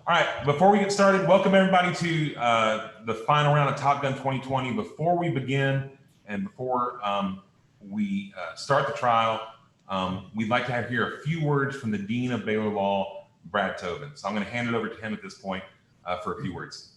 All right, before we get started, welcome everybody to the final round of Top Gun 2020. Before we begin and before we start the trial, we'd like to hear a few words from the Dean of Baylor Law, Brad Tobin. So I'm going to hand it over to him at this point for a few words.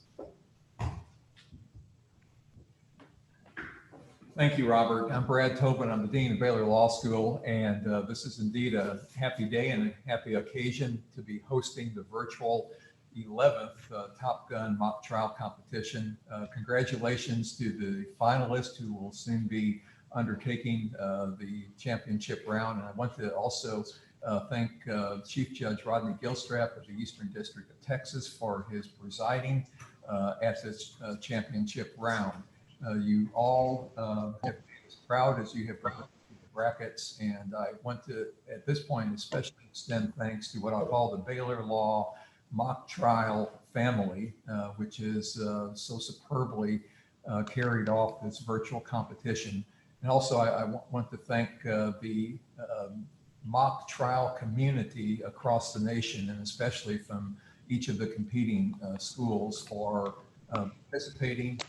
Thank you, Robert. I'm Brad Tobin. I'm the Dean of Baylor Law School, and this is indeed a happy day and a happy occasion to be hosting the virtual 11th Top Gun mock trial competition. Congratulations to the finalists who will soon be undertaking the championship round. And I want to also thank Chief Judge Rodney Gilstrap of the Eastern District of Texas for his presiding at this championship round. You all have been as proud as you have been the brackets, and I want to, at this point, especially extend thanks to what I call the Baylor Law mock trial family, which is so superbly carried off this virtual competition. And also, I want to thank the mock trial community across the nation, and especially from each of the competing schools for participating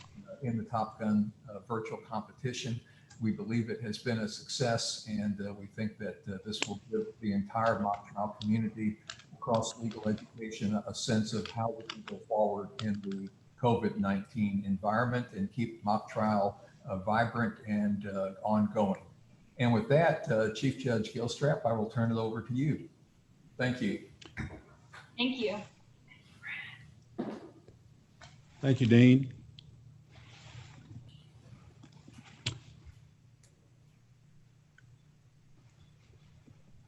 in the Top Gun virtual competition. We believe it has been a success, and we think that this will give the entire mock trial community across legal education a sense of how we can go forward in the COVID-19 environment and keep mock trial vibrant and ongoing. And with that, Chief Judge Gilstrap, I will turn it over to you. Thank you. Thank you. Thank you, Dean.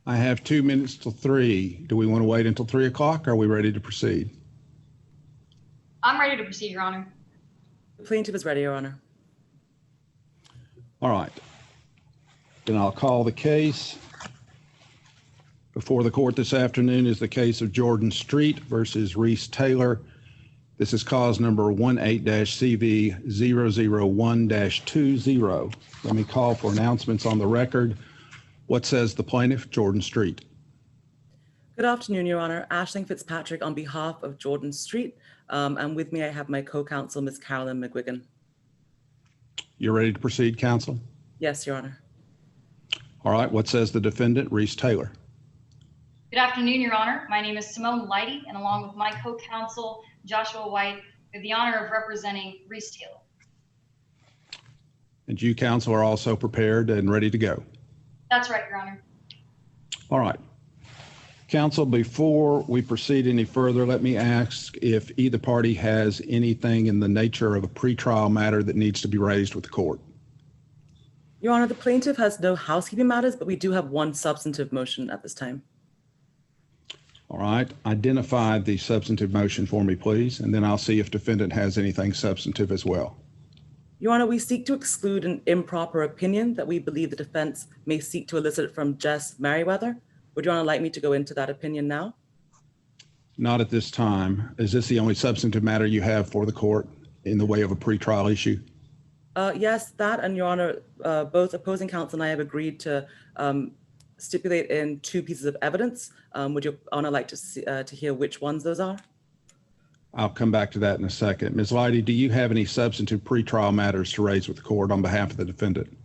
I have 2 minutes till 3. Do we want to wait until 3 o'clock? Or are we ready to proceed? I'm ready to proceed, Your Honor. The plaintiff is ready, Your Honor. All right. Then I'll call the case. Before the court this afternoon is the case of Jordan Street versus Reese Taylor. This is cause number 18-CV001-20. Let me call for announcements on the record. What says the plaintiff, Jordan Street? Good afternoon, Your Honor. Aisling Fitzpatrick on behalf of Jordan Street. And with me, I have my co-counsel, Ms. Carolyn McGuigan. You're ready to proceed, counsel? Yes, Your Honor. All right. What says the defendant, Reese Taylor? Good afternoon, Your Honor. My name is Simone Leidy, and along with my co-counsel, Joshua White, we have the honor of representing Reese Taylor. And you, counsel, are also prepared and ready to go? That's right, Your Honor. All right. Counsel, before we proceed any further, let me ask if either party has anything in the nature of a pretrial matter that needs to be raised with the court. Your Honor, the plaintiff has no housekeeping matters, but we do have one substantive motion at this time. All right. Identify the substantive motion for me, please, and then I'll see if defendant has anything substantive as well. Your Honor, we seek to exclude an improper opinion that we believe the defense may seek to elicit from Jess Merriweather. Would Your Honor like me to go into that opinion now? Not at this time. Is this the only substantive matter you have for the court in the way of a pretrial issue? Yes, that, and Your Honor, both opposing counsel and I have agreed to stipulate in 2 pieces of evidence. Would Your Honor like to hear which ones those are? I'll come back to that in a second. Ms. Leidy, do you have any substantive pretrial matters to raise with the court on behalf of the defendant?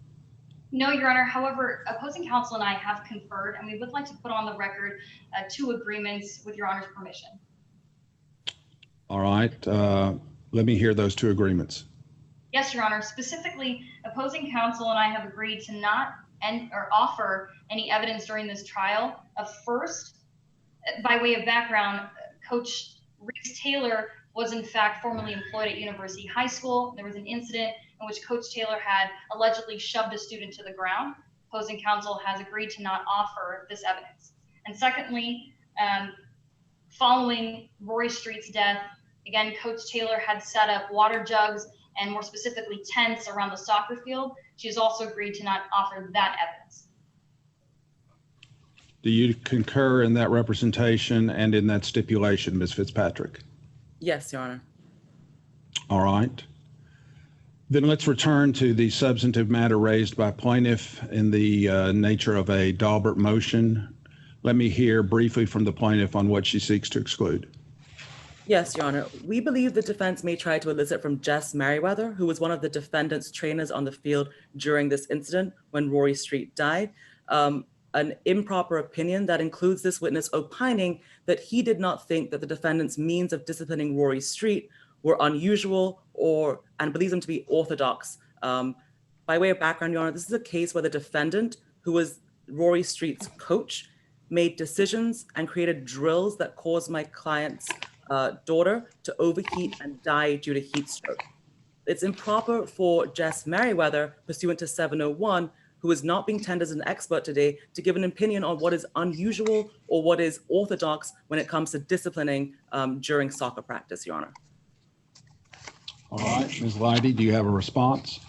No, Your Honor. However, opposing counsel and I have conferred, and we would like to put on the record 2 agreements with Your Honor's permission. All right. Let me hear those 2 agreements. Yes, Your Honor. Specifically, opposing counsel and I have agreed to not offer any evidence during this trial. First, by way of background, Coach Reese Taylor was in fact formerly employed at University High School. There was an incident in which Coach Taylor had allegedly shoved a student to the ground. Opposing counsel has agreed to not offer this evidence. And secondly, following Rory Street's death, again, Coach Taylor had set up water jugs and more specifically tents around the soccer field. She has also agreed to not offer that evidence. Do you concur in that representation and in that stipulation, Ms. Fitzpatrick? Yes, Your Honor. All right. Then let's return to the substantive matter raised by plaintiff in the nature of a Daubert motion. Let me hear briefly from the plaintiff on what she seeks to exclude. Yes, Your Honor. We believe the defense may try to elicit from Jess Merriweather, who was one of the defendant's trainers on the field during this incident when Rory Street died, an improper opinion that includes this witness opining that he did not think that the defendant's means of disciplining Rory Street were unusual and believes them to be orthodox. By way of background, Your Honor, this is a case where the defendant, who was Rory Street's coach, made decisions and created drills that caused my client's daughter to overheat and die due to heat stroke. It's improper for Jess Merriweather, pursuant to 701, who is not being tendered as an expert today, to give an opinion on what is unusual or what is orthodox when it comes to disciplining during soccer practice, Your Honor. All right, Ms. Leidy, do you have a response?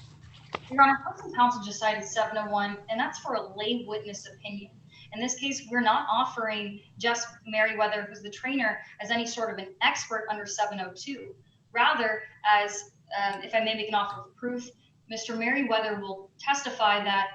Your Honor, opposing counsel just cited 701, and that's for a lay witness opinion. In this case, we're not offering Jess Merriweather, who's the trainer, as any sort of an expert under 702. Rather, as if I may make an offer of proof, Mr. Merriweather will testify that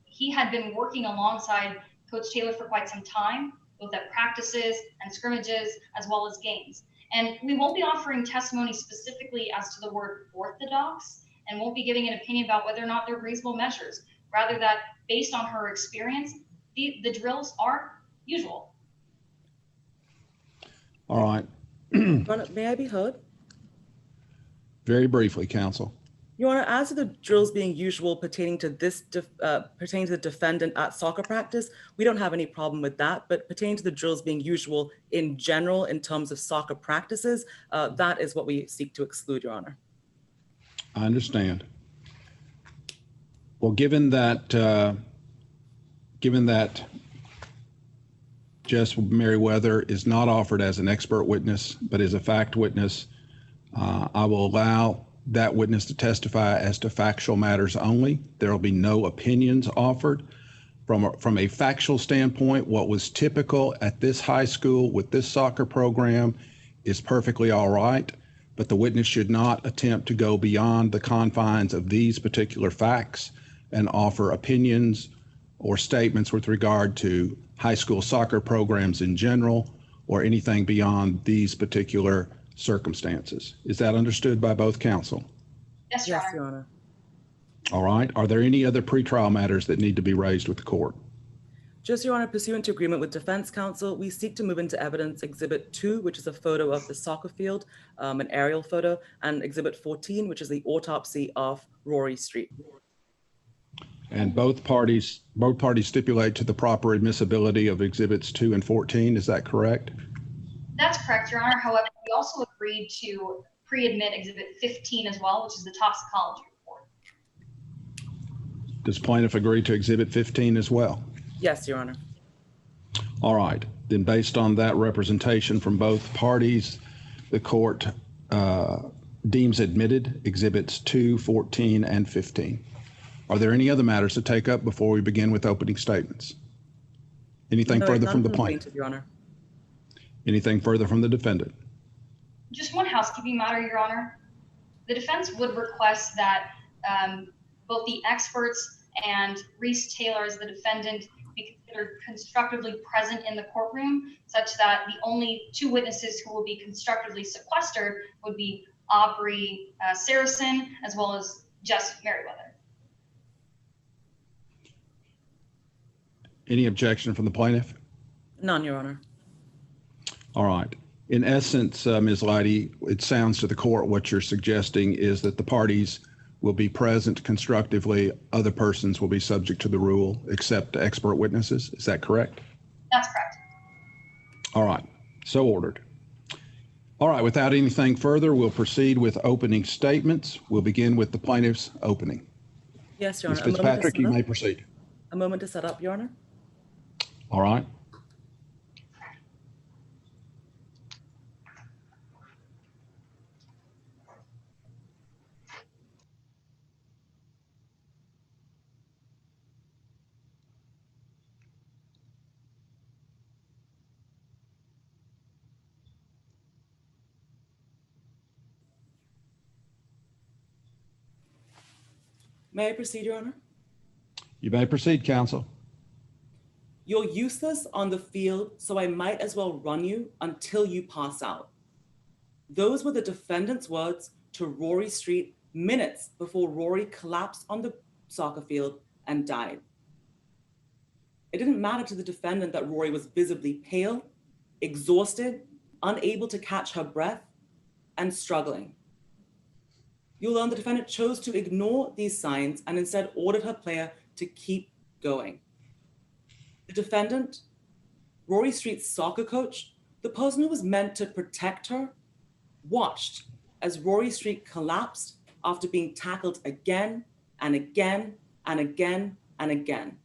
he had been working alongside Coach Taylor for quite some time, both at practices and scrimmages, as well as games. And we won't be offering testimony specifically as to the word orthodox, and won't be giving an opinion about whether or not they're reasonable measures. Rather, that based on her experience, the drills are usual. All right. Your Honor, may I be heard? Very briefly, counsel. Your Honor, as to the drills being usual pertaining to pertaining to the defendant at soccer practice, we don't have any problem with that. But pertaining to the drills being usual in general in terms of soccer practices, that is what we seek to exclude, Your Honor. I understand. Well, given that Jess Merriweather is not offered as an expert witness, but is a fact witness, I will allow that witness to testify as to factual matters only. There will be no opinions offered. From a factual standpoint, what was typical at this high school with this soccer program is perfectly all right, but the witness should not attempt to go beyond the confines of these particular facts and offer opinions or statements with regard to high school soccer programs in general or anything beyond these particular circumstances. Is that understood by both counsel? Yes, Your Yes, Honor. Your Honor. All right. Are there any other pretrial matters that need to be raised with the court? Just, Your Honor, pursuant to agreement with defense counsel, we seek to move into evidence Exhibit 2, which is a photo of the soccer field, an aerial photo, and Exhibit 14, which is the autopsy of Rory Street. And both parties stipulate to the proper admissibility of Exhibits 2 and 14. Is that correct? That's correct, Your Honor. However, we also agreed to pre-admit Exhibit 15 as well, which is the toxicology report. Does plaintiff agree to Exhibit 15 as well? Yes, Your Honor. All right. Then based on that representation from both parties, the court deems admitted Exhibits 2, 14, and 15. Are there any other matters to take up before we begin with opening statements? Anything further from the plaintiff? Your Honor. Anything further from the defendant? Just one housekeeping matter, Your Honor. The defense would request that both the experts and Reese Taylor as the defendant be considered constructively present in the courtroom, such that the only two witnesses who will be constructively sequestered would be Aubrey Saracen as well as Jess Merriweather. Any objection from the plaintiff? None, Your Honor. All right. In essence, Ms. Leidy, it sounds to the court what you're suggesting is that the parties will be present constructively. Other persons will be subject to the rule except expert witnesses. Is that correct? That's correct. All right. So ordered. All right. Without anything further, we'll proceed with opening statements. We'll begin with the plaintiff's opening. Yes, Your Ms. Honor. Fitzpatrick, you may proceed. A moment to set up, Your Honor. All right. May I proceed, Your Honor? You may proceed, counsel. You're useless on the field, so I might as well run you until you pass out. Those were the defendant's words to Rory Street minutes before Rory collapsed on the soccer field and died. It didn't matter to the defendant that Rory was visibly pale, exhausted, unable to catch her breath, and struggling. You'll learn the defendant chose to ignore these signs and instead ordered her player to keep going. The defendant, Rory Street's soccer coach, the person who was meant to protect her, watched as Rory Street collapsed after being tackled again and again and again and again.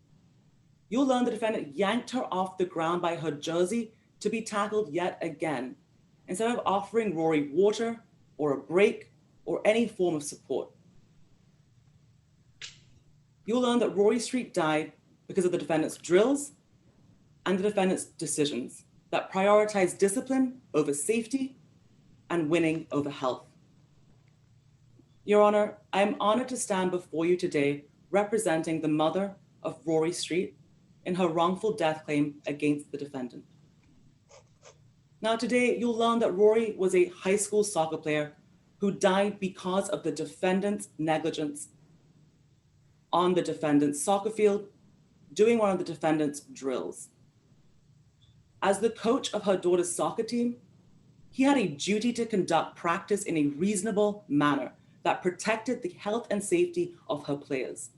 You'll learn the defendant yanked her off the ground by her jersey to be tackled yet again, instead of offering Rory water or a break or any form of support. You'll learn that Rory Street died because of the defendant's drills and the defendant's decisions that prioritize discipline over safety and winning over health. Your Honor, I am honored to stand before you today representing the mother of Rory Street in her wrongful death claim against the defendant. Now today, you'll learn that Rory was a high school soccer player who died because of the defendant's negligence on the defendant's soccer field, doing one of the defendant's drills. As the coach of her daughter's soccer team, he had a duty to conduct practice in a reasonable manner that protected the health and safety of her players.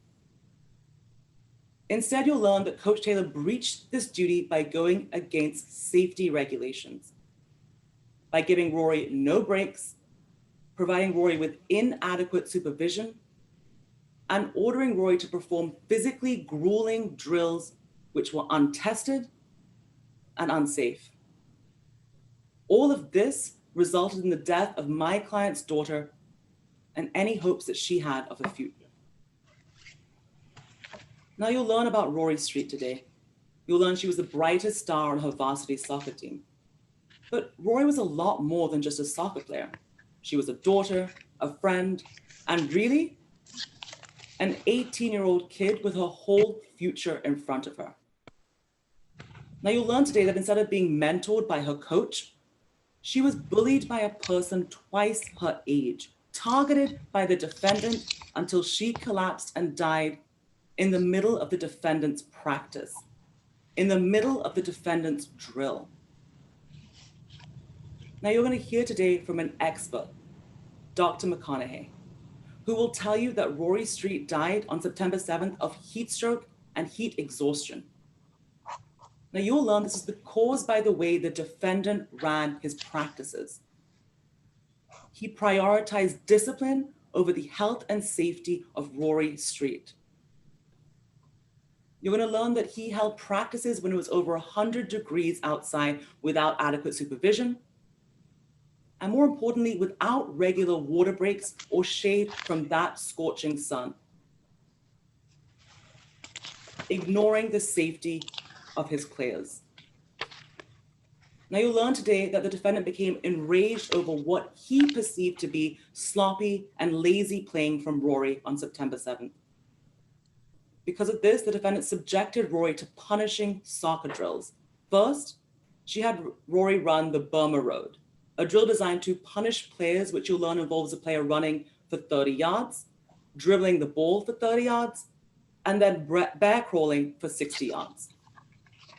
Instead, you'll learn that Coach Taylor breached this duty by going against safety regulations, by giving Rory no breaks, providing Rory with inadequate supervision, and ordering Rory to perform physically grueling drills which were untested and unsafe. All of this resulted in the death of my client's daughter and any hopes that she had of a future. Now you'll learn about Rory Street today. You'll learn she was the brightest star on her varsity soccer team. But Rory was a lot more than just a soccer player. She was a daughter, a friend, and really an 18-year-old kid with her whole future in front of her. Now you'll learn today that instead of being mentored by her coach, she was bullied by a person twice her age, targeted by the defendant until she collapsed and died in the middle of the defendant's practice, in the middle of the defendant's drill. Now you're going to hear today from an expert, Dr. McConaughey, who will tell you that Rory Street died on September 7th of heat stroke and heat exhaustion. Now you'll learn this is caused by the way the defendant ran his practices. He prioritized discipline over the health and safety of Rory Street. You're going to learn that he held practices when it was over 100 degrees outside without adequate supervision, and more importantly, without regular water breaks or shade from that scorching sun, ignoring the safety of his players. Now you'll learn today that the defendant became enraged over what he perceived to be sloppy and lazy playing from Rory on September 7th. Because of this, the defendant subjected Rory to punishing soccer drills. First, she had Rory run the Burma Road, a drill designed to punish players, which you'll learn involves a player running for 30 yards, dribbling the ball for 30 yards, and then bear crawling for 60 yards.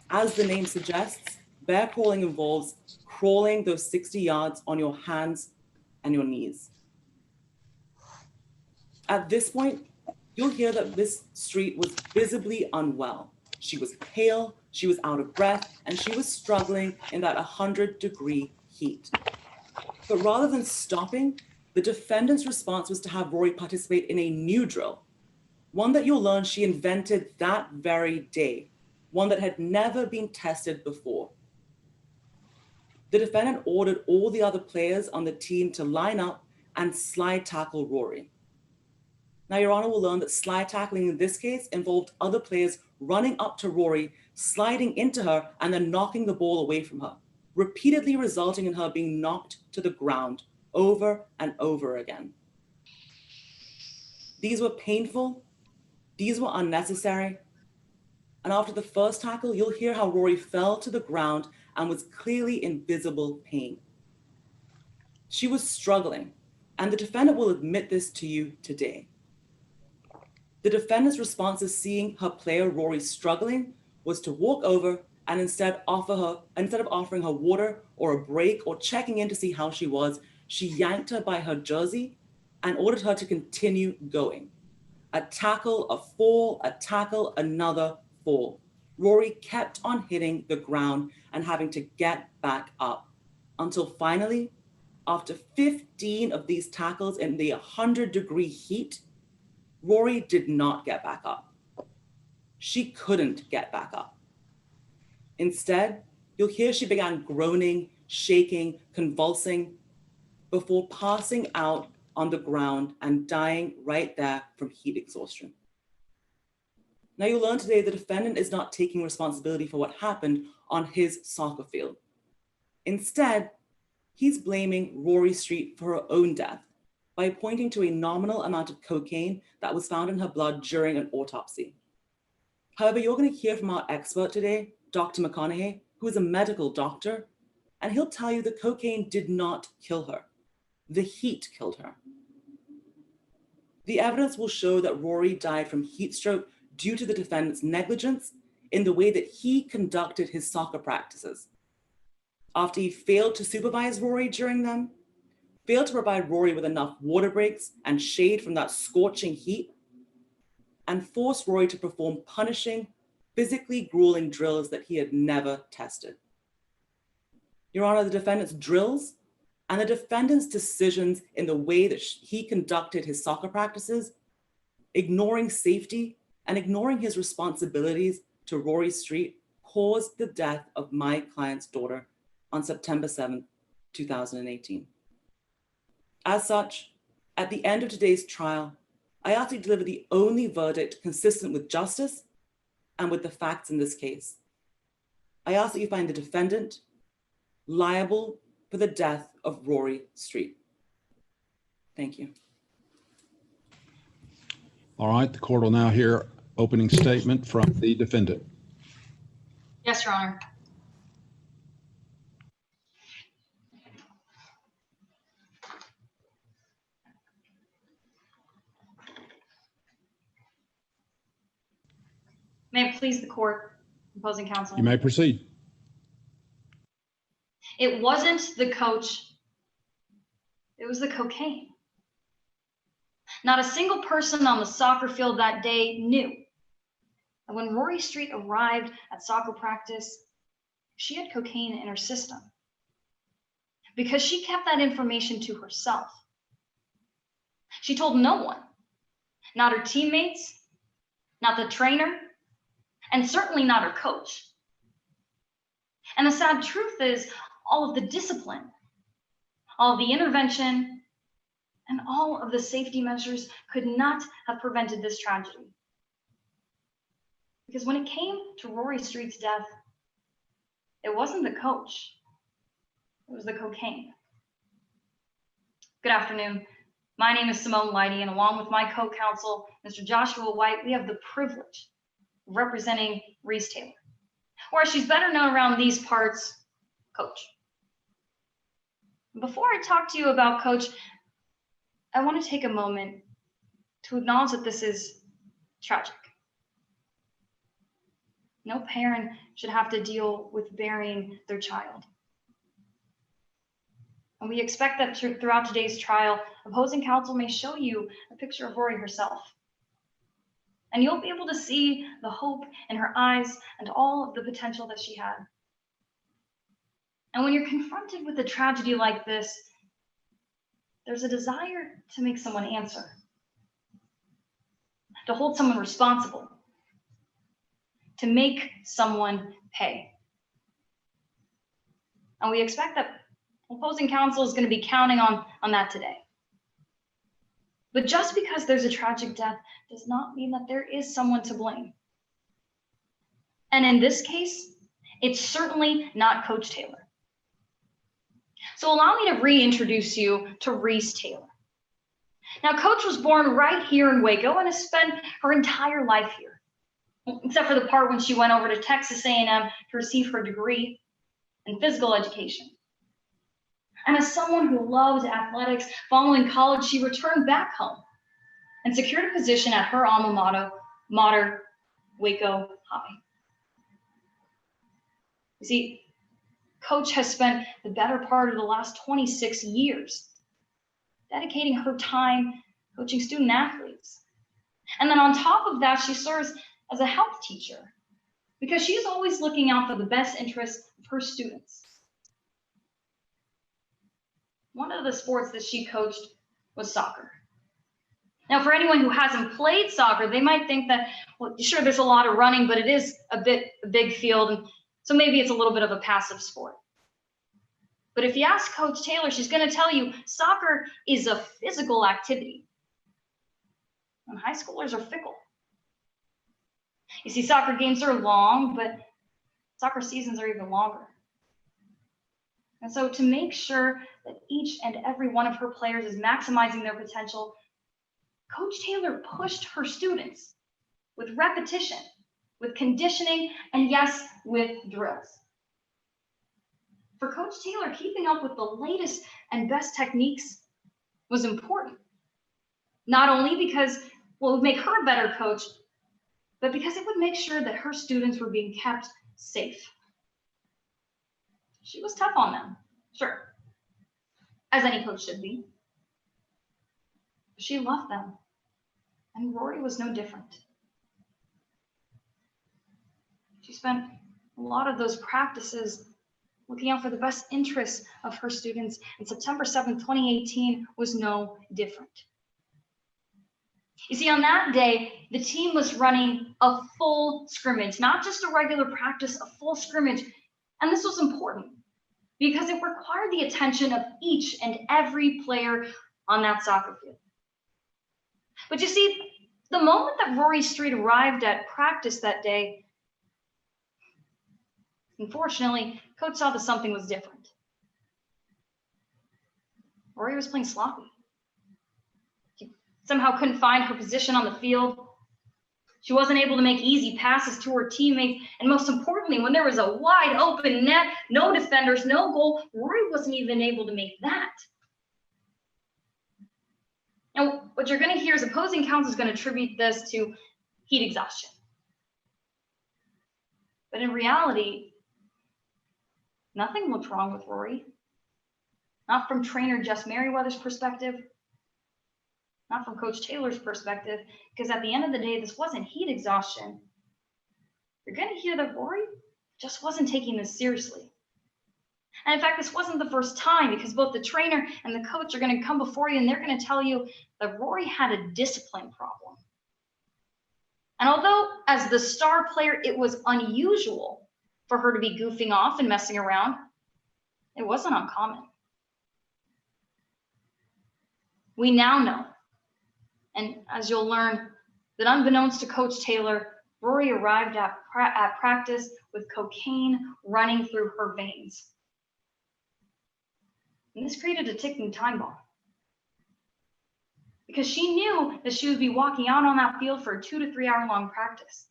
As the name suggests, bear crawling involves crawling those 60 yards on your hands and your knees. At this point, you'll hear that Miss Street was visibly unwell. She was pale, she was out of breath, and she was struggling in that 100-degree heat. But rather than stopping, the defendant's response was to have Rory participate in a new drill, one that you'll learn she invented that very day, one that had never been tested before. The defendant ordered all the other players on the team to line up and slide tackle Rory. Now, Your Honor will learn that slide tackling in this case involved other players running up to Rory, sliding into her, and then knocking the ball away from her, repeatedly resulting in her being knocked to the ground over and over again. These were painful, these were unnecessary, and after the first tackle, you'll hear how Rory fell to the ground and was clearly in visible pain. She was struggling, and the defendant will admit this to you today. The defendant's response to seeing her player Rory struggling was to walk over and instead of offering her water or a break or checking in to see how she was, she yanked her by her jersey and ordered her to continue going. A tackle, a fall, a tackle, another fall. Rory kept on hitting the ground and having to get back up until finally, after 15 of these tackles in the 100-degree heat, Rory did not get back up. She couldn't get back up. Instead, you'll hear she began groaning, shaking, convulsing, before passing out on the ground and dying right there from heat exhaustion. Now you'll learn today the defendant is not taking responsibility for what happened on his soccer field. Instead, he's blaming Rory Street for her own death by pointing to a nominal amount of cocaine that was found in her blood during an autopsy. However, you're going to hear from our expert today, Dr. McConaughey, who is a medical doctor, and he'll tell you that cocaine did not kill her. The heat killed her. The evidence will show that Rory died from heat stroke due to the defendant's negligence in the way that he conducted his soccer practices. After he failed to supervise Rory during them, failed to provide Rory with enough water breaks and shade from that scorching heat, and forced Rory to perform punishing, physically grueling drills that he had never tested. Your Honor, the defendant's drills and the defendant's decisions in the way that he conducted his soccer practices, ignoring safety and ignoring his responsibilities to Rory Street, caused the death of my client's daughter on September 7th, 2018. As such, at the end of today's trial, I ask you to deliver the only verdict consistent with justice and with the facts in this case. I ask that you find the defendant liable for the death of Rory Street. Thank you. All right, the court will now hear opening statement from the defendant. Yes, Your Honor. May it please the court, opposing counsel. You may proceed. It wasn't the coach, it was the cocaine. Not a single person on the soccer field that day knew that when Rory Street arrived at soccer practice, she had cocaine in her system because she kept that information to herself. She told no one, not her teammates, not the trainer, and certainly not her coach. And the sad truth is, all of the discipline, all of the intervention, and all of the safety measures could not have prevented this tragedy. Because when it came to Rory Street's death, it wasn't the coach, it was the cocaine. Good afternoon. My name is Simone Leidy, and along with my co-counsel, Mr. Joshua White, we have the privilege of representing Reese Taylor, or as she's better known around these parts, Coach. Before I talk to you about Coach, I want to take a moment to acknowledge that this is tragic. No parent should have to deal with burying their child. And we expect that throughout today's trial, opposing counsel may show you a picture of Rory herself. And you'll be able to see the hope in her eyes and all of the potential that she had. And when you're confronted with a tragedy like this, there's a desire to make someone answer, to hold someone responsible, to make someone pay. And we expect that opposing counsel is going to be counting on that today. But just because there's a tragic death does not mean that there is someone to blame. And in this case, it's certainly not Coach Taylor. So allow me to reintroduce you to Reese Taylor. Now, Coach was born right here in Waco and has spent her entire life here, except for the part when she went over to Texas A&M to receive her degree in physical education. And as someone who loves athletics, following college, she returned back home and secured a position at her alma mater, Waco High. You see, Coach has spent the better part of the last 26 years dedicating her time coaching student athletes. And then on top of that, she serves as a health teacher because she's always looking out for the best interests of her students. One of the sports that she coached was soccer. Now, for anyone who hasn't played soccer, they might think that, well, sure, there's a lot of running, but it is a big field, and so maybe it's a little bit of a passive sport. But if you ask Coach Taylor, she's going to tell you soccer is a physical activity. And high schoolers are fickle. You see, soccer games are long, but soccer seasons are even longer. And so to make sure that each and every one of her players is maximizing their potential, Coach Taylor pushed her students with repetition, with conditioning, and yes, with drills. For Coach Taylor, keeping up with the latest and best techniques was important. Not only because, well, it would make her a better coach, but because it would make sure that her students were being kept safe. She was tough on them, sure, as any coach should be. She loved them, and Rory was no different. She spent a lot of those practices looking out for the best interests of her students, and September 7th, 2018 was no different. You see, on that day, the team was running a full scrimmage, not just a regular practice, a full scrimmage. And this was important because it required the attention of each and every player on that soccer field. But you see, the moment that Rory Street arrived at practice that day, unfortunately, Coach saw that something was different. Rory was playing sloppy. She somehow couldn't find her position on the field. She wasn't able to make easy passes to her teammates. And most importantly, when there was a wide open net, no defenders, no goal, Rory wasn't even able to make that. Now, what you're going to hear is opposing counsel is going to attribute this to heat exhaustion. But in reality, nothing looked wrong with Rory. Not from trainer Jess Merriweather's perspective, not from Coach Taylor's perspective, because at the end of the day, this wasn't heat exhaustion. You're going to hear that Rory just wasn't taking this seriously. And in fact, this wasn't the first time, because both the trainer and the coach are going to come before you and they're going to tell you that Rory had a discipline problem. And although as the star player, it was unusual for her to be goofing off and messing around, it wasn't uncommon. We now know, and as you'll learn, that unbeknownst to Coach Taylor, Rory arrived at practice with cocaine running through her veins. And this created a ticking time bomb. Because she knew that she would be walking out on that field for a 2 to 3 hour long practice.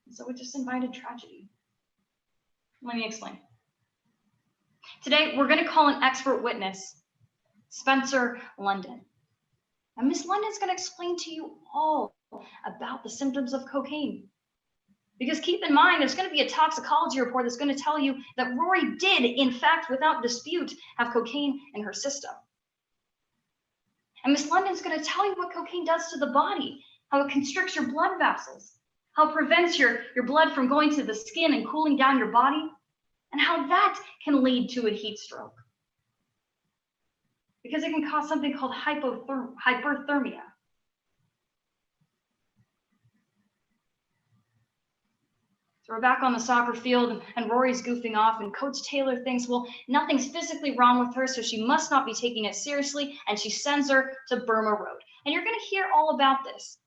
And so it just invited tragedy. Let me explain. Today, we're going to call an expert witness, Spencer London. And Miss London's going to explain to you all about the symptoms of cocaine. Because keep in mind, there's going to be a toxicology report that's going to tell you that Rory did, in fact, without dispute, have cocaine in her system. And Miss London's going to tell you what cocaine does to the body, how it constricts your blood vessels, how it prevents your blood from going to the skin and cooling down your body, and how that can lead to a heat stroke. Because it can cause something called hyperthermia. So we're back on the soccer field and Rory's goofing off and Coach Taylor thinks, well, nothing's physically wrong with her, so she must not be taking it seriously, and she sends her to Burma Road. And you're going to hear all about this.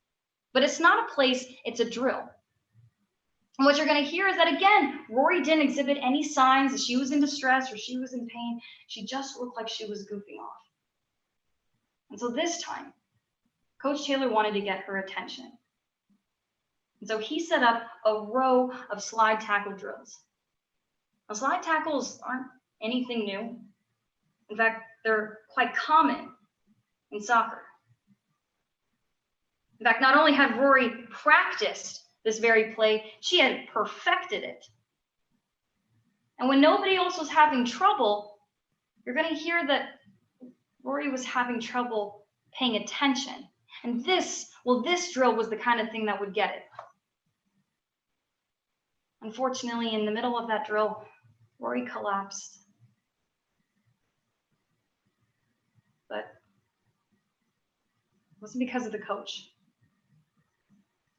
But it's not a place, it's a drill. And what you're going to hear is that, again, Rory didn't exhibit any signs that she was in distress or she was in pain. She just looked like she was goofing off. And so this time, Coach Taylor wanted to get her attention. And so he set up a row of slide tackle drills. Now, slide tackles aren't anything new. In fact, they're quite common in soccer. In fact, not only had Rory practiced this very play, she had perfected it. And when nobody else was having trouble, you're going to hear that Rory was having trouble paying attention. And this drill was the kind of thing that would get it. Unfortunately, in the middle of that drill, Rory collapsed. But it wasn't because of the coach.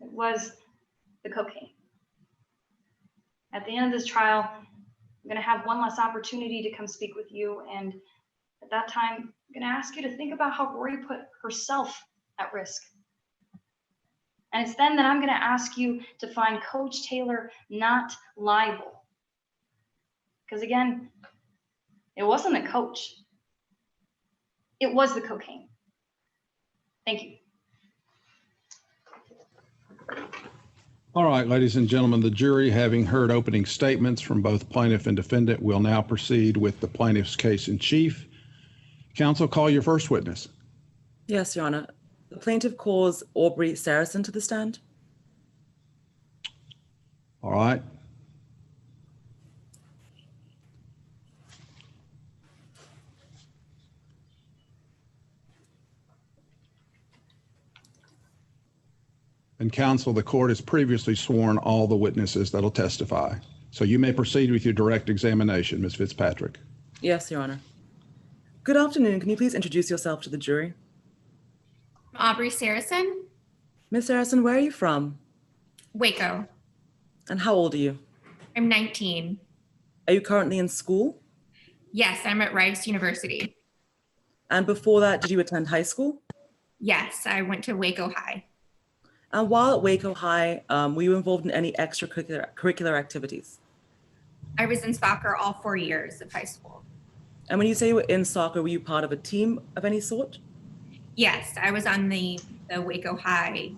It was the cocaine. At the end of this trial, I'm going to have one last opportunity to come speak with you. And at that time, I'm going to ask you to think about how Rory put herself at risk. And it's then that I'm going to ask you to find Coach Taylor not liable. Because again, it wasn't the coach. It was the cocaine. Thank you. All right, ladies and gentlemen, the jury, having heard opening statements from both plaintiff and defendant, will now proceed with the plaintiff's case in chief. Counsel, call your first witness. Yes, Your Honor. The plaintiff calls Aubrey Saracen to the stand. All right. And counsel, the court has previously sworn all the witnesses that'll testify. So you may proceed with your direct examination, Ms. Fitzpatrick. Yes, Your Honor. Good afternoon. Can you please introduce yourself to the jury? Aubrey Saracen, Ms. Saracen, where are you from? Waco. And how old are you? I'm 19. Are you currently in school? Yes, I'm at Rice University. And before that, did you attend high school? Yes, I went to Waco High. And while at Waco High, were you involved in any extracurricular activities? I was in soccer all 4 years of high school. And when you say you were in soccer, were you part of a team of any sort? Yes, I was on the Waco High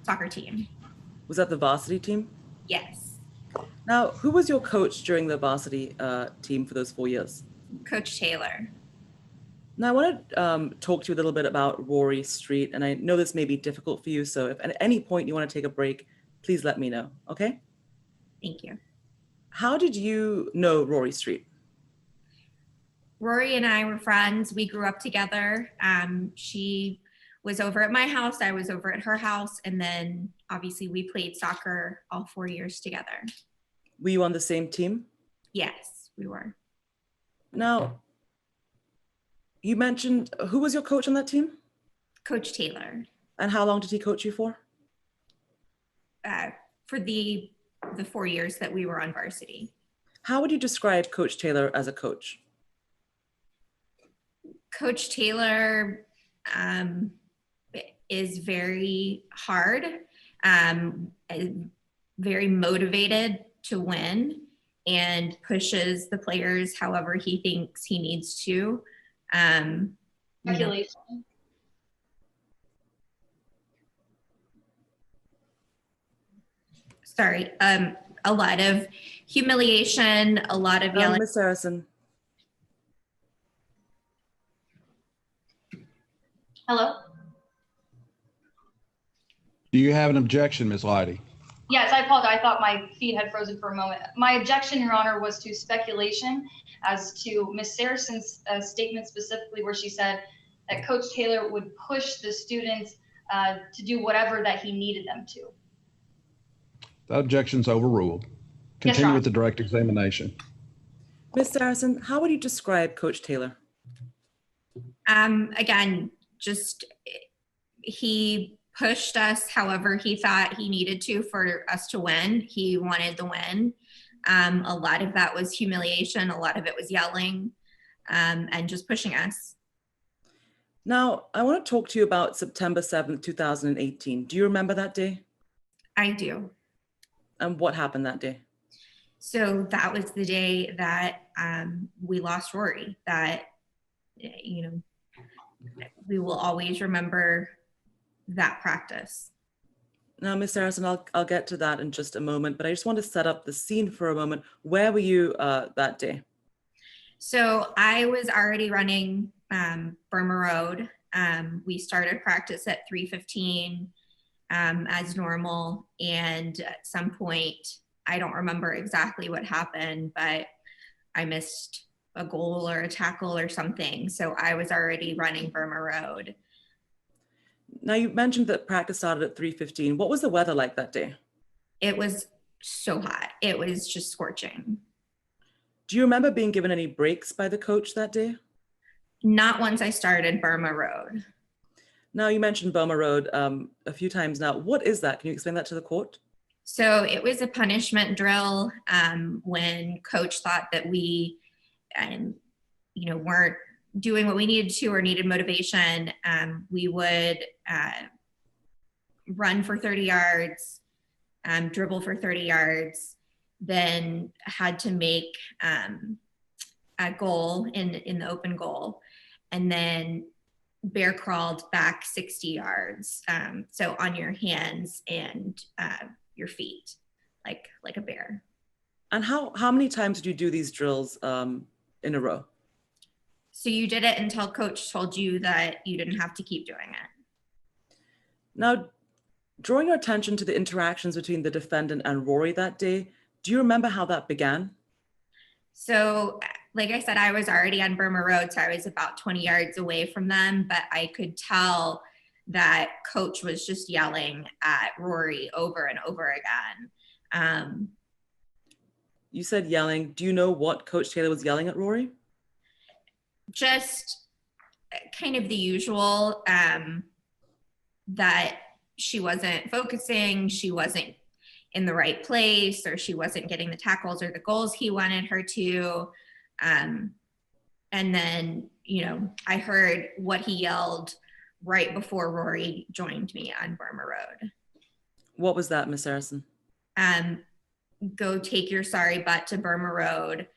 soccer team. Was that the varsity team? Yes. Now, who was your coach during the varsity team for those 4 years? Coach Taylor. Now, I want to talk to you a little bit about Rory Street, and I know this may be difficult for you, so if at any point you want to take a break, please let me know, okay? Thank you. How did you know Rory Street? Rory and I were friends. We grew up together. She was over at my house. I was over at her house. And then obviously we played soccer all 4 years together. Were you on the same team? Yes, we were. Now, you mentioned, who was your coach on that team? Coach Taylor. And how long did he coach you for? For the 4 years that we were on varsity. How would you describe Coach Taylor as a coach? Coach Taylor is very hard, very motivated to win, and pushes the players however he thinks he needs to. Speculation. Sorry, a lot of humiliation, a lot of yelling. Ms. Saracen. Hello? Do you have an objection, Ms. Leidy? Yes, I apologize. I thought my feed had frozen for a moment. My objection, Your Honor, was to speculation as to Ms. Saracen's statement specifically where she said that Coach Taylor would push the students to do whatever that he needed them to. That objection's overruled. Yes, Your Continue Honor. with the direct examination. Ms. Saracen, how would you describe Coach Taylor? Again, just he pushed us however he thought he needed to for us to win. He wanted the win. A lot of that was humiliation. A lot of it was yelling and just pushing us. Now, I want to talk to you about September 7th, 2018. Do you remember that day? I do. And what happened that day? So that was the day that we lost Rory. That, you know, we will always remember that practice. Now, Ms. Saracen, I'll get to that in just a moment, but I just want to set up the scene for a moment. Where were you that day? So I was already running Burma Road. We started practice at 3:15 as normal. And at some point, I don't remember exactly what happened, but I missed a goal or a tackle or something. So I was already running Burma Road. Now, you mentioned that practice started at 3:15. What was the weather like that day? It was so hot. It was just scorching. Do you remember being given any breaks by the coach that day? Not once I started Burma Road. Now, you mentioned Burma Road a few times now. What is that? Can you explain that to the court? So it was a punishment drill when coach thought that we, weren't doing what we needed to or needed motivation. We would run for 30 yards, dribble for 30 yards, then had to make a goal in the open goal, and then bear crawled back 60 yards. So on your hands and your feet, like a bear. And how many times did you do these drills in a row? So you did it until coach told you that you didn't have to keep doing it. Now, drawing your attention to the interactions between the defendant and Rory that day, do you remember how that began? So, like I said, I was already on Burma Road, so I was about 20 yards away from them, but I could tell that coach was just yelling at Rory over and over again. You said yelling. Do you know what Coach Taylor was yelling at Rory? Just kind of the usual, that she wasn't focusing, she wasn't in the right place, or she wasn't getting the tackles or the goals he wanted her to. And then, I heard what he yelled right before Rory joined me on Burma Road. What was that, Miss Harrison? Go take your sorry butt to Burma Road.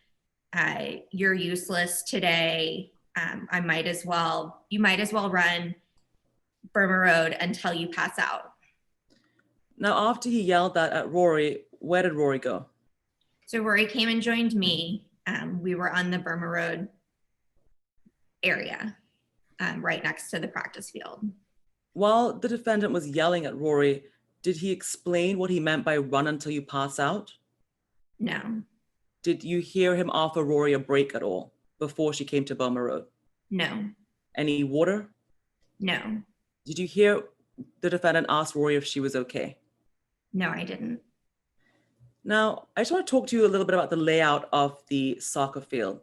You're useless today. You might as well run Burma Road until you pass out. Now, after he yelled that at Rory, where did Rory go? So Rory came and joined me. We were on the Burma Road area, right next to the practice field. While the defendant was yelling at Rory, did he explain what he meant by run until you pass out? No. Did you hear him offer Rory a break at all before she came to Burma Road? No. Any water? No. Did you hear the defendant ask Rory if she was okay? No, I didn't. Now, I just want to talk to you a little bit about the layout of the soccer field.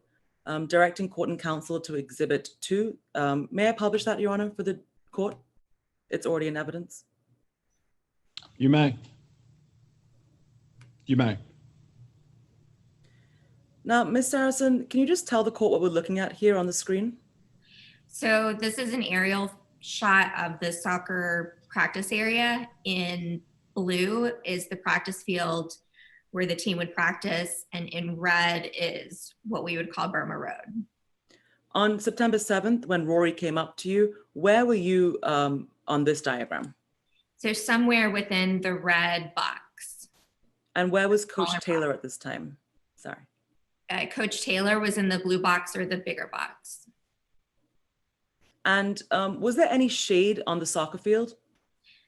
Directing court and counsel to Exhibit 2. May I publish that, Your Honor, for the court? It's already in evidence. You may. You may. Now, Ms. Saracen, can you just tell the court what we're looking at here on the screen? So this is an aerial shot of the soccer practice area. In blue is the practice field where the team would practice, and in red is what we would call Burma Road. On September 7th, when Rory came up to you, where were you on this diagram? So somewhere within the red box. And where was Coach Smaller Taylor at this time? Sorry. Coach Taylor was in the blue box or the bigger box. And was there any shade on the soccer field?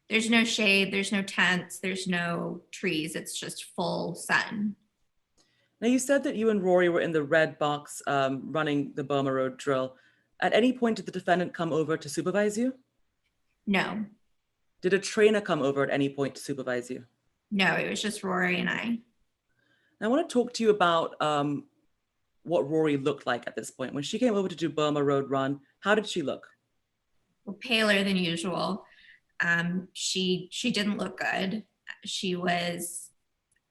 There's no shade, there's no tents, there's no trees. It's just full sun. Now, you said that you and Rory were in the red box running the Burma Road drill. At any point, did the defendant come over to supervise you? No. Did a trainer come over at any point to supervise you? No, it was just Rory and I. Now, I want to talk to you about what Rory looked like at this point. When she came over to do Burma Road run, how did she look? Well, paler than usual. She didn't look good.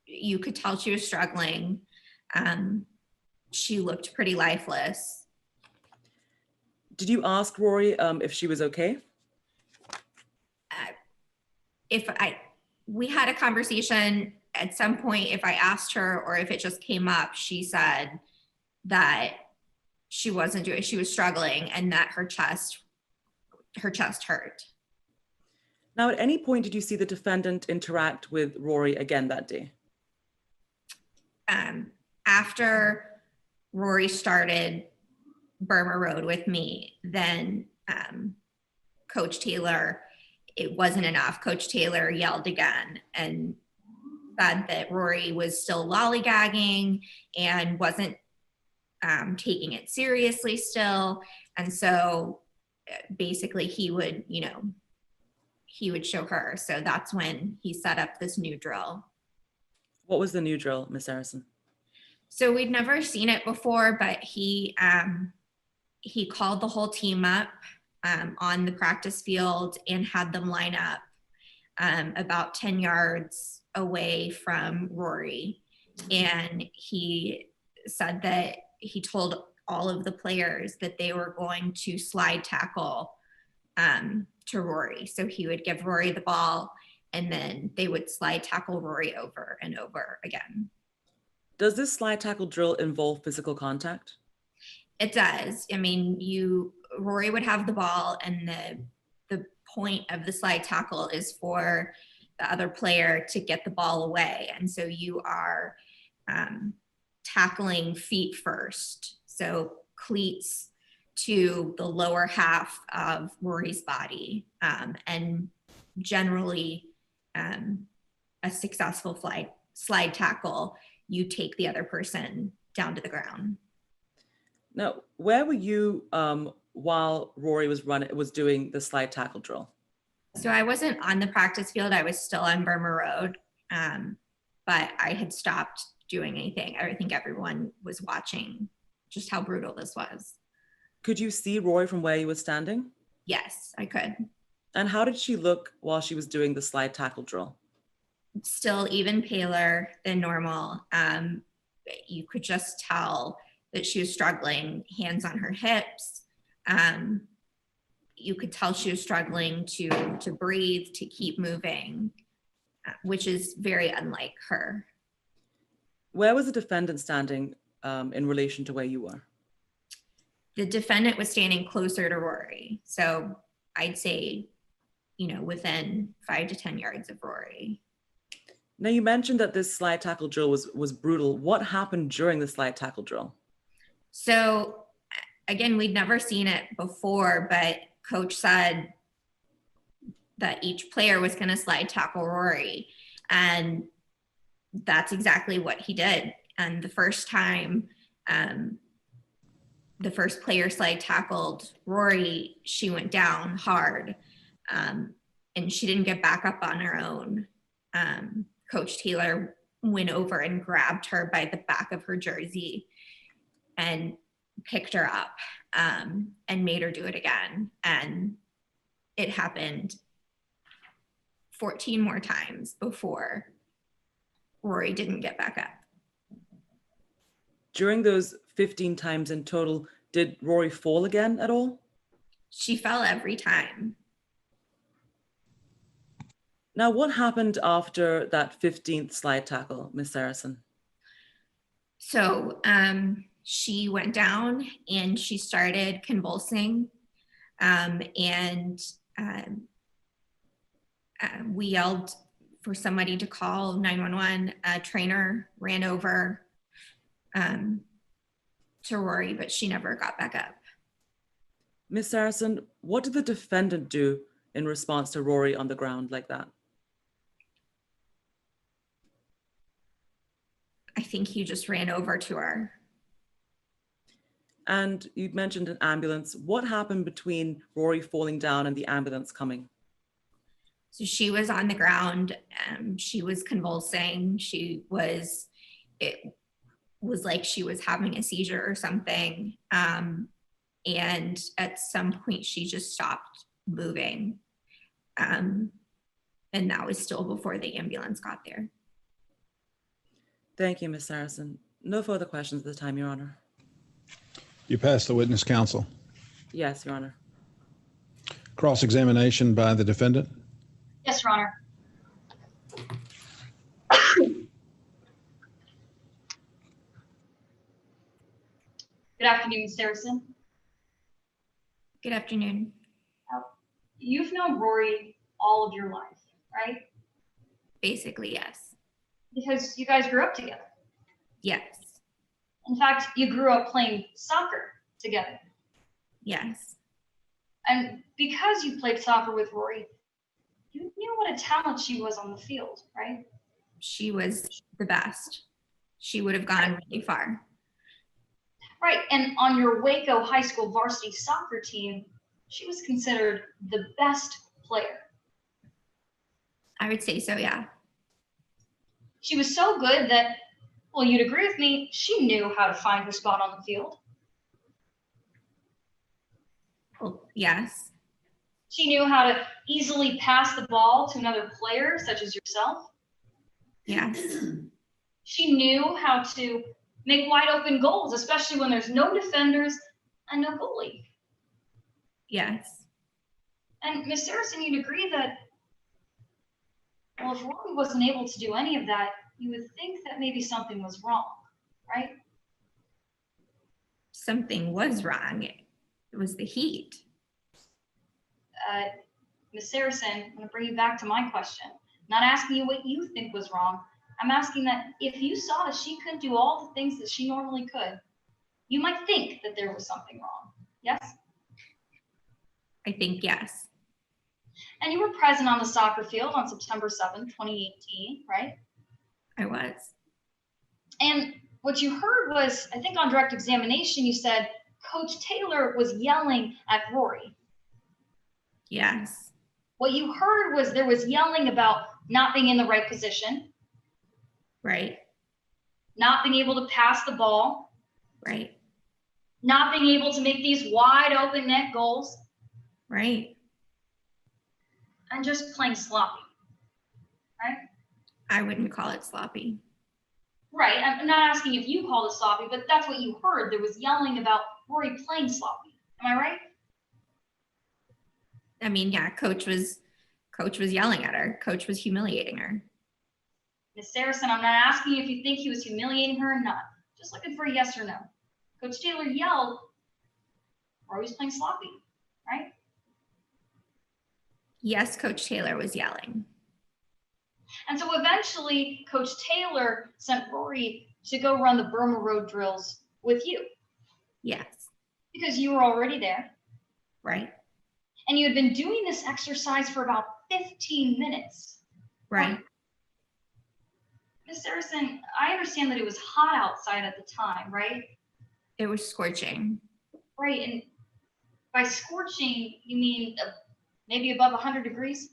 You could tell she was struggling. She looked pretty lifeless. Did you ask Rory if she was okay? We had a conversation at some point. If I asked her or if it just came up, she said that she was struggling and that her chest hurt. Now, at any point, did you see the defendant interact with Rory again that day? After Rory started Burma Road with me, then Coach Taylor, it wasn't enough. Coach Taylor yelled again and said that Rory was still lollygagging and wasn't taking it seriously still. And so basically he would show her. So that's when he set up this new drill. What was the new drill, Ms. Harrison? So we'd never seen it before, but he called the whole team up on the practice field and had them line up about 10 yards away from Rory. And he said that he told all of the players that they were going to slide tackle to Rory. So he would give Rory the ball and then they would slide tackle Rory over and over again. Does this slide tackle drill involve physical contact? It does. I mean, Rory would have the ball and the point of the slide tackle is for the other player to get the ball away. And so you are tackling feet first. So cleats to the lower half of Rory's body. And generally a successful slide tackle, you take the other person down to the ground. Now, where were you while Rory was doing the slide tackle drill? So I wasn't on the practice field. I was still on Burma Road, but I had stopped doing anything. I think everyone was watching just how brutal this was. Could you see Rory from where you were standing? Yes, I could. And how did she look while she was doing the slide tackle drill? Still even paler than normal. You could just tell that she was struggling, hands on her hips. You could tell she was struggling to breathe, to keep moving, which is very unlike her. Where was the defendant standing in relation to where you were? The defendant was standing closer to Rory. So I'd say, within 5 to 10 yards of Rory. Now, you mentioned that this slide tackle drill was brutal. What happened during the slide tackle drill? So again, we'd never seen it before, but coach said that each player was going to slide tackle Rory. And that's exactly what he did. And the first time the first player slide tackled Rory, she went down hard and she didn't get back up on her own. Coach Taylor went over and grabbed her by the back of her jersey and picked her up and made her do it again. And it happened 14 more times before Rory didn't get back up. During those 15 times in total, did Rory fall again at all? She fell every time. Now, what happened after that 15th slide tackle, Ms. Saracen? So she went down and she started convulsing and we yelled for somebody to call 911. A trainer ran over to Rory, but she never got back up. Ms. Saracen, what did the defendant do in response to Rory on the ground like that? I think he just ran over to her. And you mentioned an ambulance. What happened between Rory falling down and the ambulance coming? So she was on the ground. She was convulsing. It was like she was having a seizure or something. And at some point she just stopped moving. And that was still before the ambulance got there. Thank you, Ms. Saracen. No further questions at this time, Your Honor. You pass the witness, counsel. Yes, Your Honor. Cross-examination by the defendant. Yes, Your Honor. Good afternoon, Ms. Saracen. Good afternoon. You've known Rory all of your life, right? Basically, yes. Because you guys grew up together. Yes. In fact, you grew up playing soccer together. Yes. And because you played soccer with Rory, you knew what a talent she was on the field, right? She was the best. She would have gone really far. Right. And on your Waco High School varsity soccer team, she was considered the best player. I would say so, yeah. She was so good that, well, you'd agree with me, she knew how to find her spot on the field. Well, yes. She knew how to easily pass the ball to another player, such as yourself. Yes. She knew how to make wide open goals, especially when there's no defenders and no goalie. Yes. And Miss Saracen, you'd agree that, well, if Rory wasn't able to do any of that, you would think that maybe something was wrong, right? Something was wrong. It was the heat. Miss Saracen, I'm going to bring you back to my question. Not asking you what you think was wrong. I'm asking that if you saw that she couldn't do all the things that she normally could, you might think that there was something wrong. Yes? I think yes. And you were present on the soccer field on September 7th, 2018, right? I was. And what you heard was, I think on direct examination, you said Coach Taylor was yelling at Rory. Yes. What you heard was there was yelling about not being in the right position, Right. not being able to pass the ball, Right. not being able to make these wide open net goals, Right. and just playing sloppy, right? I wouldn't call it sloppy. Right. I'm not asking if you called it sloppy, but that's what you heard. There was yelling about Rory playing sloppy. Am I right? I mean, yeah, coach was yelling at her. Coach was humiliating her. Miss Saracen, I'm not asking you if you think he was humiliating her or not. Just looking for a yes or no. Coach Taylor yelled, Rory's playing sloppy, right? Yes, Coach Taylor was yelling. And so eventually, Coach Taylor sent Rory to go run the Burma Road drills with you Yes. because you were already there. Right. And you had been doing this exercise for about 15 minutes. Right. Miss Saracen, I understand that it was hot outside at the time, right? It was scorching. Right. And by scorching, you mean maybe above 100 degrees?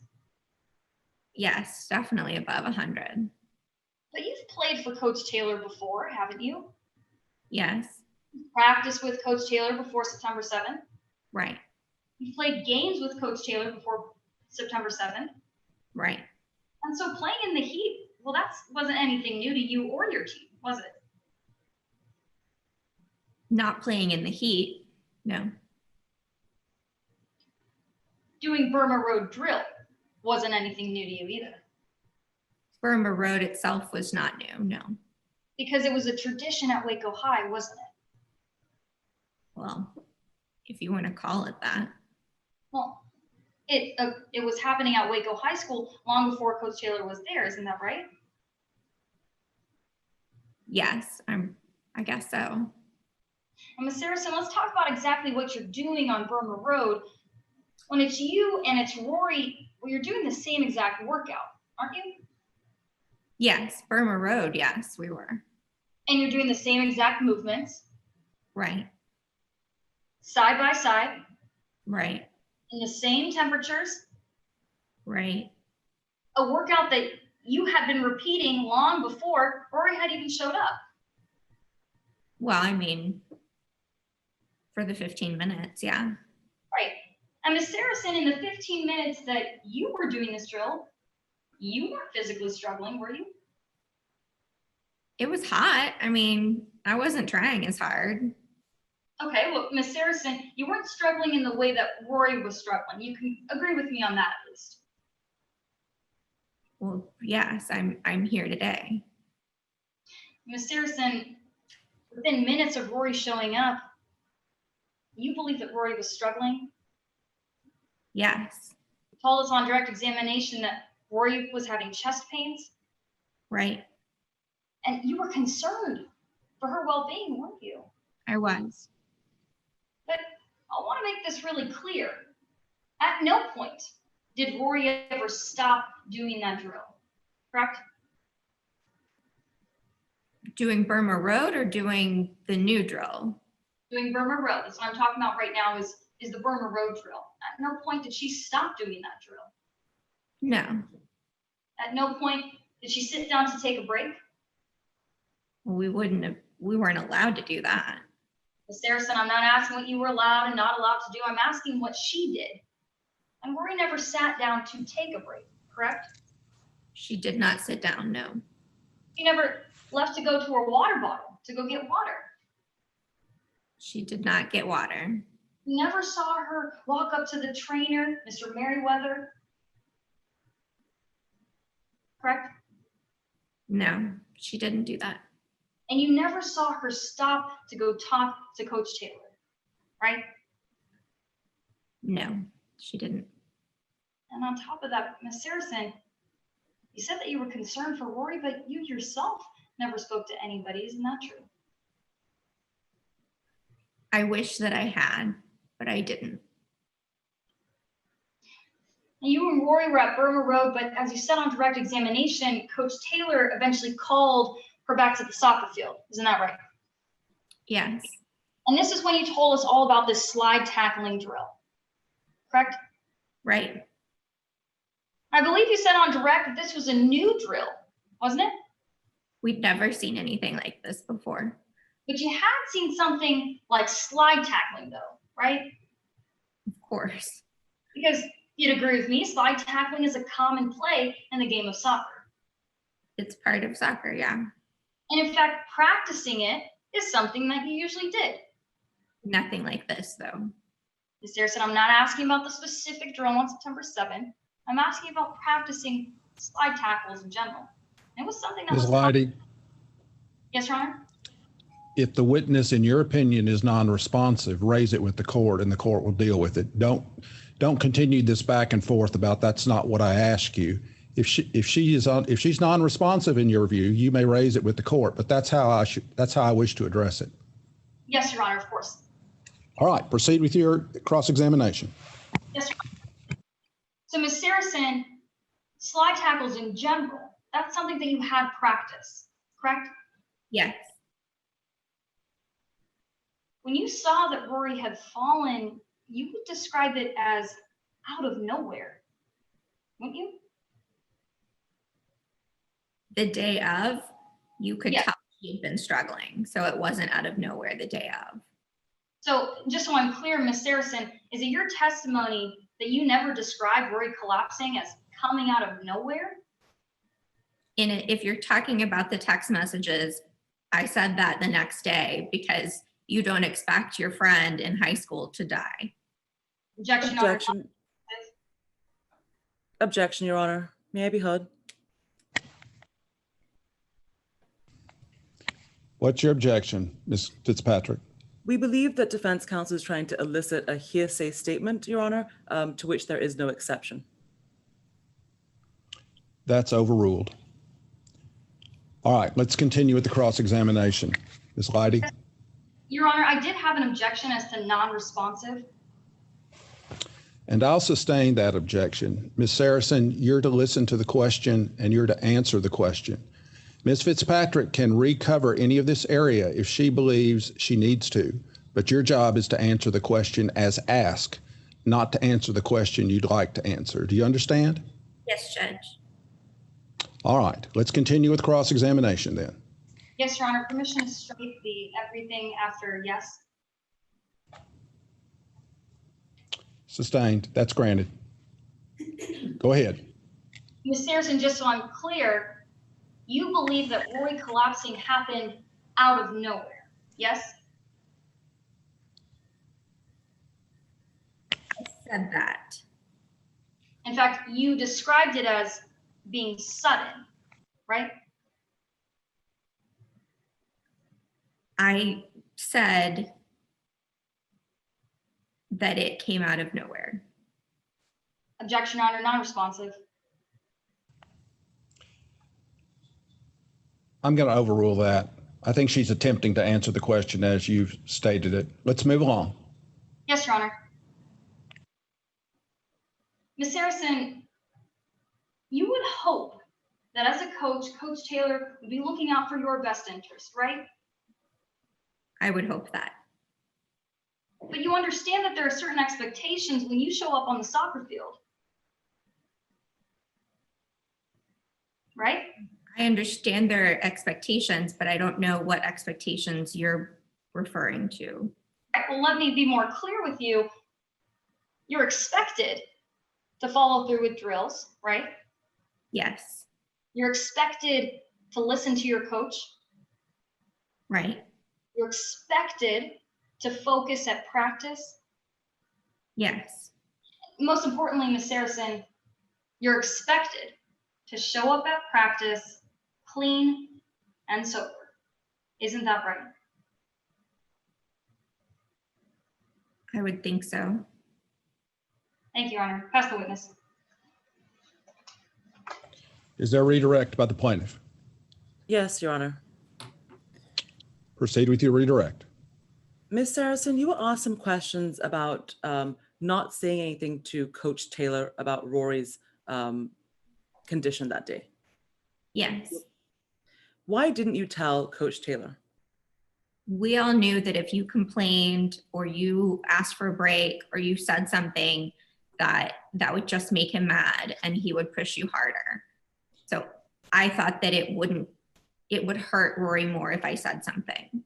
Yes, definitely above 100. But you've played for Coach Taylor before, haven't you? Yes. Practiced with Coach Taylor before September 7th. Right. You played games with Coach Taylor before September 7th. Right. And so playing in the heat, well, that wasn't anything new to you or your team, was it? Not playing in the heat. No. Doing Burma Road drill wasn't anything new to you either. Burma Road itself was not new. No. Because it was a tradition at Waco High, wasn't it? Well, if you want to call it that. Well, it was happening at Waco High School long before Coach Taylor was there, isn't that right? Yes, I guess so. And Ms. Saracen, let's talk about exactly what you're doing on Burma Road. When it's you and it's Rory, well, you're doing the same exact workout, aren't you? Yes, Burma Road. Yes, we were. And you're doing the same exact movements, Right. side by side, Right. in the same temperatures, Right. a workout that you had been repeating long before Rory had even showed up. Well, I mean, for the 15 minutes, yeah. Right. And Ms. Saracen, in the 15 minutes that you were doing this drill, you weren't physically struggling, were you? It was hot. I mean, I wasn't trying as hard. Okay, well, Ms. Saracen, you weren't struggling in the way that Rory was struggling. You can agree with me on that at least. Well, yes, I'm here today. Ms. Saracen, within minutes of Rory showing up, you believe that Rory was struggling? Yes. You told us on direct examination that Rory was having chest pains, Right. and you were concerned for her well-being, weren't you? I was. But I want to make this really clear. At no point did Rory ever stop doing that drill, correct? Doing Burma Road or doing the new drill? Doing Burma Road. That's what I'm talking about right now is the Burma Road drill. At no point did she stop doing that drill. No. At no point did she sit down to take a break. We weren't allowed to do that. Ms. Saracen, I'm not asking what you were allowed and not allowed to do. I'm asking what she did. And Rory never sat down to take a break, correct? She did not sit down, no. She never left to go to her water bottle to go get water. She did not get water. We never saw her walk up to the trainer, Mr. Merriweather, correct? No, she didn't do that. And you never saw her stop to go talk to Coach Taylor, right? No, she didn't. And on top of that, Ms. Saracen, you said that you were concerned for Rory, but you yourself never spoke to anybody. Isn't that true? I wish that I had, but I didn't. And you and Rory were at Burma Road, but as you said on direct examination, Coach Taylor eventually called her back to the soccer field. Isn't that right? Yes. And this is when you told us all about this slide tackling drill, correct? Right. I believe you said on direct that this was a new drill, wasn't it? We'd never seen anything like this before. But you had seen something like slide tackling though, right? Of course. Because you'd agree with me, slide tackling is a common play in the game of soccer. It's part of soccer, yeah. And in fact, practicing it is something that you usually did. Nothing like this, though. Ms. Saracen, I'm not asking about the specific drill on September 7th. I'm asking about practicing slide tackles in general. It was something that Ms. was. Leidy, Yes, Your Honor? if the witness, in your opinion, is non-responsive, raise it with the court and the court will deal with it. Don't continue this back and forth about that's not what I asked you. If she's non-responsive in your view, you may raise it with the court, but that's how I wish to address it. Yes, Your Honor, of course. All right, proceed with your cross-examination. Yes, Your Honor. So Ms. Saracen, slide tackles in general, that's something that you had practice, correct? Yes. When you saw that Rory had fallen, you would describe it as out of nowhere, wouldn't you? The day of, you could Yeah. tell she'd been struggling. So it wasn't out of nowhere the day of. So just so I'm clear, Ms. Saracen, is it your testimony that you never described Rory collapsing as coming out of nowhere? If you're talking about the text messages, I said that the next day because you don't expect your friend in high school to die. Objection, Your Honor. Objection. Objection, Your Honor. May I be heard? What's your objection, Ms. Fitzpatrick? We believe that defense counsel is trying to elicit a hearsay statement, Your Honor, to which there is no exception. That's overruled. All right, let's continue with the cross-examination. Ms. Leidy? Your Honor, I did have an objection as to non-responsive. And I'll sustain that objection. Ms. Saracen, you're to listen to the question and you're to answer the question. Ms. Fitzpatrick can recover any of this area if she believes she needs to, but your job is to answer the question as asked, not to answer the question you'd like to answer. Do you understand? Yes, Judge. All right, let's continue with cross-examination then. Yes, Your Honor, permission to strike the everything after yes. Sustained, that's granted. Go ahead. Ms. Saracen, just so I'm clear, you believe that Rory collapsing happened out of nowhere, yes? I said that. In fact, you described it as being sudden, right? I said that it came out of nowhere. Objection, Your Honor, non-responsive. I'm going to overrule that. I think she's attempting to answer the question as you've stated it. Let's move along. Yes, Your Honor. Ms. Saracen, you would hope that as a coach, Coach Taylor would be looking out for your best interest, right? I would hope that. But you understand that there are certain expectations when you show up on the soccer field, right? I understand their expectations, but I don't know what expectations you're referring to. Right, well, let me be more clear with you. You're expected to follow through with drills, right? Yes, You're expected to listen to your coach. right. You're expected to focus at practice. Yes, Most importantly, Ms. Saracen, you're expected to show up at practice clean and sober. Isn't that right? I would think so. Thank you, Your Honor. Pass the witness. Is there a redirect by the plaintiff? Yes, Your Honor. Proceed with your redirect. Ms. Saracen, you were asked some questions about not saying anything to Coach Taylor about Rory's condition that day. Yes. Why didn't you tell Coach Taylor? We all knew that if you complained or you asked for a break or you said something, that would just make him mad and he would push you harder. So I thought that it would hurt Rory more if I said something.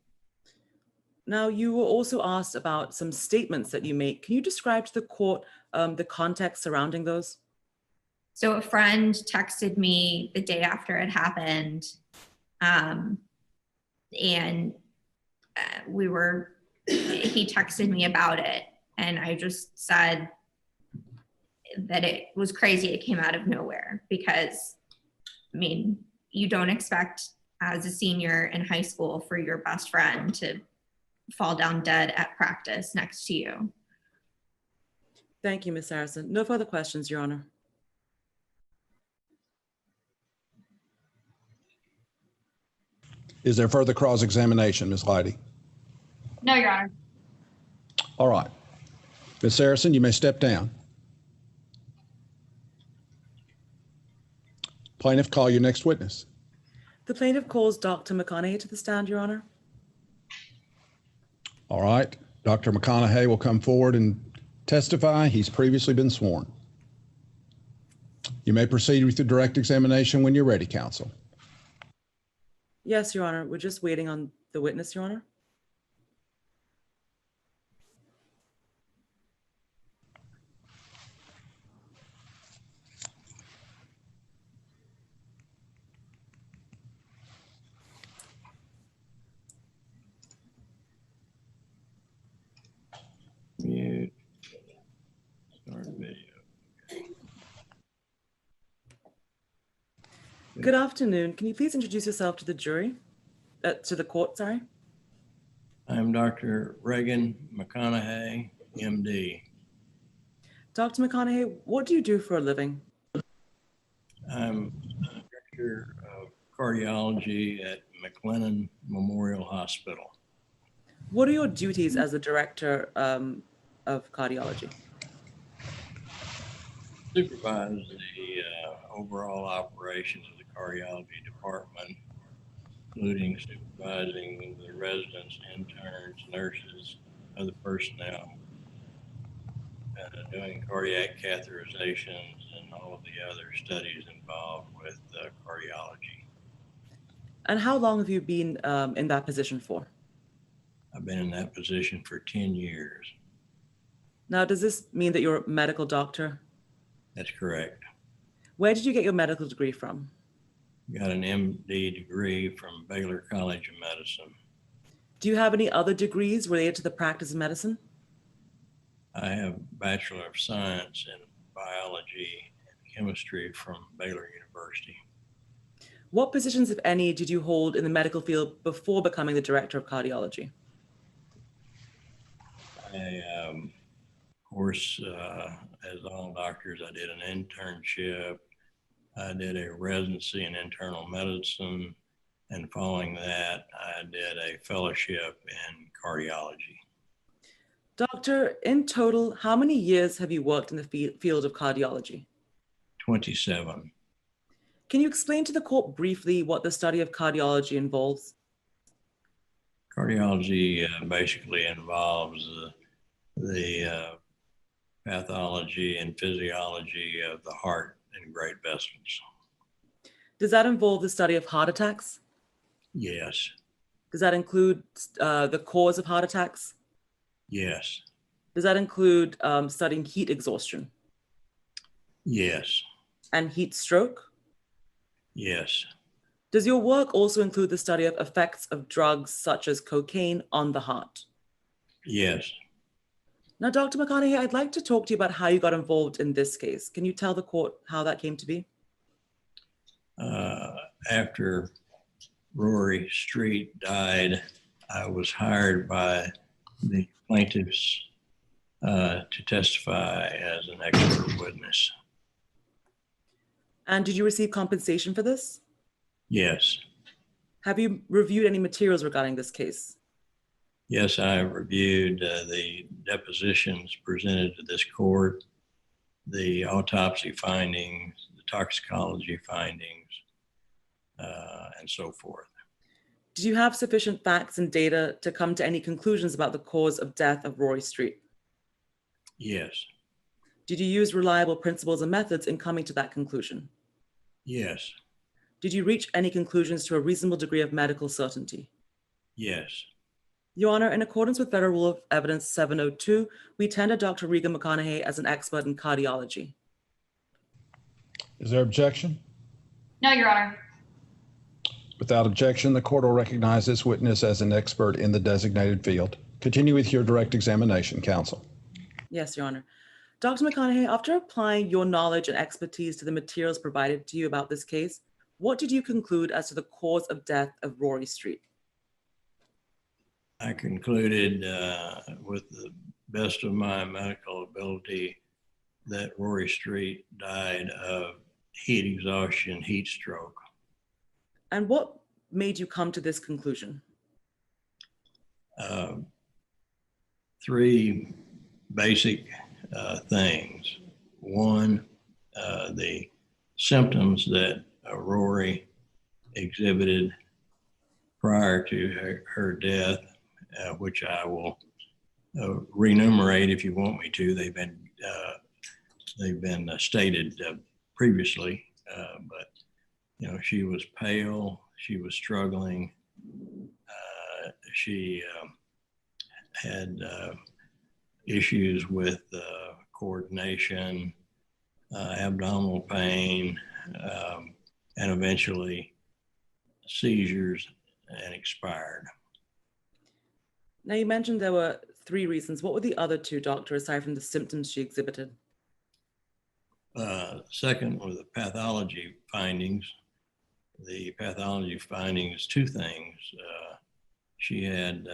Now, you were also asked about some statements that you make. Can you describe to the court the context surrounding those? So a friend texted me the day after it happened, and he texted me about it, and I just said that it was crazy. It came out of nowhere because, I mean, you don't expect as a senior in high school for your best friend to fall down dead at practice next to you. Thank you, Ms. Saracen. No further questions, Your Honor. Is there further cross-examination, Ms. Leidy? No, Your Honor. All right. Ms. Saracen, you may step down. Plaintiff, call your next witness. The plaintiff calls Dr. McConaughey to the stand, Your Honor. All right. Dr. McConaughey will come forward and testify. He's previously been sworn. You may proceed with your direct examination when you're ready, counsel. Yes, Your Honor. We're just waiting on the witness, Your Honor. Mute. Start video. Good afternoon. Can you please introduce yourself to the jury, to the court, sorry? I'm Dr. Reagan Mcconaughey, MD. Dr. McConaughey, what do you do for a living? I'm Director of Cardiology at McLennan Memorial Hospital. What are your duties as the director of cardiology? Supervise the overall operations of the cardiology department, including supervising the residents, interns, nurses, other personnel, doing cardiac catheterizations and all of the other studies involved with cardiology. And how long have you been in that position for? I've been in that position for 10 years. Now, does this mean that you're a medical doctor? That's correct. Where did you get your medical degree from? Got an MD degree from Baylor College of Medicine. Do you have any other degrees related to the practice of medicine? I have Bachelor of Science in Biology and Chemistry from Baylor University. What positions, if any, did you hold in the medical field before becoming the director of cardiology? Of course, as all doctors, I did an internship. I did a residency in internal medicine. And following that, I did a fellowship in cardiology. Doctor, in total, how many years have you worked in the field of cardiology? 27. Can you explain to the court briefly what the study of cardiology involves? Cardiology basically involves the pathology and physiology of the heart and great vessels. Does that involve the study of heart attacks? Yes. Does that include the cause of heart attacks? Yes. Does that include studying heat exhaustion Yes. and heat stroke? Yes. Does your work also include the study of effects of drugs such as cocaine on the heart? Yes. Now, Dr. McConaughey, I'd like to talk to you about how you got involved in this case. Can you tell the court how that came to be? After Rory Street died, I was hired by the plaintiffs to testify as an expert witness. And did you receive compensation for this? Yes. Have you reviewed any materials regarding this case? Yes, I reviewed the depositions presented to this court, the autopsy findings, the toxicology findings, and so forth. Did you have sufficient facts and data to come to any conclusions about the cause of death of Rory Street? Yes. Did you use reliable principles and methods in coming to that conclusion? Yes. Did you reach any conclusions to a reasonable degree of medical certainty? Yes. Your Honor, in accordance with Federal Rule of Evidence 702, we tender Dr. Reagan Mcconaughey as an expert in cardiology. Is there objection? No, Your Honor. Without objection, the court will recognize this witness as an expert in the designated field. Continue with your direct examination, counsel. Yes, Your Honor. Dr. McConaughey, after applying your knowledge and expertise to the materials provided to you about this case, what did you conclude as to the cause of death of Rory Street? I concluded with the best of my medical ability that Rory Street died of heat exhaustion, heat stroke. And what made you come to this conclusion? Three basic things. One, the symptoms that Rory exhibited prior to her death, which I will renumerate if you want me to. They've been stated previously, but you know, she was pale, she was struggling, she had issues with coordination, abdominal pain, and eventually seizures, and expired. Now, you mentioned there were 3 reasons. What were the other 2, doctor, aside from the symptoms she exhibited? Second were the pathology findings. The pathology findings, 2 things. She had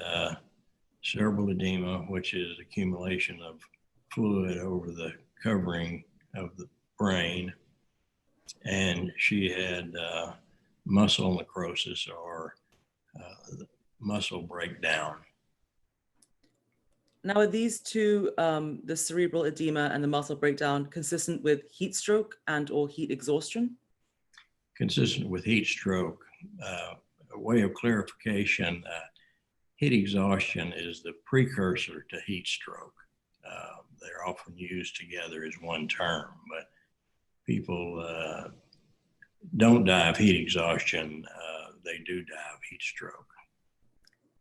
cerebral edema, which is accumulation of fluid over the covering of the brain. And she had muscle necrosis, or muscle breakdown. Now, are these 2, the cerebral edema and the muscle breakdown, consistent with heat stroke and or heat exhaustion? Consistent with heat stroke. A way of clarification, heat exhaustion is the precursor to heat stroke. They're often used together as one term, but people don't die of heat exhaustion. They do die of heat stroke.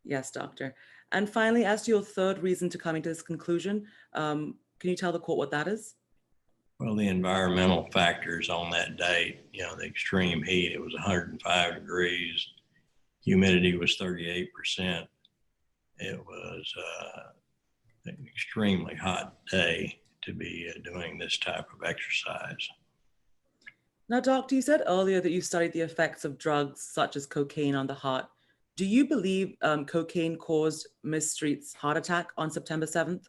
Yes, doctor. And finally, as to your 3rd reason to coming to this conclusion, can you tell the court what that is? Well, the environmental factors on that date, you know, the extreme heat, it was 105 degrees, humidity was 38%. It was an extremely hot day to be doing this type of exercise. Now, doctor, you said earlier that you studied the effects of drugs such as cocaine on the heart. Do you believe cocaine caused Ms. Street's heart attack on September 7th?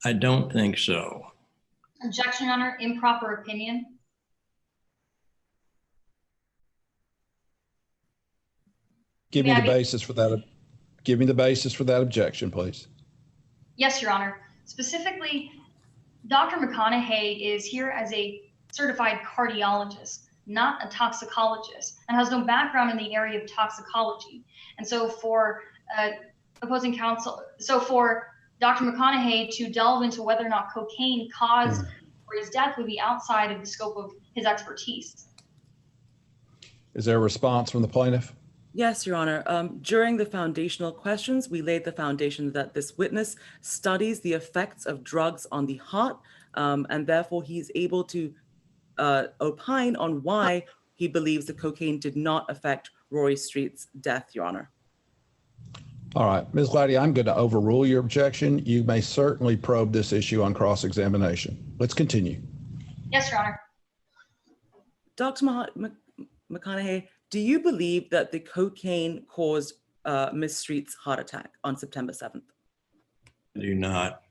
I don't think so. Objection, Your Honor. Improper opinion. Give me May I the be- basis for that. Give me the basis for that objection, please. Yes, Your Honor. Specifically, Dr. McConaughey is here as a certified cardiologist, not a toxicologist, and has no background in the area of toxicology. And so for opposing counsel, so for Dr. McConaughey to delve into whether or not cocaine caused Rory's death would be outside of the scope of his expertise. Is there a response from the plaintiff? Yes, Your Honor. During the foundational questions, we laid the foundation that this witness studies the effects of drugs on the heart, and therefore he's able to opine on why he believes the cocaine did not affect Rory Street's death, Your Honor. All right, Ms. Glady, I'm going to overrule your objection. You may certainly probe this issue on cross-examination. Let's continue. Yes, Your Honor. Dr. McConaughey, do you believe that the cocaine caused Ms. Street's heart attack on September 7th? I do not.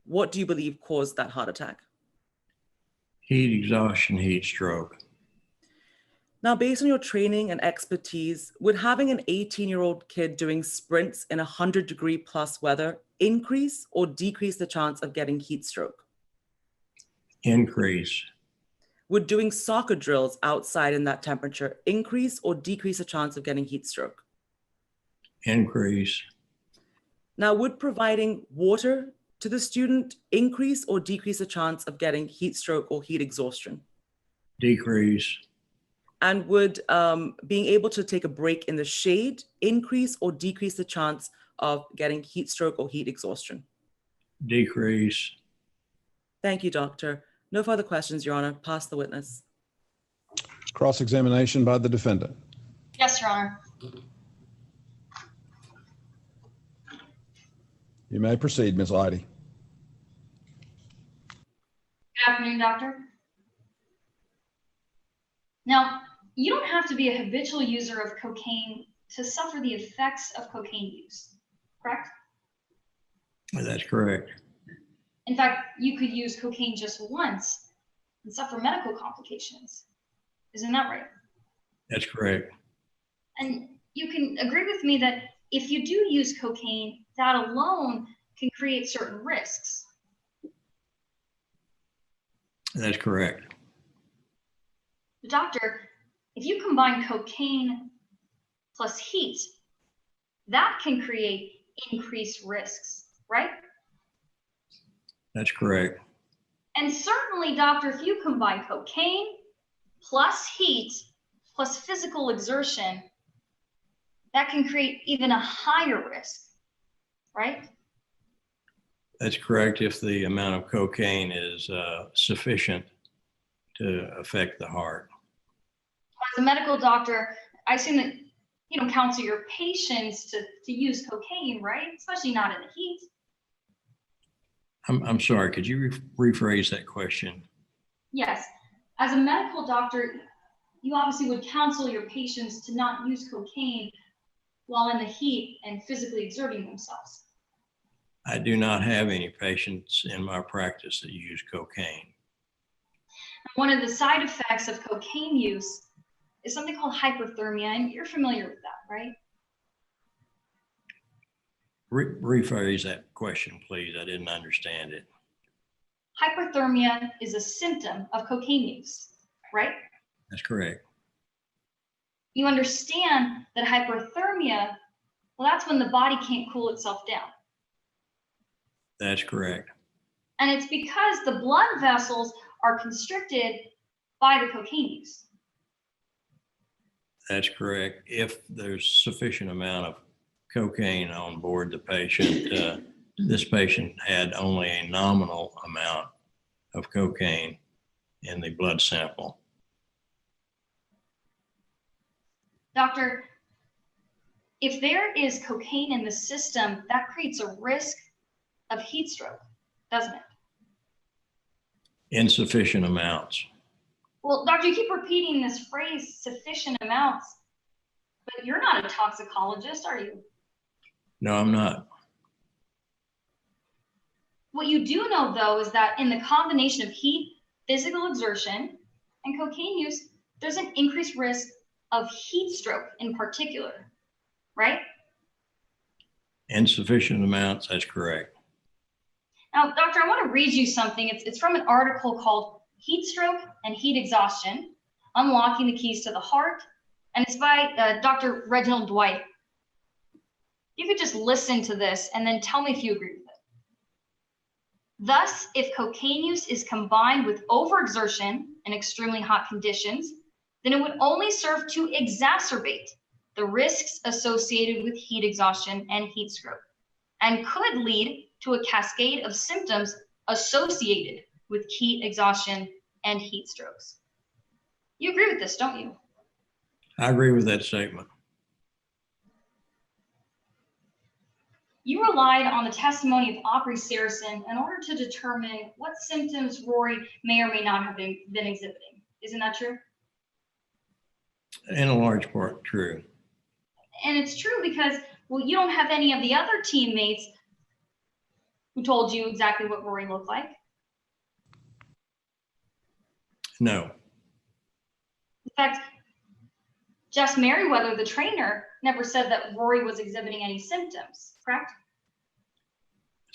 What do you believe caused that heart attack? Heat exhaustion, heat stroke. Now, based on your training and expertise, would having an 18-year-old kid doing sprints in 100-degree plus weather increase or decrease the chance of getting heat stroke? Increase. Would doing soccer drills outside in that temperature increase or decrease the chance of getting heat stroke? Increase. Now, would providing water to the student increase or decrease the chance of getting heat stroke or heat exhaustion? Decrease. And would being able to take a break in the shade increase or decrease the chance of getting heat stroke or heat exhaustion? Decrease. Thank you, Doctor. No further questions, Your Honor. Pass the witness. Cross-examination by the defendant. Yes, Your Honor. You may proceed, Ms. Glady. Good afternoon, Doctor. Now, you don't have to be a habitual user of cocaine to suffer the effects of cocaine use, correct? That's correct. In fact, you could use cocaine just once and suffer medical complications. Isn't that right? That's correct. And you can agree with me that if you do use cocaine, that alone can create certain risks. That's correct. Doctor, if you combine cocaine plus heat, that can create increased risks, right? That's correct. And certainly, doctor, if you combine cocaine plus heat plus physical exertion, that can create even a higher risk, right? That's correct if the amount of cocaine is sufficient to affect the heart. As a medical doctor, I assume that you don't counsel your patients to use cocaine, right? Especially not in the heat. I'm sorry, could you rephrase that question? Yes, as a medical doctor, you obviously would counsel your patients to not use cocaine while in the heat and physically exerting themselves. I do not have any patients in my practice that use cocaine. One of the side effects of cocaine use is something called hyperthermia, and you're familiar with that, right? Rephrase that question, please. I didn't understand it. Hyperthermia is a symptom of cocaine use, right? That's correct. You understand that hyperthermia, well, that's when the body can't cool itself down. That's correct. And it's because the blood vessels are constricted by the cocaine use. That's correct. If there's sufficient amount of cocaine on board the patient, this patient had only a nominal amount of cocaine in the blood sample. Doctor, if there is cocaine in the system, that creates a risk of heat stroke, doesn't it? Insufficient amounts. Well, doctor, you keep repeating this phrase, sufficient amounts, but you're not a toxicologist, are you? No, I'm not. What you do know, though, is that in the combination of heat, physical exertion, and cocaine use, there's an increased risk of heat stroke in particular, right? Insufficient amounts, that's correct. Now, doctor, I want to read you something. It's from an article called Heat Stroke and Heat Exhaustion, Unlocking the Keys to the Heart, and it's by Dr. Reginald Dwight. You could just listen to this and then tell me if you agree with it. Thus, if cocaine use is combined with overexertion in extremely hot conditions, then it would only serve to exacerbate the risks associated with heat exhaustion and heat stroke, and could lead to a cascade of symptoms associated with heat exhaustion and heat strokes. You agree with this, don't you? I agree with that statement. You relied on the testimony of Aubrey Saracen in order to determine what symptoms Rory may or may not have been exhibiting. Isn't that true? In a large part, true. And it's true because, well, you don't have any of the other teammates who told you exactly what Rory looked like. No, In fact, Jess Merriweather, the trainer, never said that Rory was exhibiting any symptoms, correct?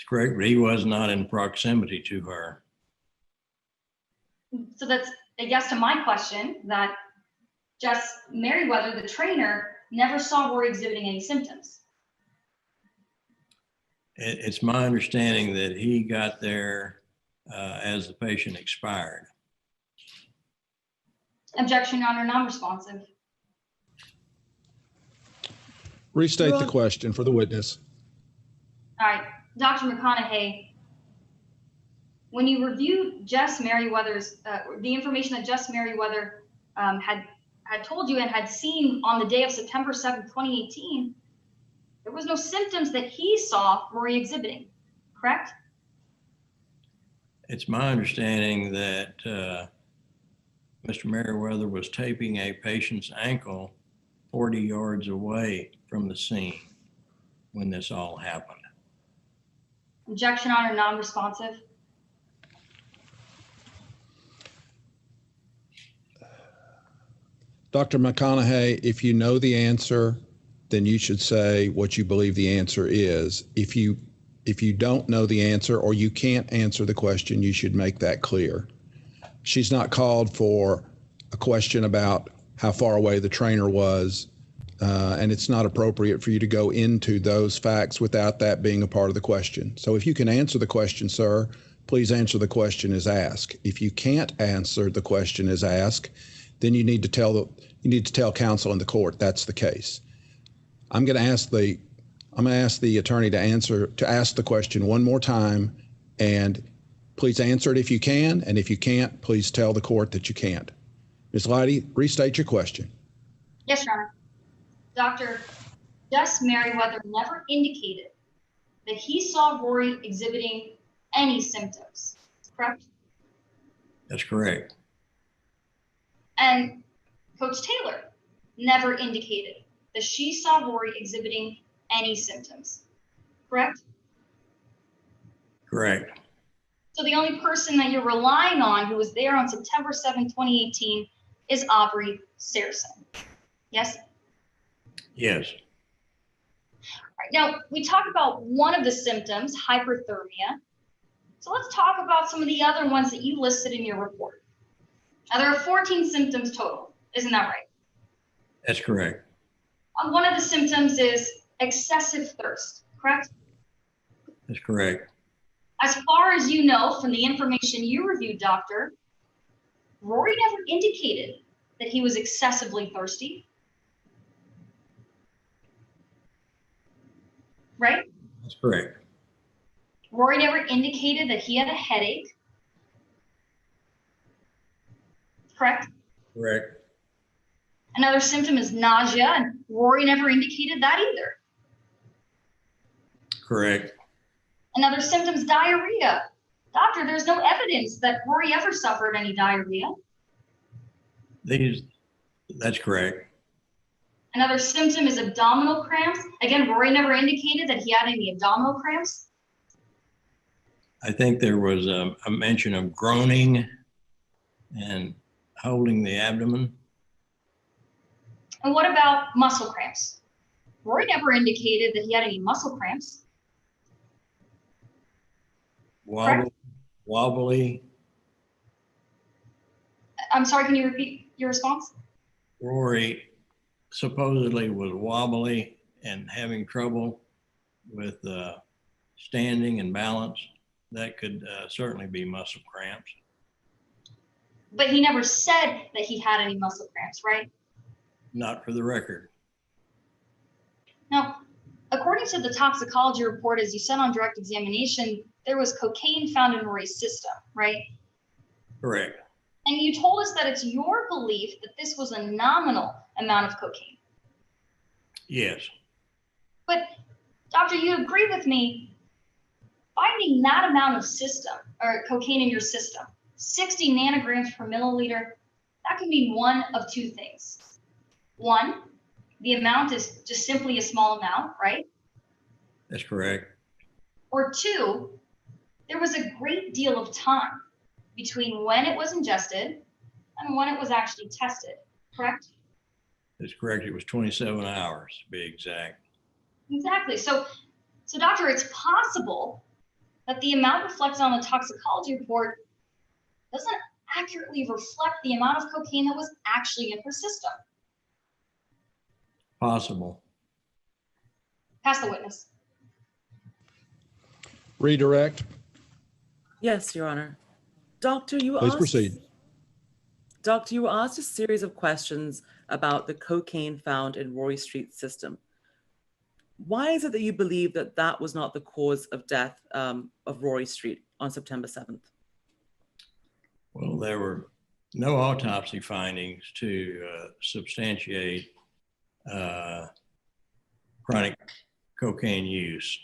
it's correct, but he was not in proximity to her. So that's a yes to my question, that Jess Merriweather, the trainer, never saw Rory exhibiting any symptoms. It's my understanding that he got there as the patient expired. Objection, Your Honor, non-responsive. Restate the question for the witness. All right, Dr. McConaughey, when you reviewed Jess Merriweather's, the information that Jess Merriweather had told you and had seen on the day of September 7th, 2018, there was no symptoms that he saw Rory exhibiting, correct? It's my understanding that Mr. Merriweather was taping a patient's ankle 40 yards away from the scene when this all happened. Objection, Honor, non-responsive. Dr. McConaughey, if you know the answer, then you should say what you believe the answer is. If you don't know the answer or you can't answer the question, you should make that clear. She's not called for a question about how far away the trainer was, and it's not appropriate for you to go into those facts without that being a part of the question. So if you can answer the question, sir, please answer the question as asked. If you can't answer the question as asked, then you need to tell counsel in the court that's the case. I'm going to ask the attorney to ask the question one more time, and please answer it if you can, and if you can't, please tell the court that you can't. Ms. Leidy, restate your question. Yes, Your Honor. Dr. Jess Merriweather never indicated that he saw Rory exhibiting any symptoms, correct? That's correct. And Coach Taylor never indicated that she saw Rory exhibiting any symptoms, correct? Correct. So the only person that you're relying on who was there on September 7, 2018 is Aubrey Saracen. Yes? Yes. All right, now, we talked about one of the symptoms, hyperthermia. So let's talk about some of the other ones that you listed in your report. Now, there are 14 symptoms total. Isn't that right? That's correct. One of the symptoms is excessive thirst, correct? That's correct. As far as you know from the information you reviewed, doctor, Rory never indicated that he was excessively thirsty. Right? That's correct. Rory never indicated that he had a headache. Correct? Correct. Another symptom is nausea, and Rory never indicated that either. Correct. Another symptom is diarrhea. Doctor, there's no evidence that Rory ever suffered any diarrhea. That's correct. Another symptom is abdominal cramps. Again, Rory never indicated that he had any abdominal cramps. I think there was a mention of groaning and holding the abdomen. And what about muscle cramps? Rory never indicated that he had any muscle cramps. Wobbly. I'm sorry, can you repeat your response? Rory supposedly was wobbly and having trouble with standing and balance. That could certainly be muscle cramps. But he never said that he had any muscle cramps, right? Not for the record. Now, according to the toxicology report, as you said on direct examination, there was cocaine found in Rory's system, right? Correct. And you told us that it's your belief that this was a nominal amount of cocaine. Yes. But doctor, you agree with me, finding that amount of cocaine in your system, 60 nanograms per milliliter, that can mean one of two things. One, the amount is just simply a small amount, right? That's correct. Or two, there was a great deal of time between when it was ingested and when it was actually tested, correct? That's correct. It was 27 hours to be exact. Exactly. So doctor, it's possible that the amount reflected on the toxicology report doesn't accurately reflect the amount of cocaine that was actually in her system. Possible. Pass the witness. Redirect. Yes, Your Honor. Doctor, Please proceed. Doctor, you were asked a series of questions about the cocaine found in Rory Street's system. Why is it that you believe that that was not the cause of death of Rory Street on September 7th? Well, there were no autopsy findings to substantiate chronic cocaine use.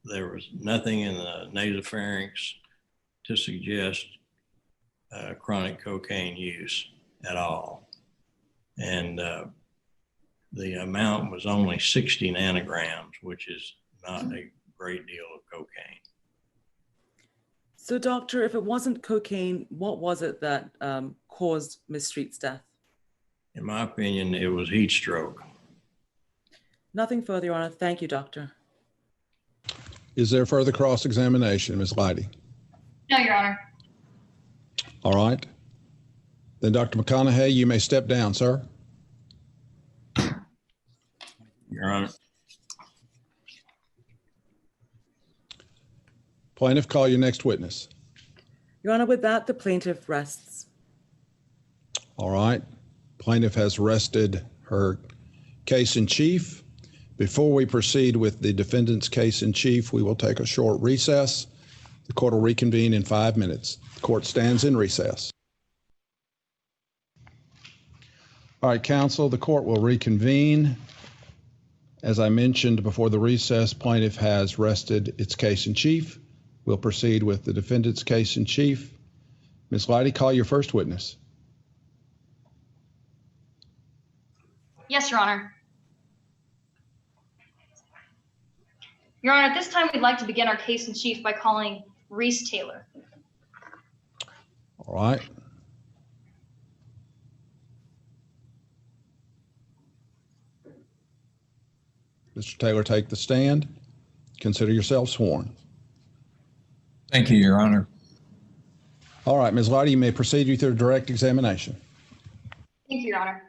There was nothing in the nasopharynx to suggest chronic cocaine use at all. And the amount was only 60 nanograms, which is not a great deal of cocaine. So, doctor, if it wasn't cocaine, what was it that caused Ms. Street's death? In my opinion, it was heat stroke. Nothing further, Your Honor. Thank you, doctor. Is there further cross-examination, Ms. Leidy? No, Your Honor. All right. Then Dr. McConaughey, you may step down, sir. Your Honor. Plaintiff, call your next witness. Your Honor, with that, the plaintiff rests. All right. Plaintiff has rested her case in chief. Before we proceed with the defendant's case in chief, we will take a short recess. The court will reconvene in 5 minutes. The court stands in recess. All right, counsel, the court will reconvene. As I mentioned before the recess, plaintiff has rested its case in chief. We'll proceed with the defendant's case in chief. Ms. Leidy, call your first witness. Yes, Your Honor. Your Honor, at this time, we'd like to begin our case in chief by calling Reese Taylor. All right. Mr. Taylor, take the stand. Consider yourself sworn. Thank you, Your Honor. All right, Ms. Leidy, you may proceed with your direct examination. Thank you, Your Honor.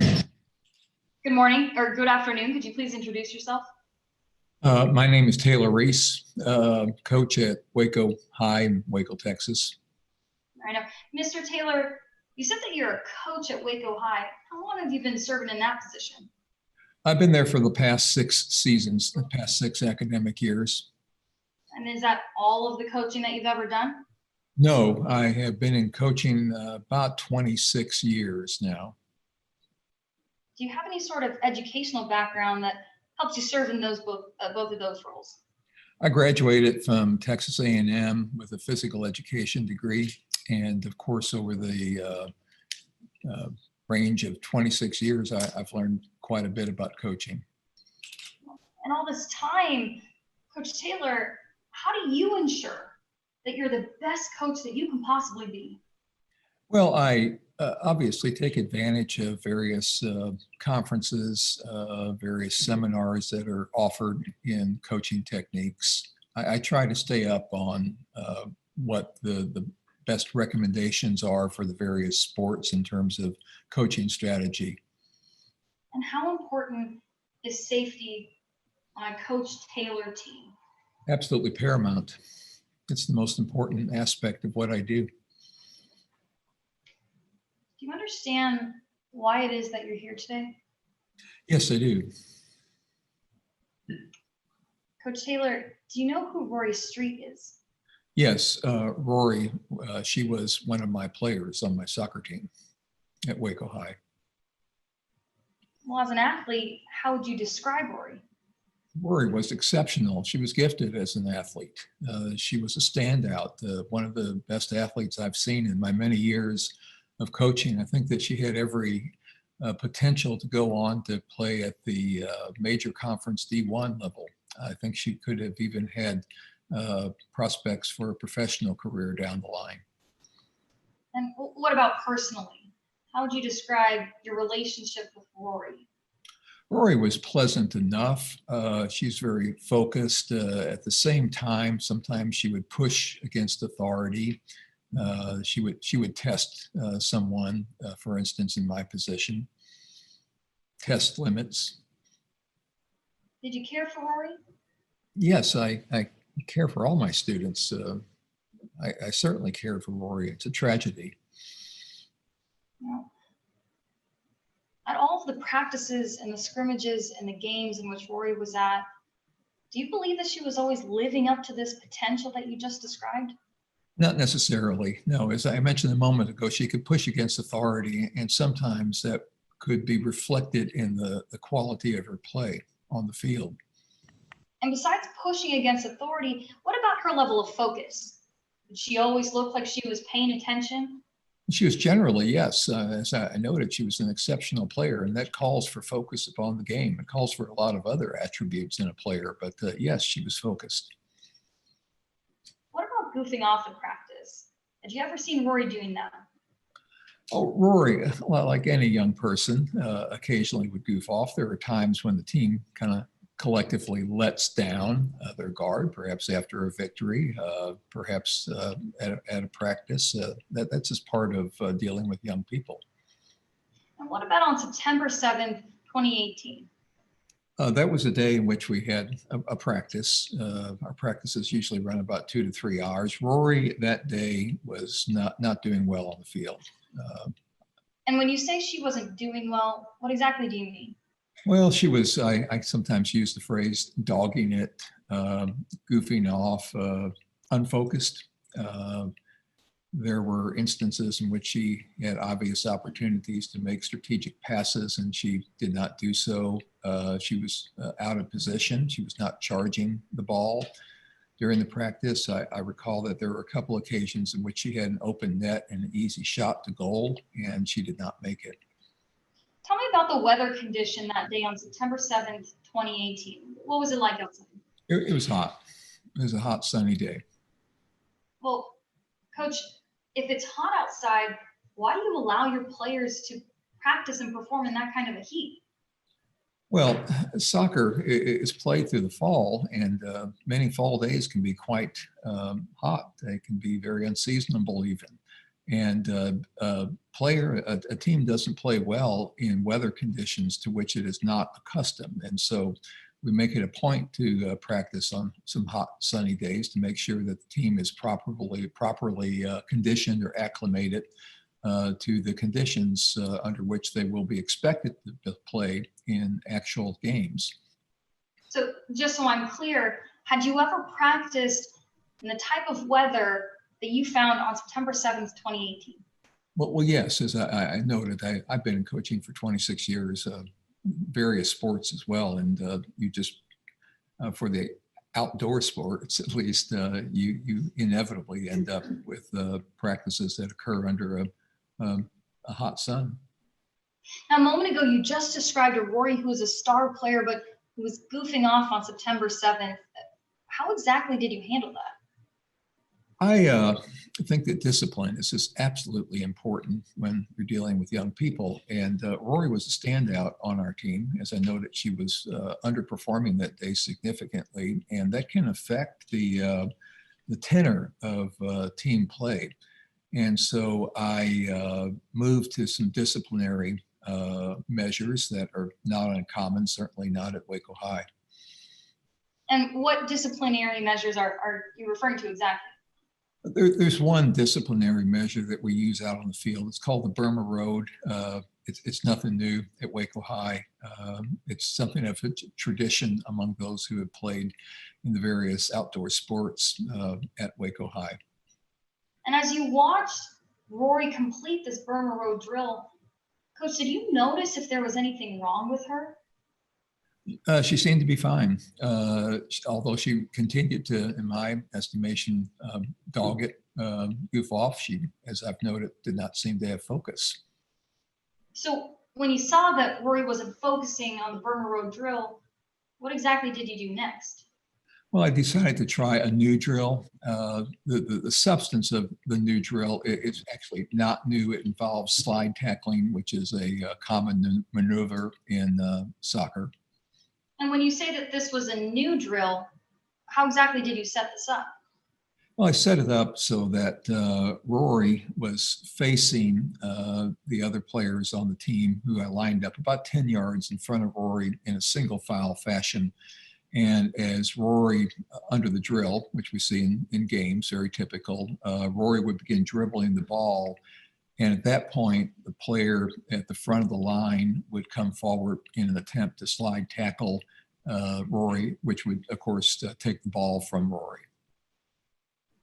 Good morning, or good afternoon. Could you please introduce yourself? My name is Taylor Reese, coach at Waco High in Waco, Texas. I know. Mr. Taylor, you said that you're a coach at Waco High. How long have you been serving in that position? I've been there for the past 6 seasons, the past 6 academic years. And is that all of the coaching that you've ever done? No, I have been in coaching about 26 years now. Do you have any sort of educational background that helps you serve in both of those roles? I graduated from Texas A&M with a physical education degree. And of course, over the range of 26 years, I've learned quite a bit about coaching. And all this time, Coach Taylor, how do you ensure that you're the best coach that you can possibly be? Well, I obviously take advantage of various conferences, various seminars that are offered in coaching techniques. I try to stay up on what the best recommendations are for the various sports in terms of coaching strategy. And how important is safety on a Coach Taylor team? Absolutely paramount. It's the most important aspect of what I do. Do you understand why it is that you're here today? Yes, I do. Coach Taylor, do you know who Rory Street is? Yes, Rory, she was one of my players on my soccer team at Waco High. Well, as an athlete, how would you describe Rory? Rory was exceptional. She was gifted as an athlete. She was a standout, one of the best athletes I've seen in my many years of coaching. I think that she had every potential to go on to play at the major conference D1 level. I think she could have even had prospects for a professional career down the line. And what about personally? How would you describe your relationship with Rory? Rory was pleasant enough. She's very focused. At the same time, sometimes she would push against authority. She would test someone, for instance, in my position, test limits. Did you care for Rory? Yes, I care for all my students. I certainly cared for Rory. It's a tragedy. No. At all of the practices and the scrimmages and the games in which Rory was at, do you believe that she was always living up to this potential that you just described? Not necessarily. No, as I mentioned a moment ago, she could push against authority, and sometimes that could be reflected in the quality of her play on the field. And besides pushing against authority, what about her level of focus? Did she always look like she was paying attention? She was generally, yes. As I noted, she was an exceptional player, and that calls for focus upon the game. It calls for a lot of other attributes in a player, but yes, she was focused. What about goofing off in practice? Had you ever seen Rory doing that? Oh, Rory, well, like any young person, occasionally would goof off. There are times when the team kind of collectively lets down their guard, perhaps after a victory, perhaps at a practice. That's just part of dealing with young people. And what about on September 7th, 2018? That was a day in which we had a practice. Our practices usually run about 2 to 3 hours. Rory that day was not doing well on the field. And when you say she wasn't doing well, what exactly do you mean? Well, she was, I sometimes use the phrase dogging it, goofing off, unfocused. There were instances in which she had obvious opportunities to make strategic passes, and she did not do so. She was out of position. She was not charging the ball during the practice. I recall that there were a couple occasions in which she had an open net and an easy shot to goal, and she did not make it. Tell me about the weather condition that day on September 7th, 2018. What was it like outside? It was hot. It was a hot, sunny day. Well, Coach, if it's hot outside, why do you allow your players to practice and perform in that kind of a heat? Well, soccer is played through the fall, and many fall days can be quite hot. They can be very unseasonable even. And a team doesn't play well in weather conditions to which it is not accustomed. And so we make it a point to practice on some hot, sunny days to make sure that the team is properly conditioned or acclimated to the conditions under which they will be expected to play in actual games. So just so I'm clear, had you ever practiced in the type of weather that you found on September 7th, 2018? Well, yes, as I noted, I've been in coaching for 26 years, various sports as well. And you just, for the outdoor sports, at least, you inevitably end up with practices that occur under a hot sun. Now, a moment ago, you just described a Rory who was a star player, but who was goofing off on September 7th. How exactly did you handle that? think that discipline is just absolutely important when you're dealing with young people. And Rory was a standout on our team. As I noted, she was underperforming that day significantly, and that can affect the tenor of team play. And so I moved to some disciplinary measures that are not uncommon, certainly not at Waco High. And what disciplinary measures are you referring to exactly? There's one disciplinary measure that we use out on the field. It's called the Burma Road. It's nothing new at Waco High. It's something of a tradition among those who have played in the various outdoor sports at Waco High. And as you watched Rory complete this Burma Road drill, Coach, did you notice if there was anything wrong with her? She seemed to be fine, although she continued to, in my estimation, dog it, goof off. She, as I've noted, did not seem to have focus. So when you saw that Rory wasn't focusing on the Burma Road drill, what exactly did you do next? Well, I decided to try a new drill. The substance of the new drill is actually not new. It involves slide tackling, which is a common maneuver in soccer. And when you say that this was a new drill, how exactly did you set this up? Well, I set it up so that Rory was facing the other players on the team, who I lined up about 10 yards in front of Rory in a single file fashion. And as Rory, under the drill, which we see in games, very typical, Rory would begin dribbling the ball. And at that point, the player at the front of the line would come forward in an attempt to slide tackle Rory, which would, of course, take the ball from Rory.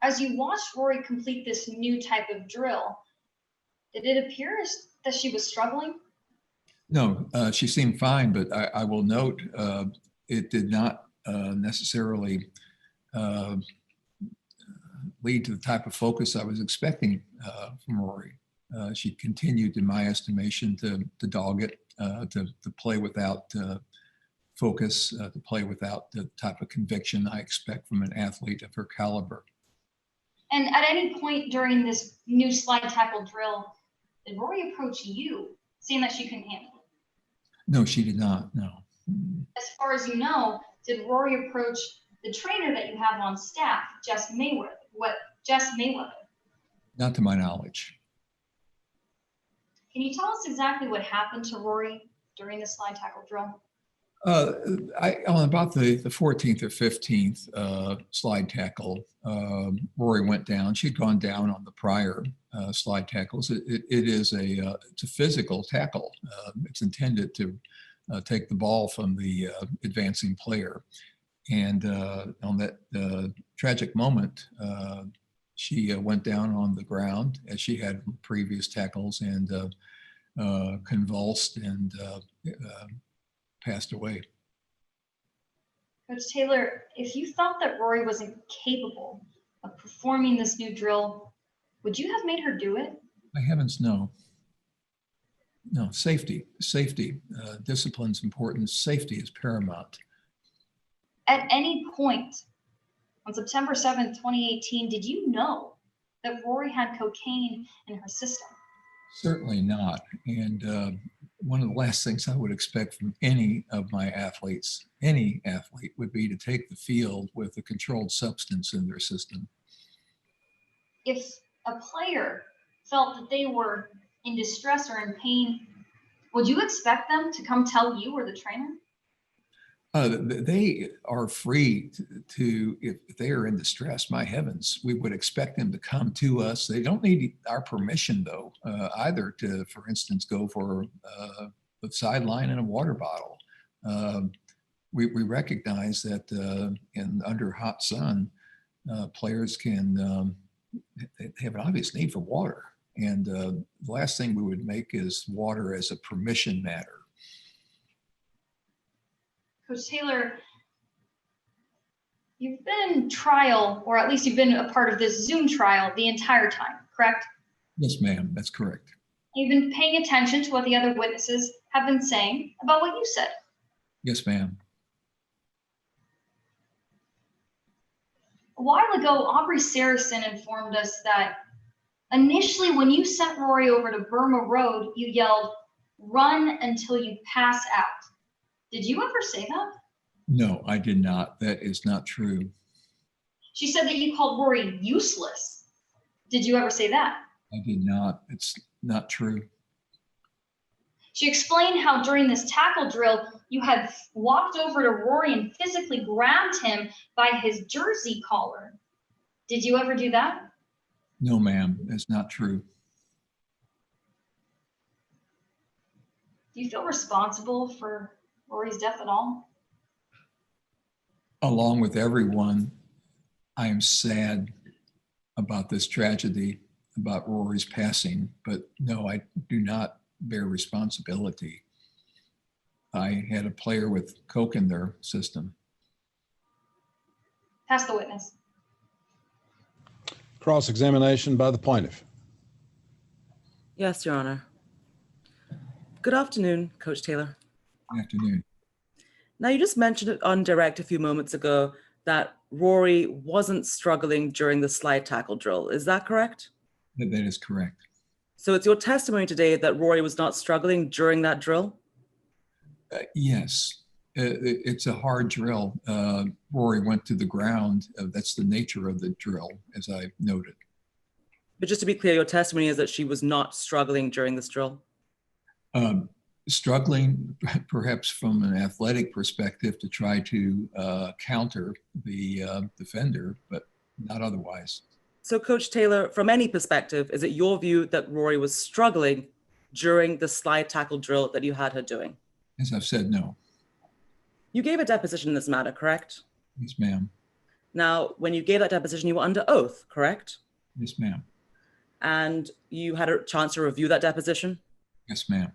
As you watched Rory complete this new type of drill, did it appear that she was struggling? No, she seemed fine, but I will note it did not necessarily lead to the type of focus I was expecting from Rory. She continued, in my estimation, to dog it, to play without focus, to play without the type of conviction I expect from an athlete of her caliber. And at any point during this new slide tackle drill, did Rory approach you, saying that she couldn't handle it? No, she did not, no. As far as you know, did Rory approach the trainer that you have on staff, Jess Merriweather? Not to my knowledge. Can you tell us exactly what happened to Rory during the slide tackle drill? On about the 14th or 15th slide tackle, Rory went down. She'd gone down on the prior slide tackles. It's a physical tackle. It's intended to take the ball from the advancing player. And on that tragic moment, she went down on the ground, as she had previous tackles, and convulsed and passed away. Coach Taylor, if you thought that Rory wasn't capable of performing this new drill, would you have made her do it? By heavens, no. No, safety. Discipline's important. Safety is paramount. At any point on September 7th, 2018, did you know that Rory had cocaine in her system? Certainly not. And one of the last things I would expect from any of my athletes, any athlete, would be to take the field with a controlled substance in their system. If a player felt that they were in distress or in pain, would you expect them to come tell you or the trainer? They are free to, if they are in distress, my heavens, we would expect them to come to us. They don't need our permission, though, either to, for instance, go for the sideline and a water bottle. We recognize that under hot sun, players can they have an obvious need for water. And the last thing we would make is water as a permission matter. Coach Taylor, you've been in trial, or at least you've been a part of this Zoom trial the entire time, correct? Yes, ma'am, that's correct. You've been paying attention to what the other witnesses have been saying about what you said. Yes, ma'am. A while ago, Aubrey Saracen informed us that initially when you sent Rory over to Burma Road, you yelled, "Run until you pass out." Did you ever say that? No, I did not. That is not true. She said that you called Rory useless. Did you ever say that? I did not. It's not true. She explained how during this tackle drill, you had walked over to Rory and physically grabbed him by his jersey collar. Did you ever do that? No, ma'am, that's not true. Do you feel responsible for Rory's death at all? Along with everyone, I am sad about this tragedy, about Rory's passing, but no, I do not bear responsibility. I had a player with coke in their system. Pass the witness. Cross-examination by the plaintiff. Yes, Your Honor. Good afternoon, Coach Taylor. Good afternoon. Now, you just mentioned it on direct a few moments ago that Rory wasn't struggling during the slide tackle drill. Is that correct? That is correct. So it's your testimony today that Rory was not struggling during that drill? Yes, it's a hard drill. Rory went to the ground. That's the nature of the drill, as I noted. But just to be clear, your testimony is that she was not struggling during this drill? Struggling, perhaps from an athletic perspective, to try to counter the defender, but not otherwise. So Coach Taylor, from any perspective, is it your view that Rory was struggling during the slide tackle drill that you had her doing? As I've said, no. You gave a deposition in this matter, correct? Yes, ma'am. Now, when you gave that deposition, you were under oath, correct? Yes, ma'am. And you had a chance to review that deposition? Yes, ma'am.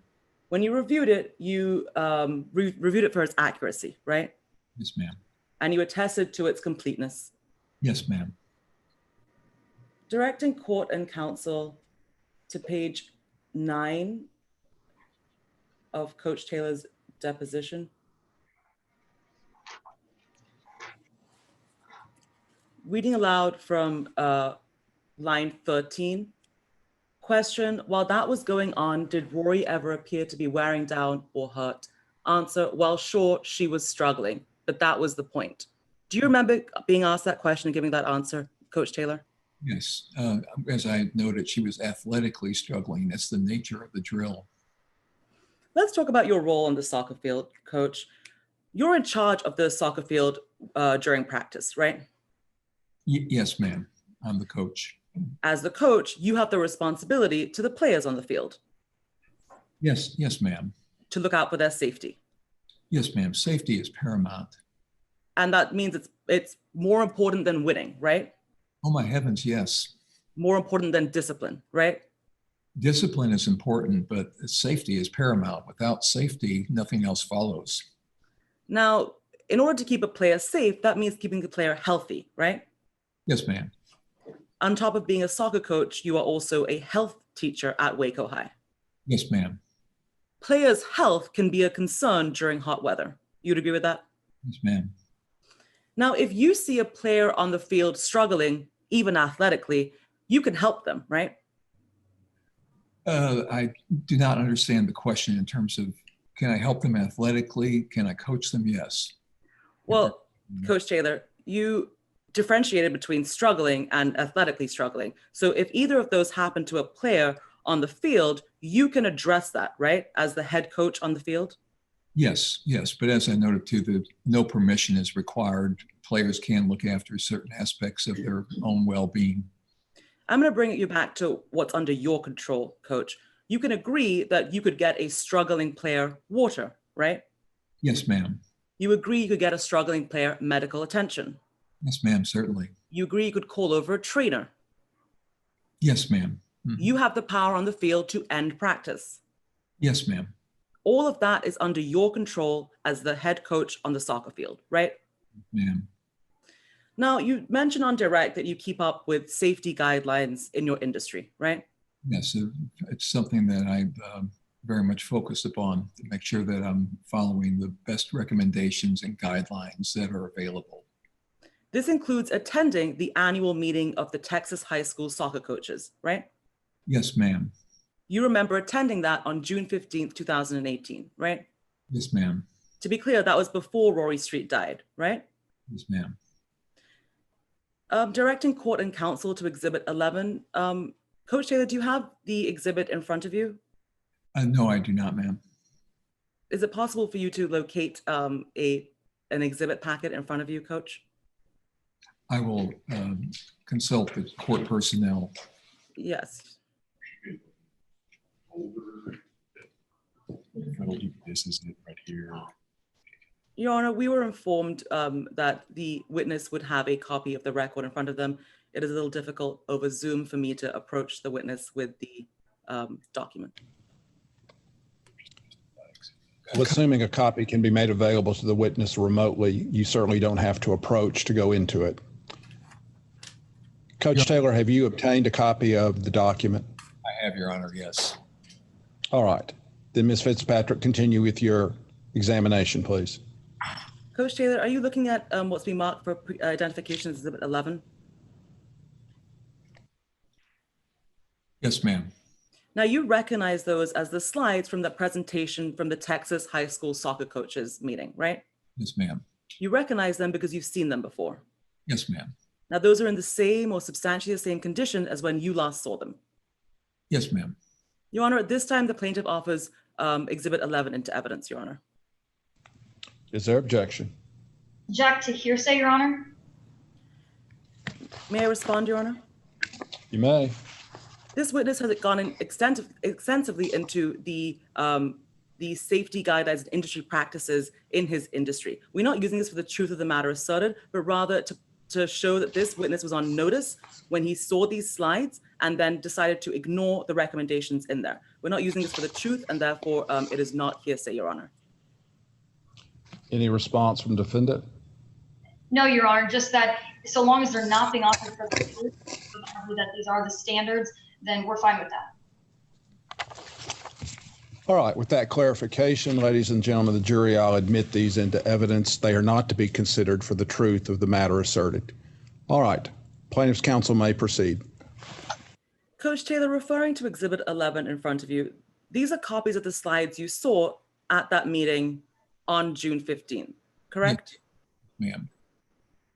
When you reviewed it, you reviewed it for its accuracy, right? Yes, ma'am. And you attested to its completeness. Yes, ma'am. Directing court and counsel to page 9 of Coach Taylor's deposition. Reading aloud from line 13. Question, while that was going on, did Rory ever appear to be wearing down or hurt? Answer, well, sure, she was struggling, but that was the point. Do you remember being asked that question and giving that answer, Coach Taylor? Yes. As I noted, she was athletically struggling. That's the nature of the drill. Let's talk about your role on the soccer field, Coach. You're in charge of the soccer field during practice, right? Yes, ma'am. I'm the coach. As the coach, you have the responsibility to the players on the field. Yes, ma'am. To look out for their safety. Yes, ma'am. Safety is paramount. And that means it's more important than winning, right? Oh, my heavens, yes. More important than discipline, right? Discipline is important, but safety is paramount. Without safety, nothing else follows. Now, in order to keep a player safe, that means keeping the player healthy, right? Yes, ma'am. On top of being a soccer coach, you are also a health teacher at Waco High. Yes, ma'am. Players' health can be a concern during hot weather. You'd agree with that? Yes, ma'am. Now, if you see a player on the field struggling, even athletically, you can help them, right? I do not understand the question in terms of, can I help them athletically? Can I coach them? Yes. Well, Coach Taylor, you differentiated between struggling and athletically struggling. So if either of those happen to a player on the field, you can address that, right? As the head coach on the field? Yes. But as I noted too, no permission is required. Players can look after certain aspects of their own well-being. I'm going to bring you back to what's under your control, Coach. You can agree that you could get a struggling player water, right? Yes, ma'am. You agree you could get a struggling player medical attention. Yes, ma'am, certainly. You agree you could call over a trainer. Yes, ma'am. Mm-hmm. You have the power on the field to end practice. Yes, ma'am. All of that is under your control as the head coach on the soccer field, right? Ma'am. Now, you mentioned on direct that you keep up with safety guidelines in your industry, right? Yes, it's something that I very much focus upon to make sure that I'm following the best recommendations and guidelines that are available. This includes attending the annual meeting of the Texas High School Soccer Coaches, right? Yes, ma'am. You remember attending that on June 15th, 2018, right? Yes, ma'am. To be clear, that was before Rory Street died, right? Yes, ma'am. Directing court and counsel to Exhibit 11. Coach Taylor, do you have the exhibit in front of you? No, I do not, ma'am. Is it possible for you to locate an exhibit packet in front of you, Coach? I will consult the court personnel. Yes. This is it right here. Your Honor, we were informed that the witness would have a copy of the record in front of them. It is a little difficult over Zoom for me to approach the witness with the document. Well, assuming a copy can be made available to the witness remotely, you certainly don't have to approach to go into it. Coach Taylor, have you obtained a copy of the document? I have, Your Honor, yes. All right. Then Ms. Fitzpatrick, continue with your examination, please. Coach Taylor, are you looking at what's being marked for identification as Exhibit 11? Yes, ma'am. Now, you recognize those as the slides from the presentation from the Texas High School Soccer Coaches meeting, right? Yes, ma'am. You recognize them because you've seen them before. Yes, ma'am. Now, those are in the same or substantially the same condition as when you last saw them. Yes, ma'am. Your Honor, at this time, the plaintiff offers Exhibit 11 into evidence, Your Honor. Is there objection? Jack to hearsay, Your Honor. May I respond, Your Honor? You may. This witness has gone in extensively into the safety guidelines and industry practices in his industry. We're not using this for the truth of the matter asserted, but rather to show that this witness was on notice when he saw these slides and then decided to ignore the recommendations in there. We're not using this for the truth, and therefore it is not hearsay, Your Honor. Any response from defendant? No, Your Honor, just that so long as they're not being offered for the truth, that these are the standards, then we're fine with that. All right, with that clarification, ladies and gentlemen of the jury, I'll admit these into evidence. They are not to be considered for the truth of the matter asserted. All right, plaintiff's counsel may proceed. Coach Taylor, referring to Exhibit 11 in front of you, these are copies of the slides you saw at that meeting on June 15, correct? Yes, ma'am.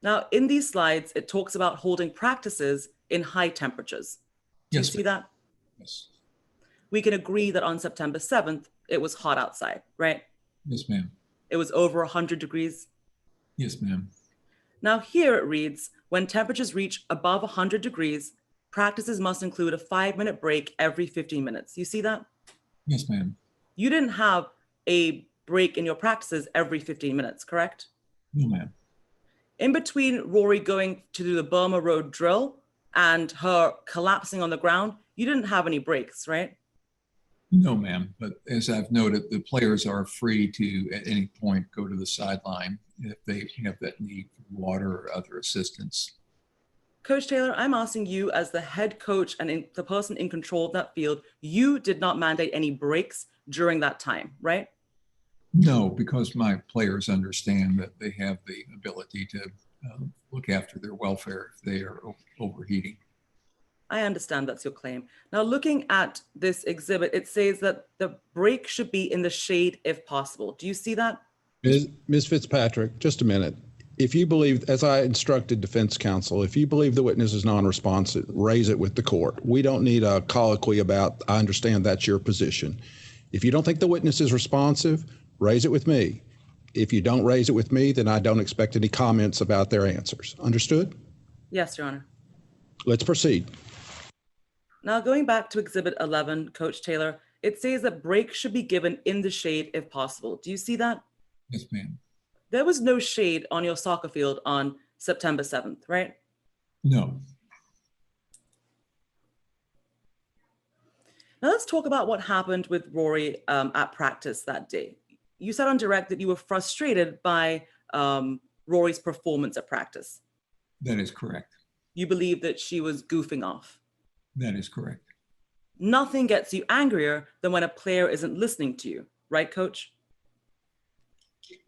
Now, in these slides, it talks about holding practices in high temperatures. Do you Yes, see that? Yes. We can agree that on September 7th, it was hot outside, right? Yes, ma'am. It was over 100 degrees. Yes, ma'am. Now here it reads, when temperatures reach above 100 degrees, practices must include a 5-minute break every 15 minutes. You see that? Yes, ma'am. You didn't have a break in your practices every 15 minutes, correct? No, ma'am. In between Rory going to do the Burma Road drill and her collapsing on the ground, you didn't have any breaks, right? No, ma'am. But as I've noted, the players are free to, at any point, go to the sideline if they have that need for water or other assistance. Coach Taylor, I'm asking you as the head coach and the person in control of that field, you did not mandate any breaks during that time, right? No, because my players understand that they have the ability to look after their welfare if they are overheating. I understand that's your claim. Now, looking at this exhibit, it says that the break should be in the shade if possible. Do you see that? Ms. Fitzpatrick, just a minute. If you believe, as I instructed defense counsel, if you believe the witness is non-responsive, raise it with the court. We don't need a colloquy about, I understand that's your position. If you don't think the witness is responsive, raise it with me. If you don't raise it with me, then I don't expect any comments about their answers. Understood? Yes, Your Honor. Let's proceed. Now, going back to Exhibit 11, Coach Taylor, it says that breaks should be given in the shade if possible. Do you see that? Yes, ma'am. There was no shade on your soccer field on September 7th, right? No. Now let's talk about what happened with Rory at practice that day. You said on direct that you were frustrated by Rory's performance at practice. That is correct. You believe that she was goofing off. That is correct. Nothing gets you angrier than when a player isn't listening to you, right, Coach?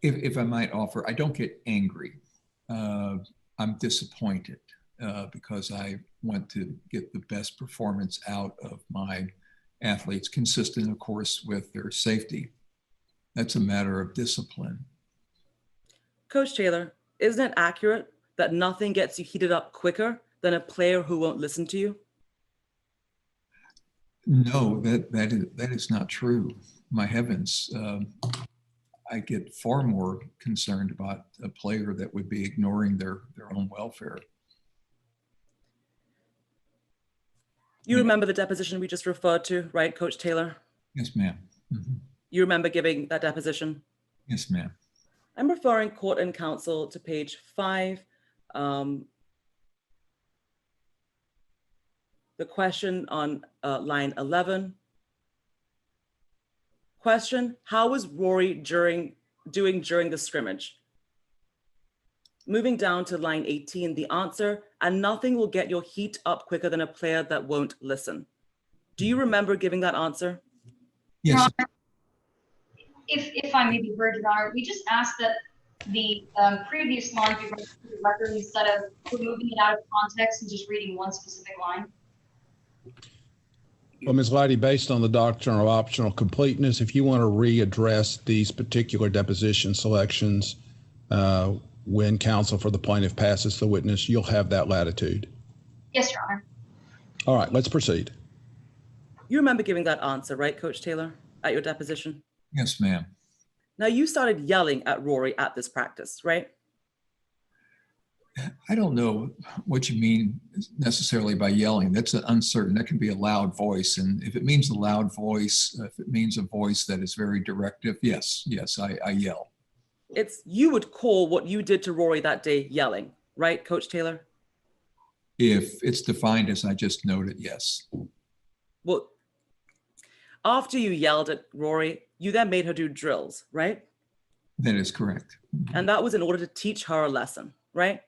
If I might offer, I don't get angry. I I'm disappointed because I want to get the best performance out of my athletes, consistent, of course, with their safety. That's a matter of discipline. Coach Taylor, isn't it accurate that nothing gets you heated up quicker than a player who won't listen to you? No, that is not true. My heavens, I get far more concerned about a player that would be ignoring their own welfare. You remember the deposition we just referred to, right, Coach Taylor? Yes, ma'am. Mm-hmm. You remember giving that deposition? Yes, ma'am. I'm referring court and counsel to page 5. The question on line 11. Question, how was Rory doing during the scrimmage? Moving down to line 18, the answer, and nothing will get your heat up quicker than a player that won't listen. Do you remember giving that answer? Yes. Your Honor, if I may be heard, Your Honor, we just asked that the previous line be read to the record instead of removing it out of context and just reading one specific line. Well, Ms. Leidy, based on the doctrine of optional completeness, if you want to readdress these particular deposition selections when counsel for the plaintiff passes the witness, you'll have that latitude. Yes, Your Honor. All right, let's proceed. You remember giving that answer, right, Coach Taylor, at your deposition? Yes, ma'am. Now, you started yelling at Rory at this practice, right? I don't know what you mean necessarily by yelling. That's uncertain. That can be a loud voice. And if it means a loud voice, if it means a voice that is very directive, yes, I yell. You would call what you did to Rory that day yelling, right, Coach Taylor? If it's defined as I just noted, yes. Well, after you yelled at Rory, you then made her do drills, right? That is correct. And that was in order to teach her a lesson, right?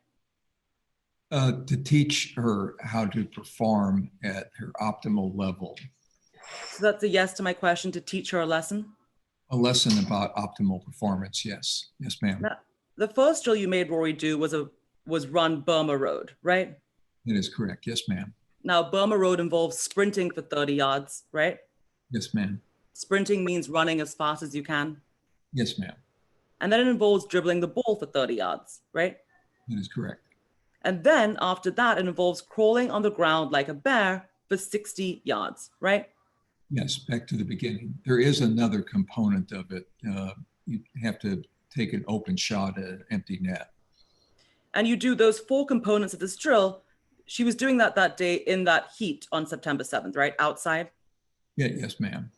To teach her how to perform at her optimal level. So that's a yes to my question, to teach her a lesson? A lesson about optimal performance, yes. Yes, ma'am. Now, the first drill you made Rory do was run Burma Road, right? That is correct. Yes, ma'am. Now, Burma Road involves sprinting for 30 yards, right? Yes, ma'am. Sprinting means running as fast as you can. Yes, ma'am. And then it involves dribbling the ball for 30 yards, right? That is correct. And then after that, it involves crawling on the ground like a bear for 60 yards, right? Yes, back to the beginning. There is another component of it. You have to take an open shot at an empty net. And you do those 4 components of this drill. She was doing that day in that heat on September 7th, right? Outside? Yeah, yes, ma'am.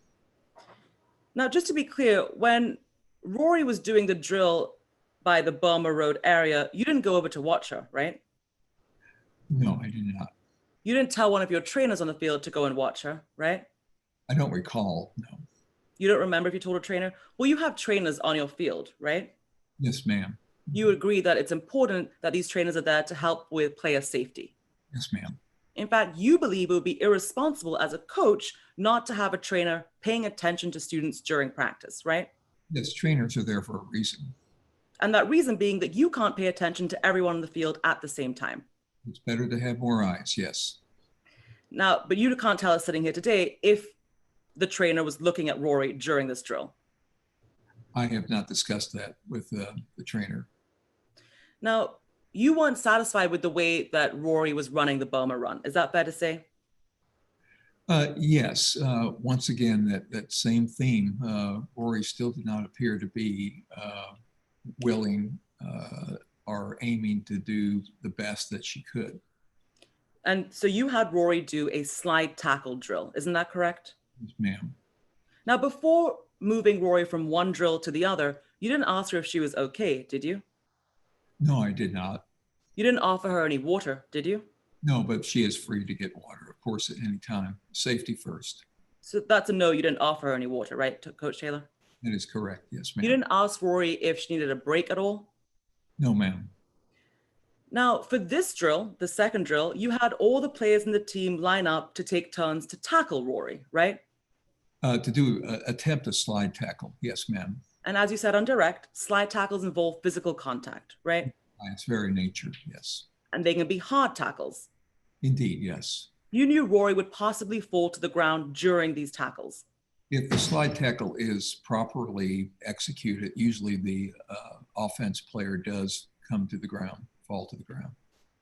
Now, just to be clear, when Rory was doing the drill by the Burma Road area, you didn't go over to watch her, right? No, I did not. You didn't tell one of your trainers on the field to go and watch her, right? I don't recall, no. You don't remember if you told a trainer? Well, you have trainers on your field, right? Yes, ma'am. You agree that it's important that these trainers are there to help with player safety. Yes, ma'am. In fact, you believe it would be irresponsible as a coach not to have a trainer paying attention to students during practice, right? Yes, trainers are there for a reason. And that reason being that you can't pay attention to everyone on the field at the same time. It's better to have more eyes, yes. Now, but you can't tell us sitting here today if the trainer was looking at Rory during this drill. I have not discussed that with the trainer. Now, you weren't satisfied with the way that Rory was running the Burma run. Is that fair to say? Yes. Once again, that same theme. Rory still did not appear to be willing or aiming to do the best that she could. And so you had Rory do a slide tackle drill. Isn't that correct? Yes, ma'am. Now, before moving Rory from one drill to the other, you didn't ask her if she was okay, did you? No, I did not. You didn't offer her any water, did you? No, but she is free to get water, of course, at any time. Safety first. So that's a no, you didn't offer her any water, right, Coach Taylor? That is correct. Yes, ma'am. You didn't ask Rory if she needed a break at all? No, ma'am. Now, for this drill, the second drill, you had all the players in the team line up to take turns to tackle Rory, right? Attempt a slide tackle. Yes, ma'am. And as you said on direct, slide tackles involve physical contact, right? By its very nature, yes. And they can be hard tackles. Indeed, yes. You knew Rory would possibly fall to the ground during these tackles. If the slide tackle is properly executed, usually the offense player does come to the ground, fall to the ground.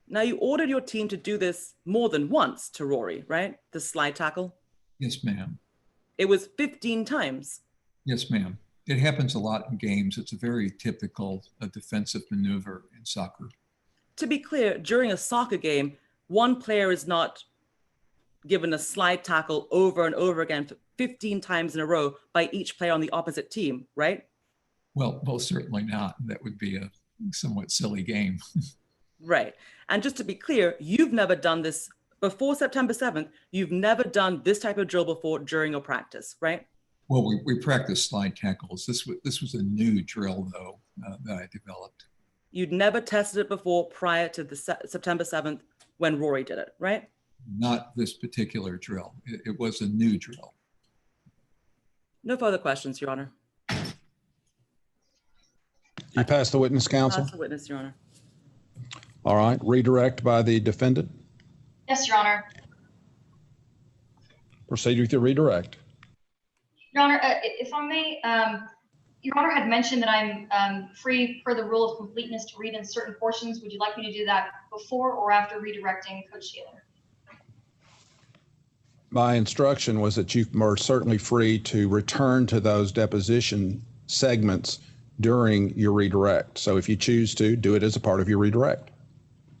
Now, you ordered your team to do this more than once to Rory, right? The slide tackle. Yes, ma'am. It was 15 times. Yes, ma'am. It happens a lot in games. It's a very typical defensive maneuver in soccer. To be clear, during a soccer game, one player is not given a slide tackle over and over again 15 times in a row by each player on the opposite team, right? Well, most certainly not. That would be a somewhat silly game. Right. And just to be clear, you've never done this before September 7th. You've never done this type of drill before during your practice, right? Well, we practiced slide tackles. This was a new drill, though, that I developed. You'd never tested it before prior to the September 7th when Rory did it, right? Not this particular drill. It was a new drill. No further questions, Your Honor. You pass the witness, counsel? Pass the witness, Your Honor. All right, redirect by the defendant. Yes, Your Honor. Proceed with your redirect. Your Honor, if I may, Your Honor had mentioned that I'm free per the rule of completeness to read in certain portions. Would you like me to do that before or after redirecting Coach Taylor? My instruction was that you were certainly free to return to those deposition segments during your redirect. So if you choose to, do it as a part of your redirect.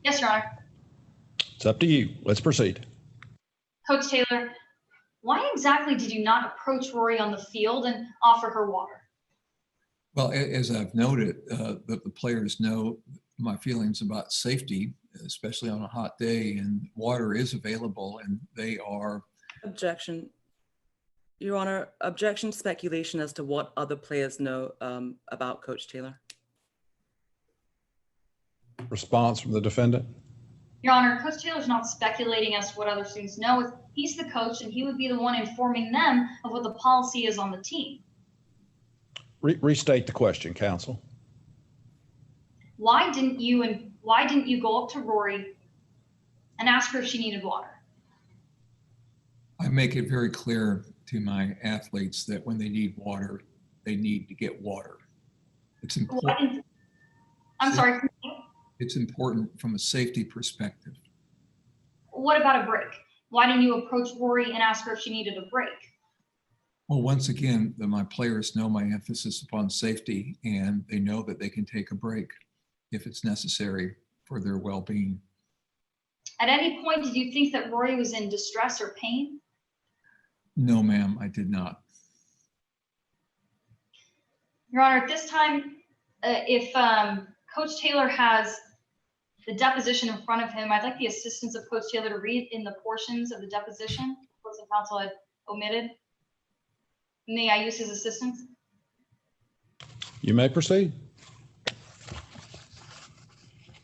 Yes, Your Honor. It's up to you. Let's proceed. Coach Taylor, why exactly did you not approach Rory on the field and offer her water? Well, as I've noted, the players know my feelings about safety, especially on a hot day, and water is available, and they are. Objection. Your Honor, objection to speculation as to what other players know about Coach Taylor. Response from the defendant. Your Honor, Coach Taylor's not speculating as to what other students know. He's the coach, and he would be the one informing them of what the policy is on the team. Restate the question, counsel. Why didn't you go up to Rory and ask her if she needed water? I make it very clear to my athletes that when they need water, they need to get water. It's important. I'm sorry. It's important from a safety perspective. What about a break? Why didn't you approach Rory and ask her if she needed a break? Well, once again, my players know my emphasis upon safety, and they know that they can take a break if it's necessary for their well-being. At any point, did you think that Rory was in distress or pain? No, ma'am, I did not. Your Honor, at this time, if Coach Taylor has the deposition in front of him, I'd like the assistance of Coach Taylor to read in the portions of the deposition opposing counsel had omitted. May I use his assistance? You may proceed.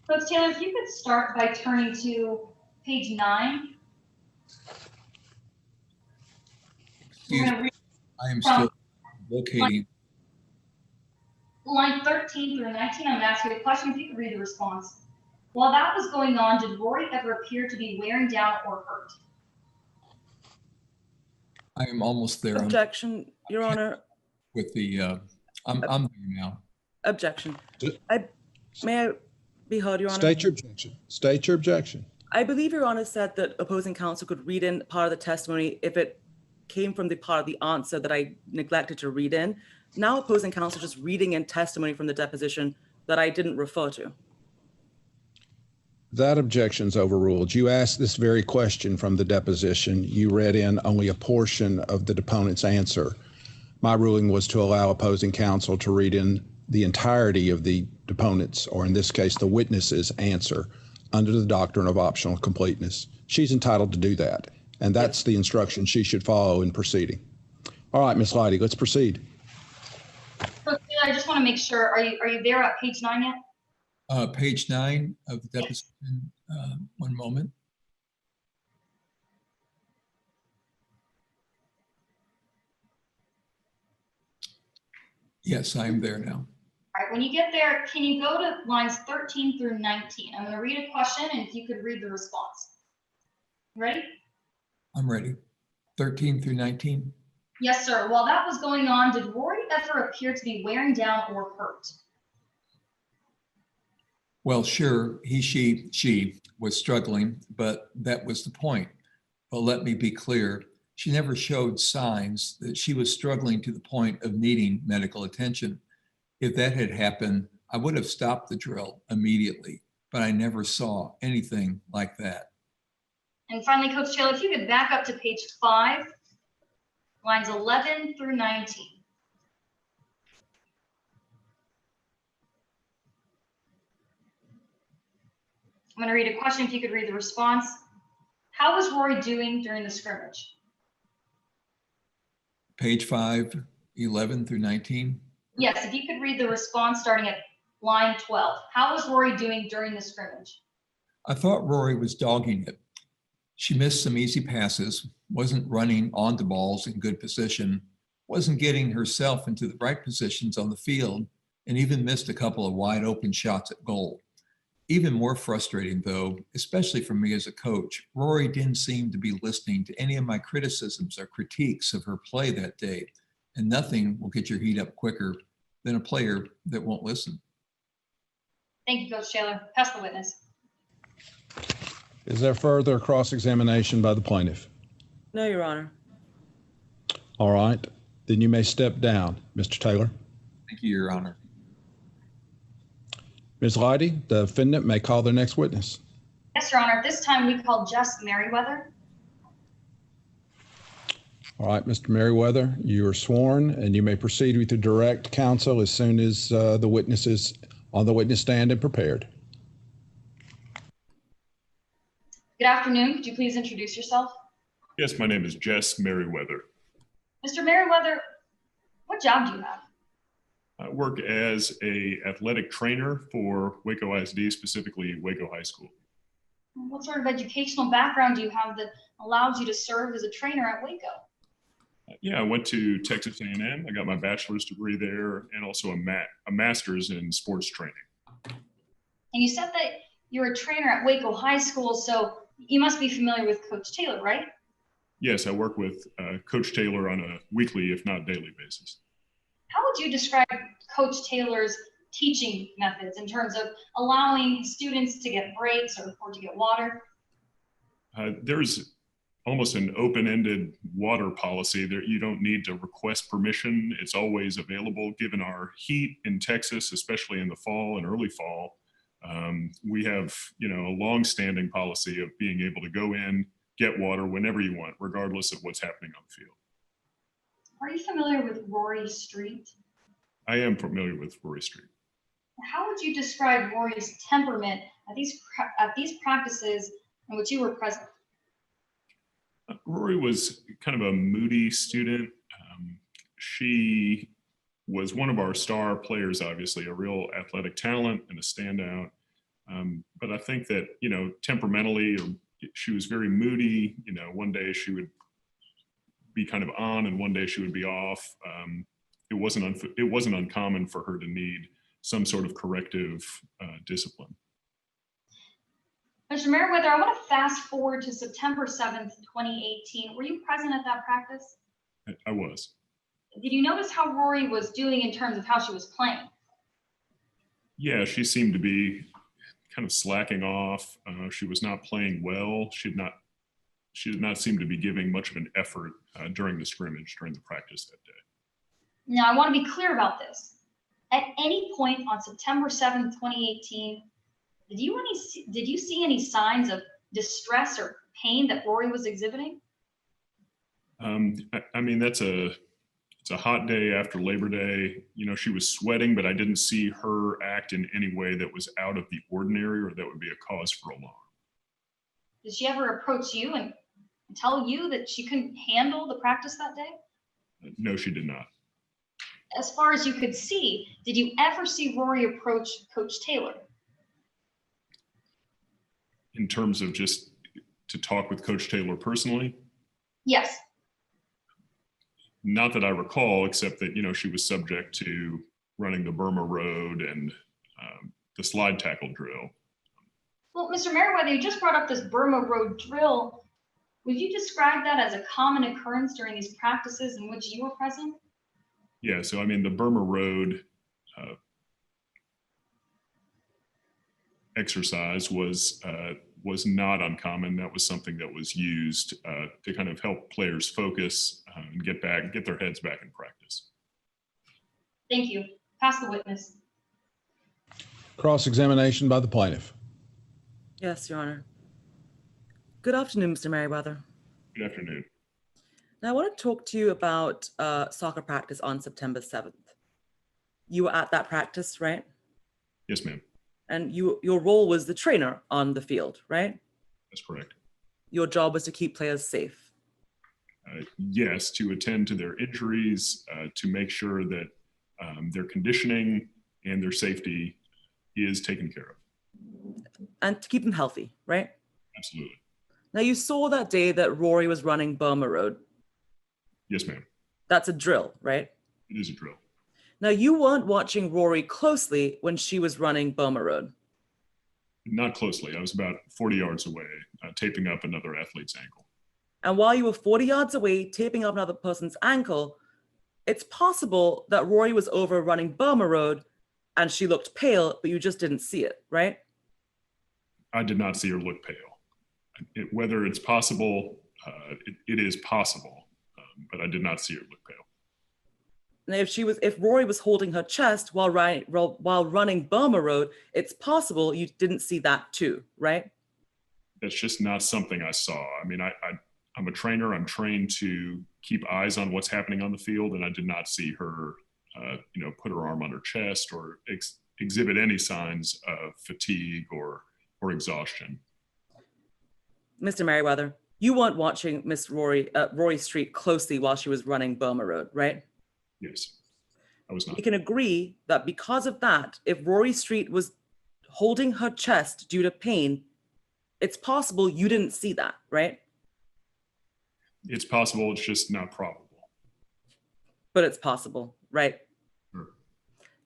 Coach Taylor, if you could start by turning to page 9. Excuse me, I am still locating. Line 13 through 19, I'm going to ask you a question. If you could read the response. While that was going on, did Rory ever appear to be wearing down or hurt? I am almost there. Objection, Your Honor. With the, I'm there now. Objection. May I be heard, Your Honor? State your objection. State your objection. I believe Your Honor said that opposing counsel could read in part of the testimony if it came from the part of the answer that I neglected to read in. Now opposing counsel just reading in testimony from the deposition that I didn't refer to. That objection's overruled. You asked this very question from the deposition. You read in only a portion of the deponent's answer. My ruling was to allow opposing counsel to read in the entirety of the deponent's, or in this case, the witness's answer under the doctrine of optional completeness. She's entitled to do that, and that's the instruction she should follow in proceeding. All right, Ms. Leidy, let's proceed. So, I just want to make sure, are you there at page 9 yet? Page 9 of the deposition, one moment. Yes, I am there now. All right, right, when you get there, can you go to lines 13 through 19? I'm going to read a question, and if you could read the response. Ready? I'm ready. 13 through 19. Yes, sir. While that was going on, did Rory ever appear to be wearing down or hurt? Well, sure, she was struggling, but that was the point. But let me be clear, she never showed signs that she was struggling to the point of needing medical attention. If that had happened, I would have stopped the drill immediately, but I never saw anything like that. And finally, Coach Taylor, if you could back up to page 5, lines 11 through 19. I'm going to read a question, if you could read the response. How was Rory doing during the scrimmage? Page 5, 11 through 19. Yes, if you could read the response starting at line 12. How was Rory doing during the scrimmage? I thought Rory was dogging it. She missed some easy passes, wasn't running onto balls in good position, wasn't getting herself into the right positions on the field, and even missed a couple of wide open shots at goal. Even more frustrating though, especially for me as a coach, Rory didn't seem to be listening to any of my criticisms or critiques of her play that day, and nothing will get your heat up quicker than a player that won't listen. Thank you, Coach Taylor. Pass the witness. Is there further cross-examination by the plaintiff? No, Your Honor. All right, then you may step down, Mr. Taylor. Thank you, Your Honor. Ms. Leidy, the defendant may call their next witness. Yes, Your Honor. At this time, we call Jess Merriweather. All right, Mr. Merriweather, you are sworn and you may proceed with your direct counsel as soon as the witness is on the witness stand and prepared. Good afternoon. Could you please introduce yourself? Yes, my name is Jess Merriweather. Mr. Merriweather, what job do you have? I work as an athletic trainer for Waco ISD, specifically Waco High School. What sort of educational background do you have that allows you to serve as a trainer at Waco? Yeah, I went to Texas A&M. I got my bachelor's degree there and also a master's in sports training. And you said that you're a trainer at Waco High School, so you must be familiar with Coach Taylor, right? Yes, I work with Coach Taylor on a weekly, if not daily basis. How would you describe Coach Taylor's teaching methods in terms of allowing students to get breaks or to get water? There's almost an open-ended water policy there. You don't need to request permission. It's always available. Given our heat in Texas, especially in the fall and early fall, we have, a long-standing policy of being able to go in, get water whenever you want, regardless of what's happening on the field. Are you familiar with Rory Street? I am familiar with Rory Street. How would you describe Rory's temperament at these practices in which you were present? Rory was kind of a moody student. She was one of our star players, obviously, a real athletic talent and a standout. But I think that, temperamentally, she was very moody. One day she would be kind of on and one day she would be off. It wasn't uncommon for her to need some sort of corrective discipline. Mr. Merriweather, I want to fast forward to September 7th, 2018. Were you present at that practice? I was. Did you notice how Rory was doing in terms of how she was playing? Yeah, she seemed to be kind of slacking off. She was not playing well. She did not seem to be giving much of an effort during the scrimmage, during the practice that day. Now, I want to be clear about this. At any point on September 7th, 2018, did you see any signs of distress or pain that Rory was exhibiting? I mean, it's a hot day after Labor Day. She was sweating, but I didn't see her act in any way that was out of the ordinary or that would be a cause for alarm. Did she ever approach you and tell you that she couldn't handle the practice that day? No, she did not. As far as you could see, did you ever see Rory approach Coach Taylor? In terms of just to talk with Coach Taylor personally? Yes. Not that I recall, except that, she was subject to running the Burma Road and the slide tackle drill. Well, Mr. Merriweather, you just brought up this Burma Road drill. Would you describe that as a common occurrence during these practices in which you were present? Yeah, so I mean, the Burma Road exercise was not uncommon. That was something that was used to kind of help players focus and get their heads back in practice. Thank you. Pass the witness. Cross-examination by the plaintiff. Yes, Your Honor. Good afternoon, Mr. Merriweather. Good afternoon. Now, I want to talk to you about soccer practice on September 7th. You were at that practice, right? Yes, ma'am. And your role was the trainer on the field, right? That's correct. Your job was to keep players safe. Yes, to attend to their injuries, to make sure that their conditioning and their safety is taken care of. And to keep them healthy, right? Absolutely. Now, you saw that day that Rory was running Burma Road. Yes, ma'am. That's a drill, right? It is a drill. Now, you weren't watching Rory closely when she was running Burma Road. Not closely. I was about 40 yards away, taping up another athlete's ankle. And while you were 40 yards away, taping up another person's ankle, it's possible that Rory was over running Burma Road and she looked pale, but you just didn't see it, right? I did not see her look pale. Whether it's possible, it is possible, but I did not see her look pale. And if Rory was holding her chest while running Burma Road, it's possible you didn't see that too, right? That's just not something I saw. I mean, I'm a trainer. I'm trained to keep eyes on what's happening on the field, and I did not see her, put her arm on her chest or exhibit any signs of fatigue or exhaustion. Mr. Merriweather, you weren't watching Miss Rory Street closely while she was running Burma Road, right? Yes, I was not. We can agree that because of that, if Rory Street was holding her chest due to pain, it's possible you didn't see that, right? It's possible, it's just not probable. But it's possible, right? Sure.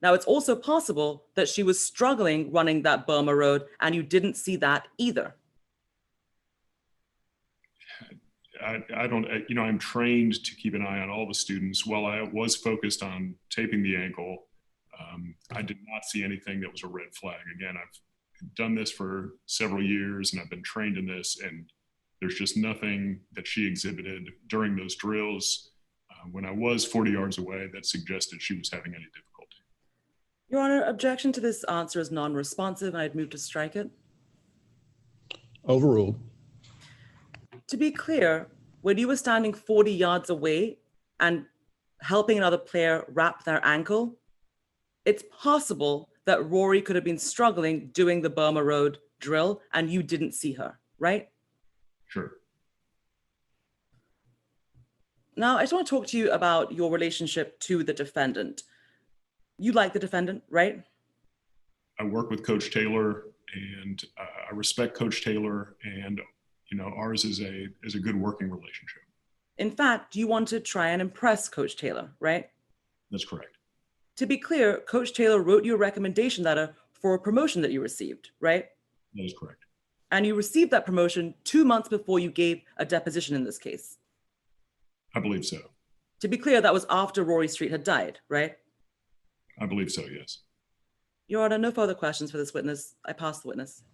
Now, it's also possible that she was struggling running that Burma Road and you didn't see that either. I don't, I'm trained to keep an eye on all the students. While I was focused on taping the ankle, I did not see anything that was a red flag. Again, I've done this for several years and I've been trained in this, and there's just nothing that she exhibited during those drills when I was 40 yards away that suggested she was having any difficulty. Your Honor, objection to this answer is non-responsive and I'd move to strike it. Overruled. To be clear, when you were standing 40 yards away and helping another player wrap their ankle, it's possible that Rory could have been struggling doing the Burma Road drill and you didn't see her, right? Sure. Now, I just want to talk to you about your relationship to the defendant. You like the defendant, right? I work with Coach Taylor, and I respect Coach Taylor, and ours is a good working relationship. In fact, you want to try and impress Coach Taylor, right? That's correct. To be clear, Coach Taylor wrote you a recommendation letter for a promotion that you received, right? That is correct. And you received that promotion 2 months before you gave a deposition in this case. I believe so. To be clear, that was after Rory Street had died, right? I believe so, yes. Your Honor, no further questions for this witness. I pass the witness.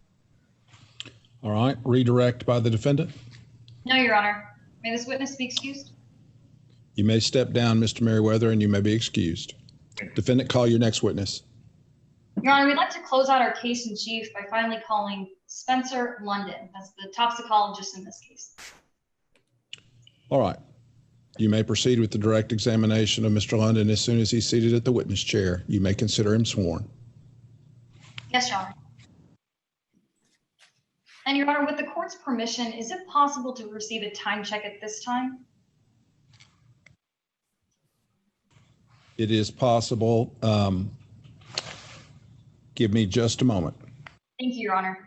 All right, redirect by the defendant. No, Your Honor. May this witness be excused? You may step down, Mr. Merriweather, and you may be excused. Defendant, call your next witness. Your Honor, we'd like to close out our case in chief by finally calling Spencer London. That's the toxicologist in this case. All right. You may proceed with the direct examination of Mr. London as soon as he's seated at the witness chair. You may consider him sworn. Yes, Your Honor. And Your Honor, with the court's permission, is it possible to receive a time check at this time? It is possible. Give me just a moment. Thank you, Your Honor.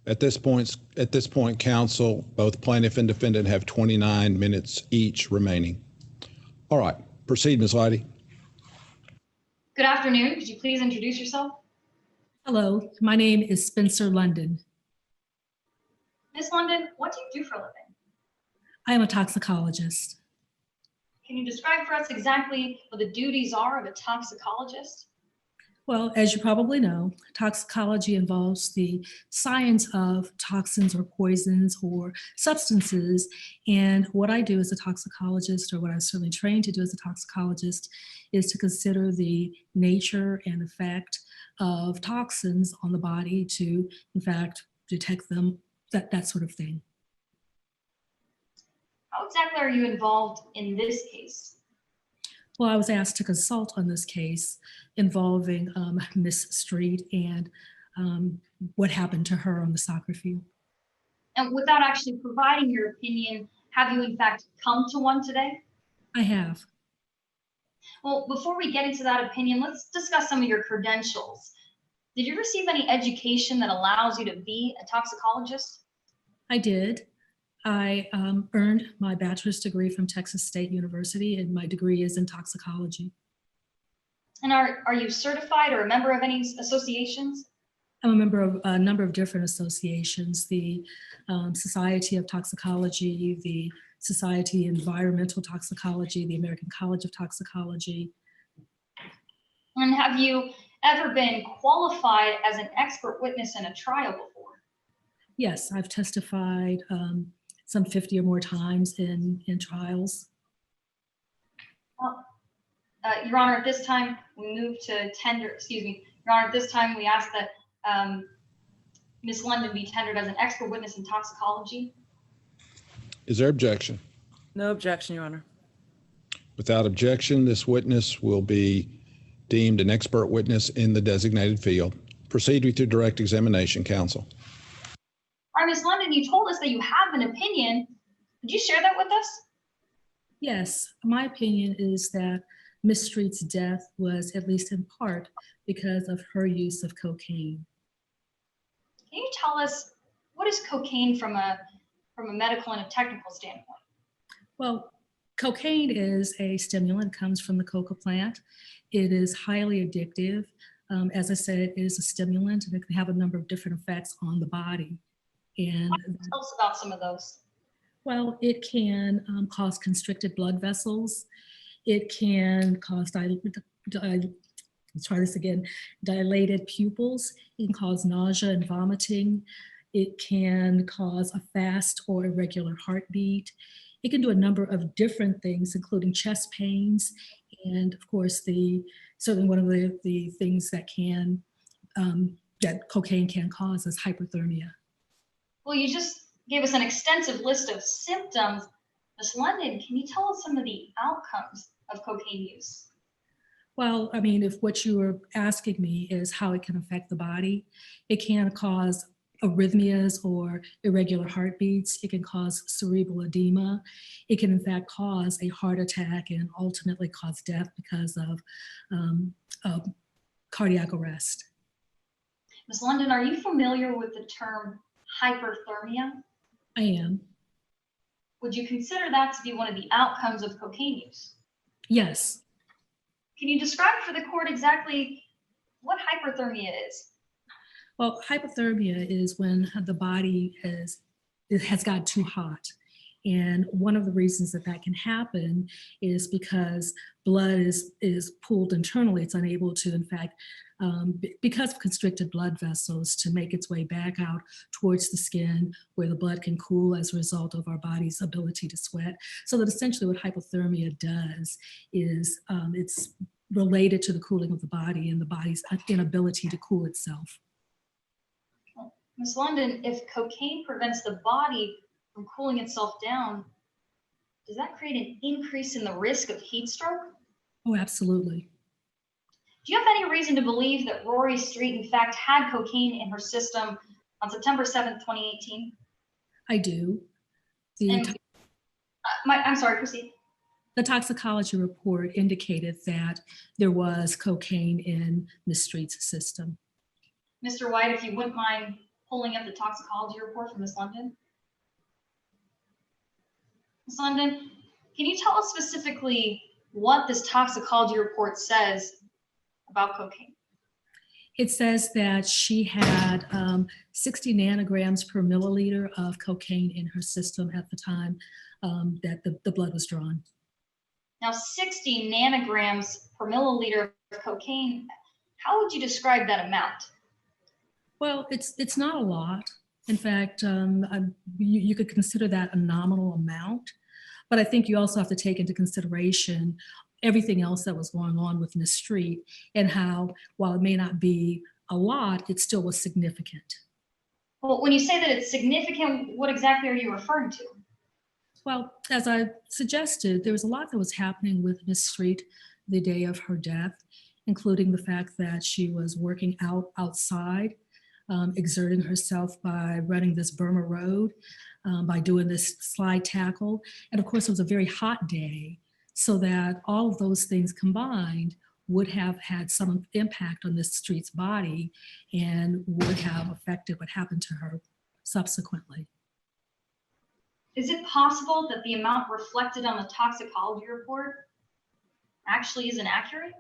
At this point, counsel, both plaintiff and defendant have 29 minutes each remaining. All right, proceed, Ms. Leidy. Good afternoon. Could you please introduce yourself? Hello, my name is Spencer London. Ms. London, what do you do for a living? I am a toxicologist. Can you describe for us exactly what the duties are of a toxicologist? Well, as you probably know, toxicology involves the science of toxins or poisons or substances. And what I do as a toxicologist, or what I was certainly trained to do as a toxicologist, is to consider the nature and effect of toxins on the body to, in fact, detect them, that sort of thing. How exactly are you involved in this case? Well, I was asked to consult on this case involving Miss Street and what happened to her on the soccer field. And without actually providing your opinion, have you in fact come to one today? I have. Well, before we get into that opinion, let's discuss some of your credentials. Did you receive any education that allows you to be a toxicologist? I did. I earned my bachelor's degree from Texas State University, and my degree is in toxicology. And are you certified or a member of any associations? I'm a member of a number of different associations, the Society of Toxicology, the Society of Environmental Toxicology, the American College of Toxicology. And have you ever been qualified as an expert witness in a trial before? Yes, I've testified some 50 or more times in trials. Well, Your Honor, at this time, we move to tender, Your Honor, at this time, we ask that Ms. London be tendered as an expert witness in toxicology. Is there objection? No objection, Your Honor. Without objection, this witness will be deemed an expert witness in the designated field. Proceed with your direct examination, counsel. All right, Ms. London, you told us that you have an opinion. Could you share that with us? Yes, my opinion is that Miss Street's death was, at least in part, because of her use of cocaine. Can you tell us what is cocaine from a medical and a technical standpoint? Well, cocaine is a stimulant, comes from the coca plant. It is highly addictive. As I said, it is a stimulant, and it can have a number of different effects on the body. And tell us about some of those. Well, it can cause constricted blood vessels. It can cause dilated pupils. It can cause nausea and vomiting. It can cause a fast or irregular heartbeat. It can do a number of different things, including chest pains. And of course, certainly one of the things that that cocaine can cause is hyperthermia. Well, you just gave us an extensive list of symptoms. Ms. London, can you tell us some of the outcomes of cocaine use? Well, I mean, if what you were asking me is how it can affect the body, it can cause arrhythmias or irregular heartbeats. It can cause cerebral edema. It can, in fact, cause a heart attack and ultimately cause death because of cardiac arrest. Ms. London, are you familiar with the term hyperthermia? I am. Would you consider that to be one of the outcomes of cocaine use? Yes. Can you describe for the court exactly what hyperthermia is? Well, hypothermia is when the body has got too hot. And one of the reasons that can happen is because blood is pooled internally. It's unable to, in fact, because of constricted blood vessels, to make its way back out towards the skin where the blood can cool as a result of our body's ability to sweat. So that essentially what hypothermia does is it's related to the cooling of the body and the body's inability to cool itself. Ms. London, if cocaine prevents the body from cooling itself down, does that create an increase in the risk of heat stroke? Oh, absolutely. Do you have any reason to believe that Rory Street, in fact, had cocaine in her system on September 7th, 2018? I do. I'm sorry, proceed. The toxicology report indicated that there was cocaine in Ms. Street's system. Mr. White, if you wouldn't mind pulling up the toxicology report from Ms. London. Ms. London, can you tell us specifically what this toxicology report says about cocaine? It says that she had 60 nanograms per milliliter of cocaine in her system at the time that the blood was drawn. Now, 60 nanograms per milliliter of cocaine, how would you describe that amount? Well, it's not a lot. In fact, you could consider that a nominal amount, but I think you also have to take into consideration everything else that was going on with Miss Street and how, while it may not be a lot, it still was significant. Well, when you say that it's significant, what exactly are you referring to? Well, as I suggested, there was a lot that was happening with Miss Street the day of her death, including the fact that she was working outside, exerting herself by running this Burma Road, by doing this slide tackle. And of course, it was a very hot day, so that all of those things combined would have had some impact on Miss Street's body and would have affected what happened to her subsequently. Is it possible that the amount reflected on the toxicology report actually isn't accurate?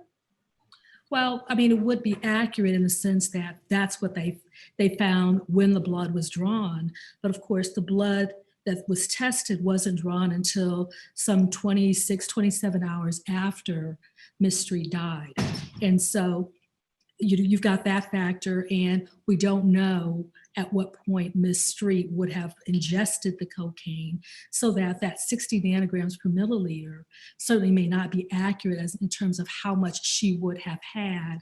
Well, I mean, it would be accurate in the sense that that's what they found when the blood was drawn. But of course, the blood that was tested wasn't drawn until some 26, 27 hours after Miss Street died. And so you've got that factor, and we don't know at what point Miss Street would have ingested the cocaine, so that 60 nanograms per milliliter certainly may not be accurate as in terms of how much she would have had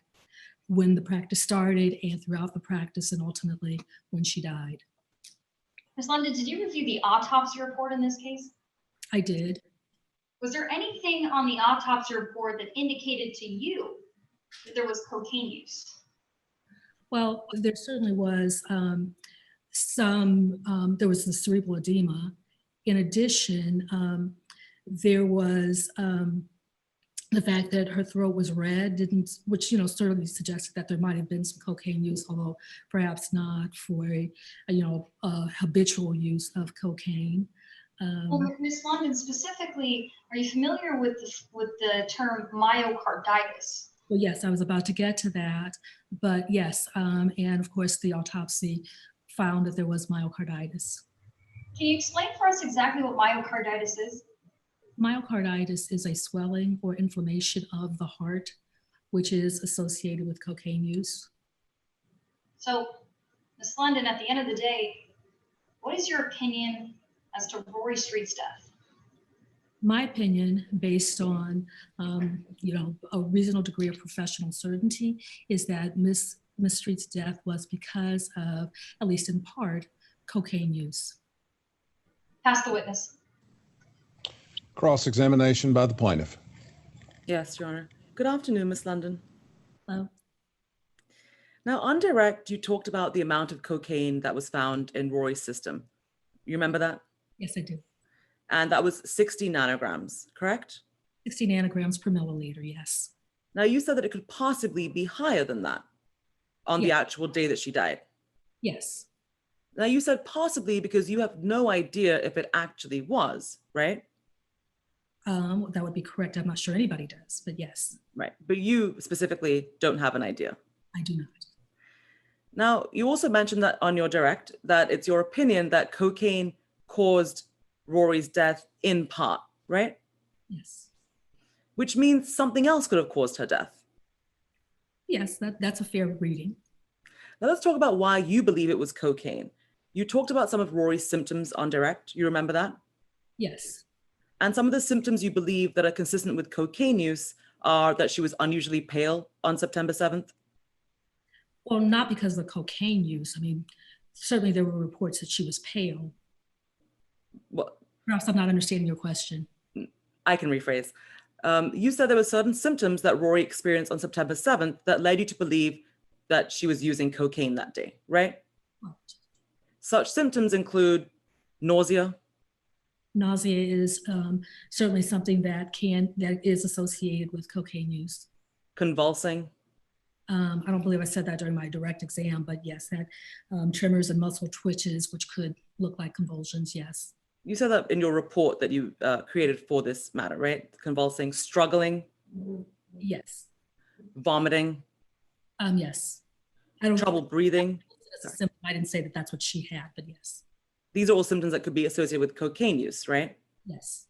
when the practice started and throughout the practice and ultimately when she died. Ms. London, did you review the autopsy report in this case? I did. Was there anything on the autopsy report that indicated to you that there was cocaine use? Well, there certainly was there was the cerebral edema. In addition, there was the fact that her throat was red, which certainly suggested that there might have been some cocaine use, although perhaps not for a habitual use of cocaine. Well, Ms. London, specifically, are you familiar with the term myocarditis? Well, yes, I was about to get to that, but yes, and of course the autopsy found that there was myocarditis. Can you explain for us exactly what myocarditis is? Myocarditis is a swelling or inflammation of the heart, which is associated with cocaine use. So, Ms. London, at the end of the day, what is your opinion as to Rory Street's death? My opinion, based on a reasonable degree of professional certainty, is that Miss Street's death was because of, at least in part, cocaine use. Pass the witness. Cross-examination by the plaintiff. Yes, Your Honor. Good afternoon, Ms. London. Hello. Now, on direct, you talked about the amount of cocaine that was found in Rory's system. You remember that? Yes, I do. And that was 60 nanograms, correct? 60 nanograms per milliliter, yes. Now, you said that it could possibly be higher than that on the actual day that she died. Yes. Now, you said possibly because you have no idea if it actually was, right? That would be correct. I'm not sure anybody does, but yes. Right. But you specifically don't have an idea. I do not. Now, you also mentioned that on your direct, that it's your opinion that cocaine caused Rory's death in part, right? Yes. Which means something else could have caused her death. Yes, that's a fair reading. Now let's talk about why you believe it was cocaine. You talked about some of Rory's symptoms on direct. You remember that? Yes. And some of the symptoms you believe that are consistent with cocaine use are that she was unusually pale on September 7th. Well, not because of the cocaine use. I mean, certainly there were reports that she was pale. Well, perhaps I'm not understanding your question. I can rephrase. You said there were certain symptoms that Rory experienced on September 7th that led you to believe that she was using cocaine that day, right? Right. Such symptoms include nausea. Nausea is certainly something that is associated with cocaine use. Convulsing. I don't believe I said that during my direct exam, but yes, had tremors and muscle twitches, which could look like convulsions, yes. You said that in your report that you created for this matter, right? Convulsing, struggling, Yes, vomiting, yes. I don't. trouble breathing. As a symptom, I didn't say that that's what she had, but yes, These are all symptoms that could be associated with cocaine use, right? yes,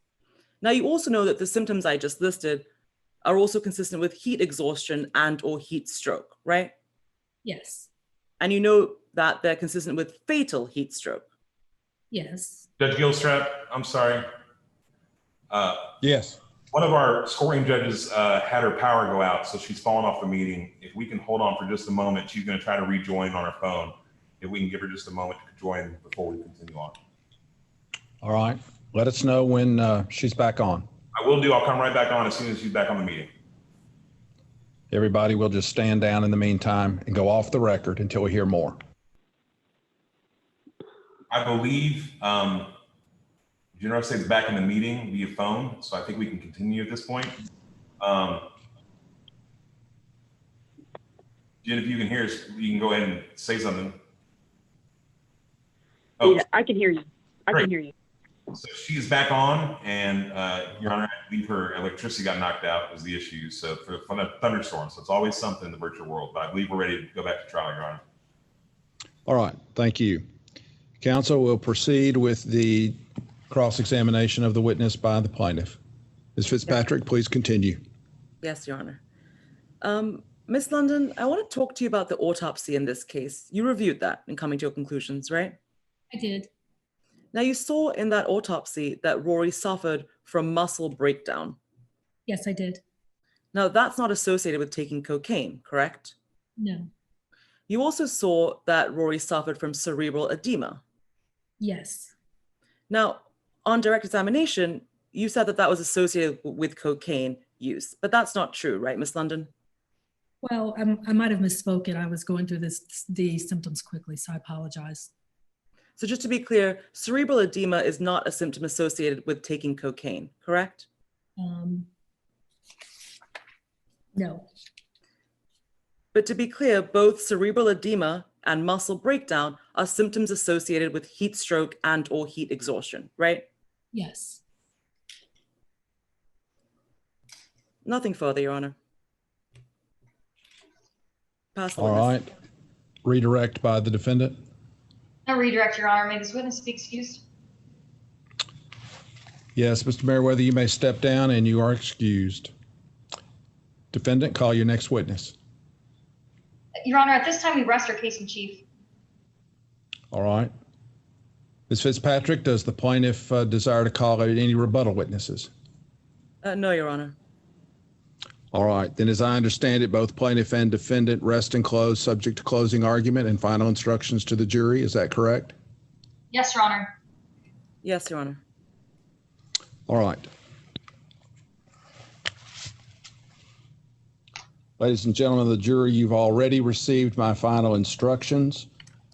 Now, you also know that the symptoms I just listed are also consistent with heat exhaustion and or heat stroke, right? yes, And you know that they're consistent with fatal heat stroke. yes. Judge Gilstrap, I'm sorry. Yes. One of our scoring judges had her power go out, so she's fallen off the meeting. If we can hold on for just a moment, she's going to try to rejoin on her phone. If we can give her just a moment to join before we continue on. All right. Let us know when she's back on. I will do. I'll come right back on as soon as she's back on the meeting. Everybody will just stand down in the meantime and go off the record until we hear more. I believe General State's back in the meeting via phone, so I think we can continue at this point. Jen, if you can hear us, you can go ahead and say something. Oh, Yeah, I can hear you. I Great. can hear you. So she's back on, and Your Honor, I believe her electricity got knocked out was the issue. So for the thunderstorm, so it's always something in the virtual world. But I believe we're ready to go back to trial, Your Honor. All right. Thank you. Counsel will proceed with the cross-examination of the witness by the plaintiff. Ms. Fitzpatrick, please continue. Yes, Your Honor. Ms. London, I want to talk to you about the autopsy in this case. You reviewed that in coming to your conclusions, right? I did. Now, you saw in that autopsy that Rory suffered from muscle breakdown. Yes, I did. Now, that's not associated with taking cocaine, correct? No. You also saw that Rory suffered from cerebral edema. Yes. Now, on direct examination, you said that that was associated with cocaine use, but that's not true, right, Ms. London? Well, I might have misspoken. I was going through the symptoms quickly, so I apologize. So just to be clear, cerebral edema is not a symptom associated with taking cocaine, correct? No. But to be clear, both cerebral edema and muscle breakdown are symptoms associated with heat stroke and or heat exhaustion, right? Yes. Nothing further, Your Honor. Pass the All witness. right. Redirect by the defendant. No redirect, Your Honor. May this witness be excused? Yes, Mr. Merriweather, you may step down and you are excused. Defendant, call your next witness. Your Honor, at this time, we rest our case in chief. All right. Ms. Fitzpatrick, does the plaintiff desire to call any rebuttal witnesses? No, Your Honor. All right. Then as I understand it, both plaintiff and defendant rest and close subject to closing argument and final instructions to the jury. Is that correct? Yes, Your Honor. Yes, Your Honor. All right. Ladies and gentlemen of the jury, you've already received my final instructions.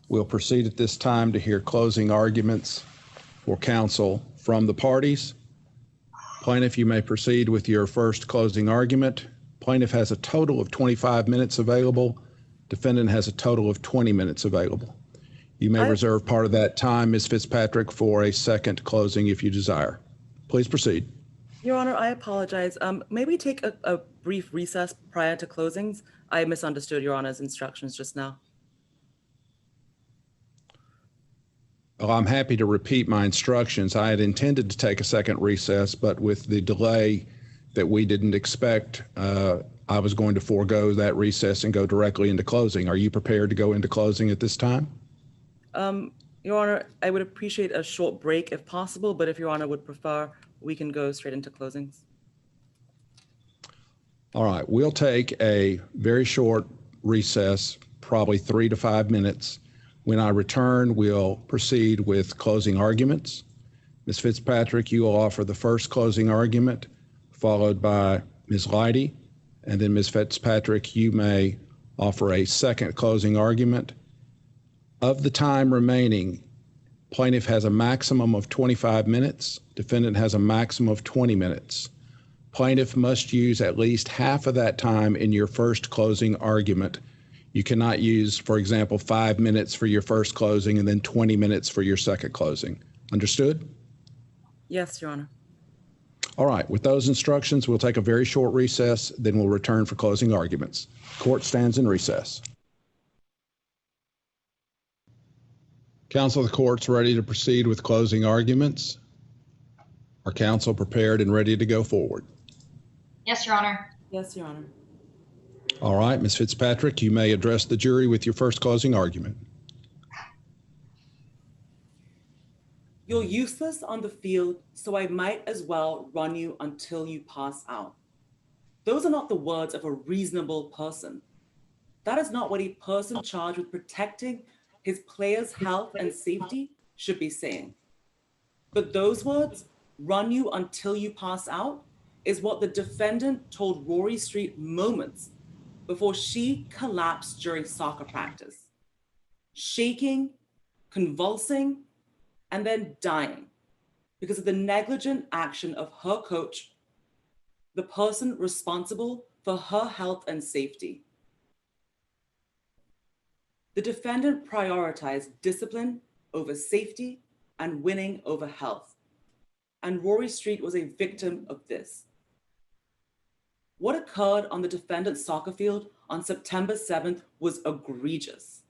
We'll proceed at this time to hear closing arguments for counsel from the parties. Plaintiff, you may proceed with your first closing argument. Plaintiff has a total of 25 minutes available. Defendant has a total of 20 minutes available. You may reserve part of that time, Ms. Fitzpatrick, for a second closing if you desire. Please proceed. Your Honor, I apologize. Maybe take a brief recess prior to closings. I misunderstood Your Honor's instructions just now. Well, I'm happy to repeat my instructions. I had intended to take a second recess, but with the delay that we didn't expect, I was going to forego that recess and go directly into closing. Are you prepared to go into closing at this time? Your Honor, I would appreciate a short break if possible, but if Your Honor would prefer, we can go straight into closings. All right, we'll take a very short recess, probably 3 to 5 minutes. When I return, we'll proceed with closing arguments. Ms. Fitzpatrick, you will offer the first closing argument, followed by Ms. Leidy, and then Ms. Fitzpatrick, you may offer a second closing argument. Of the time remaining, plaintiff has a maximum of 25 minutes. Defendant has a maximum of 20 minutes. Plaintiff must use at least half of that time in your first closing argument. You cannot use, for example, 5 minutes for your first closing and then 20 minutes for your second closing. Understood? Yes, Your Honor. All right, with those instructions, we'll take a very short recess, then we'll return for closing arguments. Court stands in recess. Counsel, the court's ready to proceed with closing arguments. Are counsel prepared and ready to go forward? Yes, Your Honor. Yes, Your Honor. All right, Ms. Fitzpatrick, you may address the jury with your first closing argument. You're useless on the field, so I might as well run you until you pass out. Those are not the words of a reasonable person. That is not what a person charged with protecting his players' health and safety should be saying. But those words, run you until you pass out, is what the defendant told Rory Street moments before she collapsed during soccer practice, shaking, convulsing, and then dying because of the negligent action of her coach, the person responsible for her health and safety. The defendant prioritized discipline over safety and winning over health, and Rory Street was a victim of this. What occurred on the defendant's soccer field on September 7th was egregious.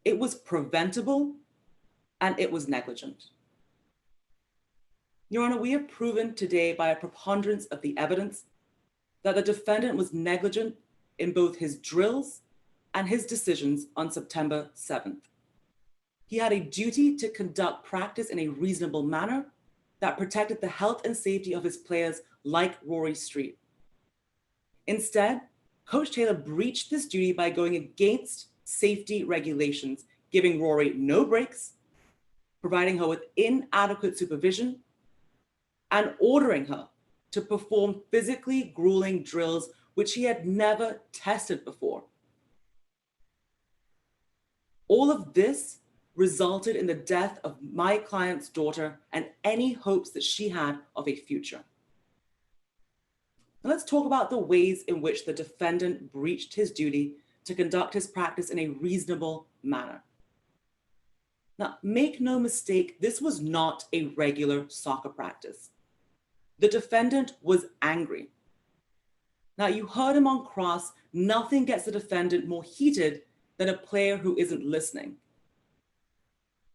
It was preventable, and it was negligent. Your Honor, we have proven today by a preponderance of the evidence that the defendant was negligent in both his drills and his decisions on September 7th. He had a duty to conduct practice in a reasonable manner that protected the health and safety of his players like Rory Street. Instead, Coach Taylor breached this duty by going against safety regulations, giving Rory no breaks, providing her with inadequate supervision, and ordering her to perform physically grueling drills which he had never tested before. All of this resulted in the death of my client's daughter and any hopes that she had of a future. Now let's talk about the ways in which the defendant breached his duty to conduct his practice in a reasonable manner. Now, make no mistake, this was not a regular soccer practice. The defendant was angry. Now, you heard him on cross, nothing gets the defendant more heated than a player who isn't listening.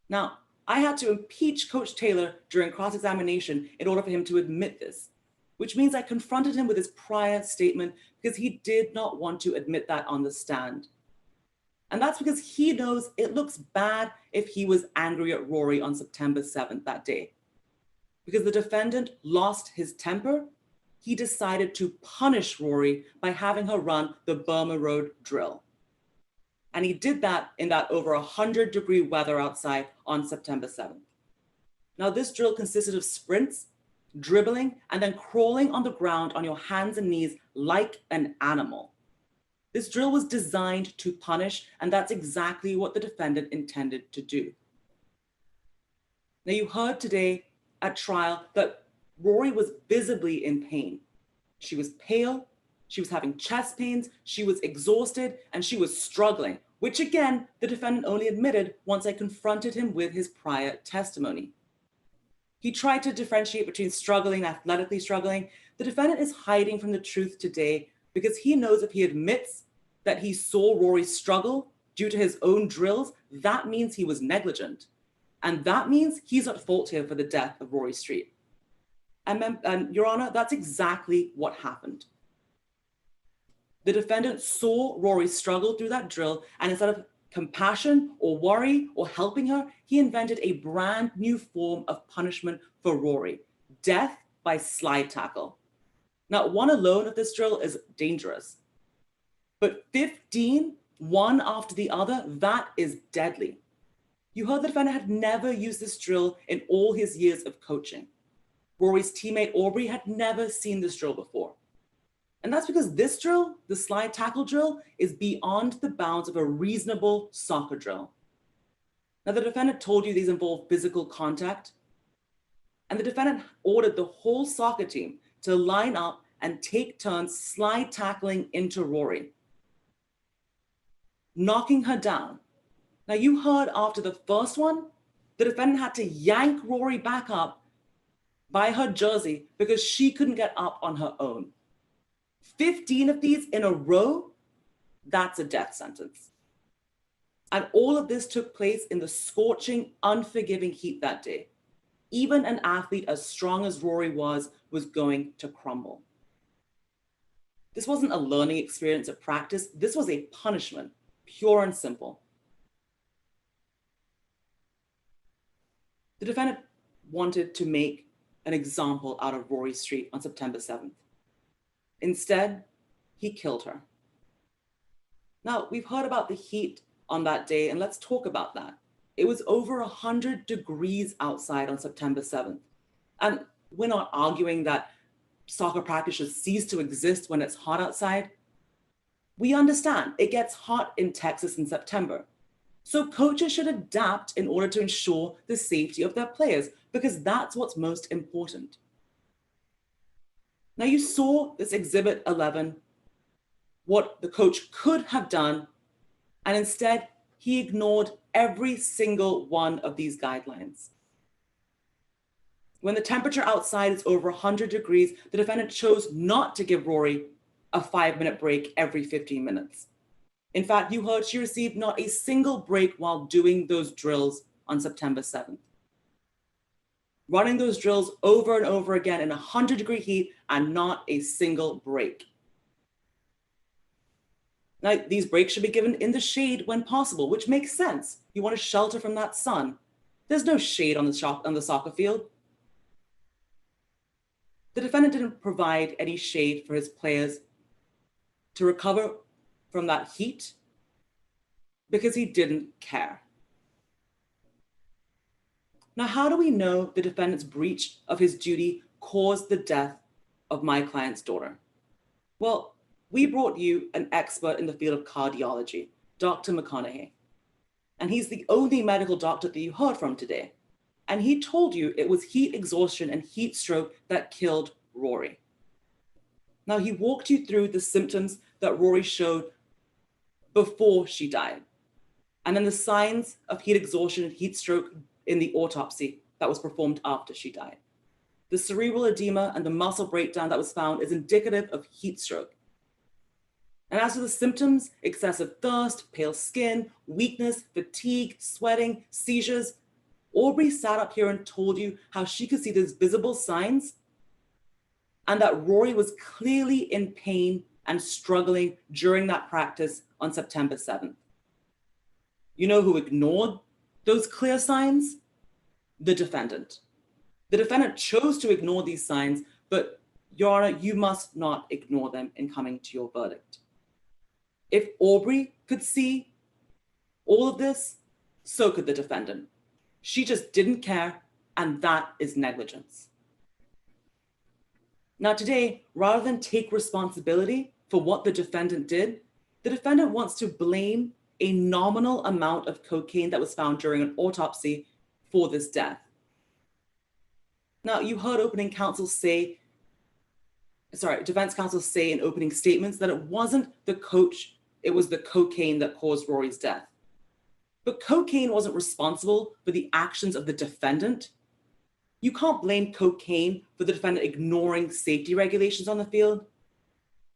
Now, I had to impeach Coach Taylor during cross-examination in order for him to admit this, which means I confronted him with his prior statement because he did not want to admit that on the stand. And that's because he knows it looks bad if he was angry at Rory on September 7th that day. Because the defendant lost his temper, he decided to punish Rory by having her run the Burma Road drill. And he did that in that over 100-degree weather outside on September 7th. Now, this drill consisted of sprints, dribbling, and then crawling on the ground on your hands and knees like an animal. This drill was designed to punish, and that's exactly what the defendant intended to do. Now, you heard today at trial that Rory was visibly in pain. She was pale, she was having chest pains, she was exhausted, and she was struggling, which again, the defendant only admitted once I confronted him with his prior testimony. He tried to differentiate between struggling and athletically struggling. The defendant is hiding from the truth today because he knows if he admits that he saw Rory struggle due to his own drills, that means he was negligent. And that means he's at fault here for the death of Rory Street. And Your Honor, that's exactly what happened. The defendant saw Rory struggle through that drill, and instead of compassion or worry or helping her, he invented a brand new form of punishment for Rory: death by slide tackle. Now, one alone of this drill is dangerous, but 15, one after the other, that is deadly. You heard the defendant had never used this drill in all his years of coaching. Rory's teammate Aubrey had never seen this drill before. And that's because this drill, the slide tackle drill, is beyond the bounds of a reasonable soccer drill. Now, the defendant told you these involve physical contact, and the defendant ordered the whole soccer team to line up and take turns slide tackling into Rory, knocking her down. Now, you heard after the first one, the defendant had to yank Rory back up by her jersey because she couldn't get up on her own. 15 of these in a row, that's a death sentence. And all of this took place in the scorching, unforgiving heat that day. Even an athlete as strong as Rory was going to crumble. This wasn't a learning experience at practice. This was a punishment, pure and simple. The defendant wanted to make an example out of Rory Street on September 7th. Instead, he killed her. Now, we've heard about the heat on that day, and let's talk about that. It was over 100 degrees outside on September 7th. And we're not arguing that soccer practice should cease to exist when it's hot outside. We understand it gets hot in Texas in September. So coaches should adapt in order to ensure the safety of their players, because that's what's most important. Now, you saw this Exhibit 11, what the coach could have done, and instead he ignored every single one of these guidelines. When the temperature outside is over 100 degrees, the defendant chose not to give Rory a 5-minute break every 15 minutes. In fact, you heard she received not a single break while doing those drills on September 7th. Running those drills over and over again in 100-degree heat and not a single break. Now, these breaks should be given in the shade when possible, which makes sense. You want to shelter from that sun. There's no shade on the soccer field. The defendant didn't provide any shade for his players to recover from that heat because he didn't care. Now, how do we know the defendant's breach of his duty caused the death of my client's daughter? Well, we brought you an expert in the field of cardiology, Dr. McConaughey. And he's the only medical doctor that you heard from today. And he told you it was heat exhaustion and heat stroke that killed Rory. Now, he walked you through the symptoms that Rory showed before she died, and then the signs of heat exhaustion and heat stroke in the autopsy that was performed after she died. The cerebral edema and the muscle breakdown that was found is indicative of heat stroke. And as for the symptoms, excessive thirst, pale skin, weakness, fatigue, sweating, seizures, Aubrey sat up here and told you how she could see those visible signs and that Rory was clearly in pain and struggling during that practice on September 7th. You know who ignored those clear signs? The defendant. The defendant chose to ignore these signs, but Your Honor, you must not ignore them in coming to your verdict. If Aubrey could see all of this, so could the defendant. She just didn't care, and that is negligence. Now today, rather than take responsibility for what the defendant did, the defendant wants to blame a nominal amount of cocaine that was found during an autopsy for this death. Now, you heard defense counsel say in opening statements that it wasn't the coach, it was the cocaine that caused Rory's death. But cocaine wasn't responsible for the actions of the defendant. You can't blame cocaine for the defendant ignoring safety regulations on the field.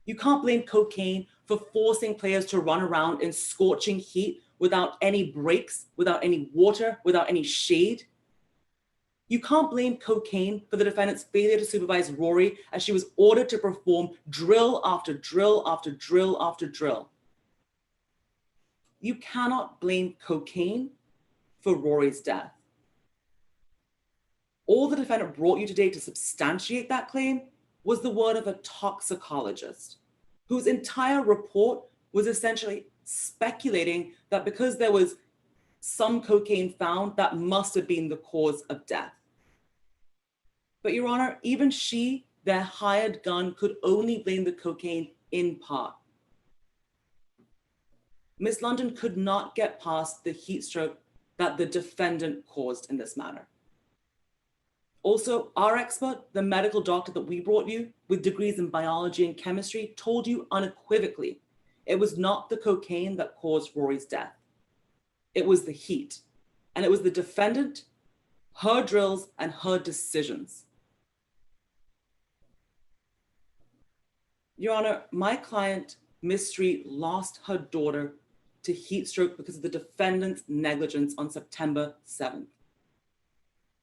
You can't blame cocaine for forcing players to run around in scorching heat without any breaks, without any water, without any shade. You can't blame cocaine for the defendant's failure to supervise Rory as she was ordered to perform drill after drill after drill after drill. You cannot blame cocaine for Rory's death. All the defendant brought you today to substantiate that claim was the word of a toxicologist whose entire report was essentially speculating that because there was some cocaine found, that must have been the cause of death. But Your Honor, even she, their hired gun, could only blame the cocaine in part. Ms. London could not get past the heat stroke that the defendant caused in this matter. Also, our expert, the medical doctor that we brought you with degrees in biology and chemistry, told you unequivocally it was not the cocaine that caused Rory's death. It was the heat, and it was the defendant, her drills, and her decisions. Your Honor, my client, Miss Street, lost her daughter to heat stroke because of the defendant's negligence on September 7th.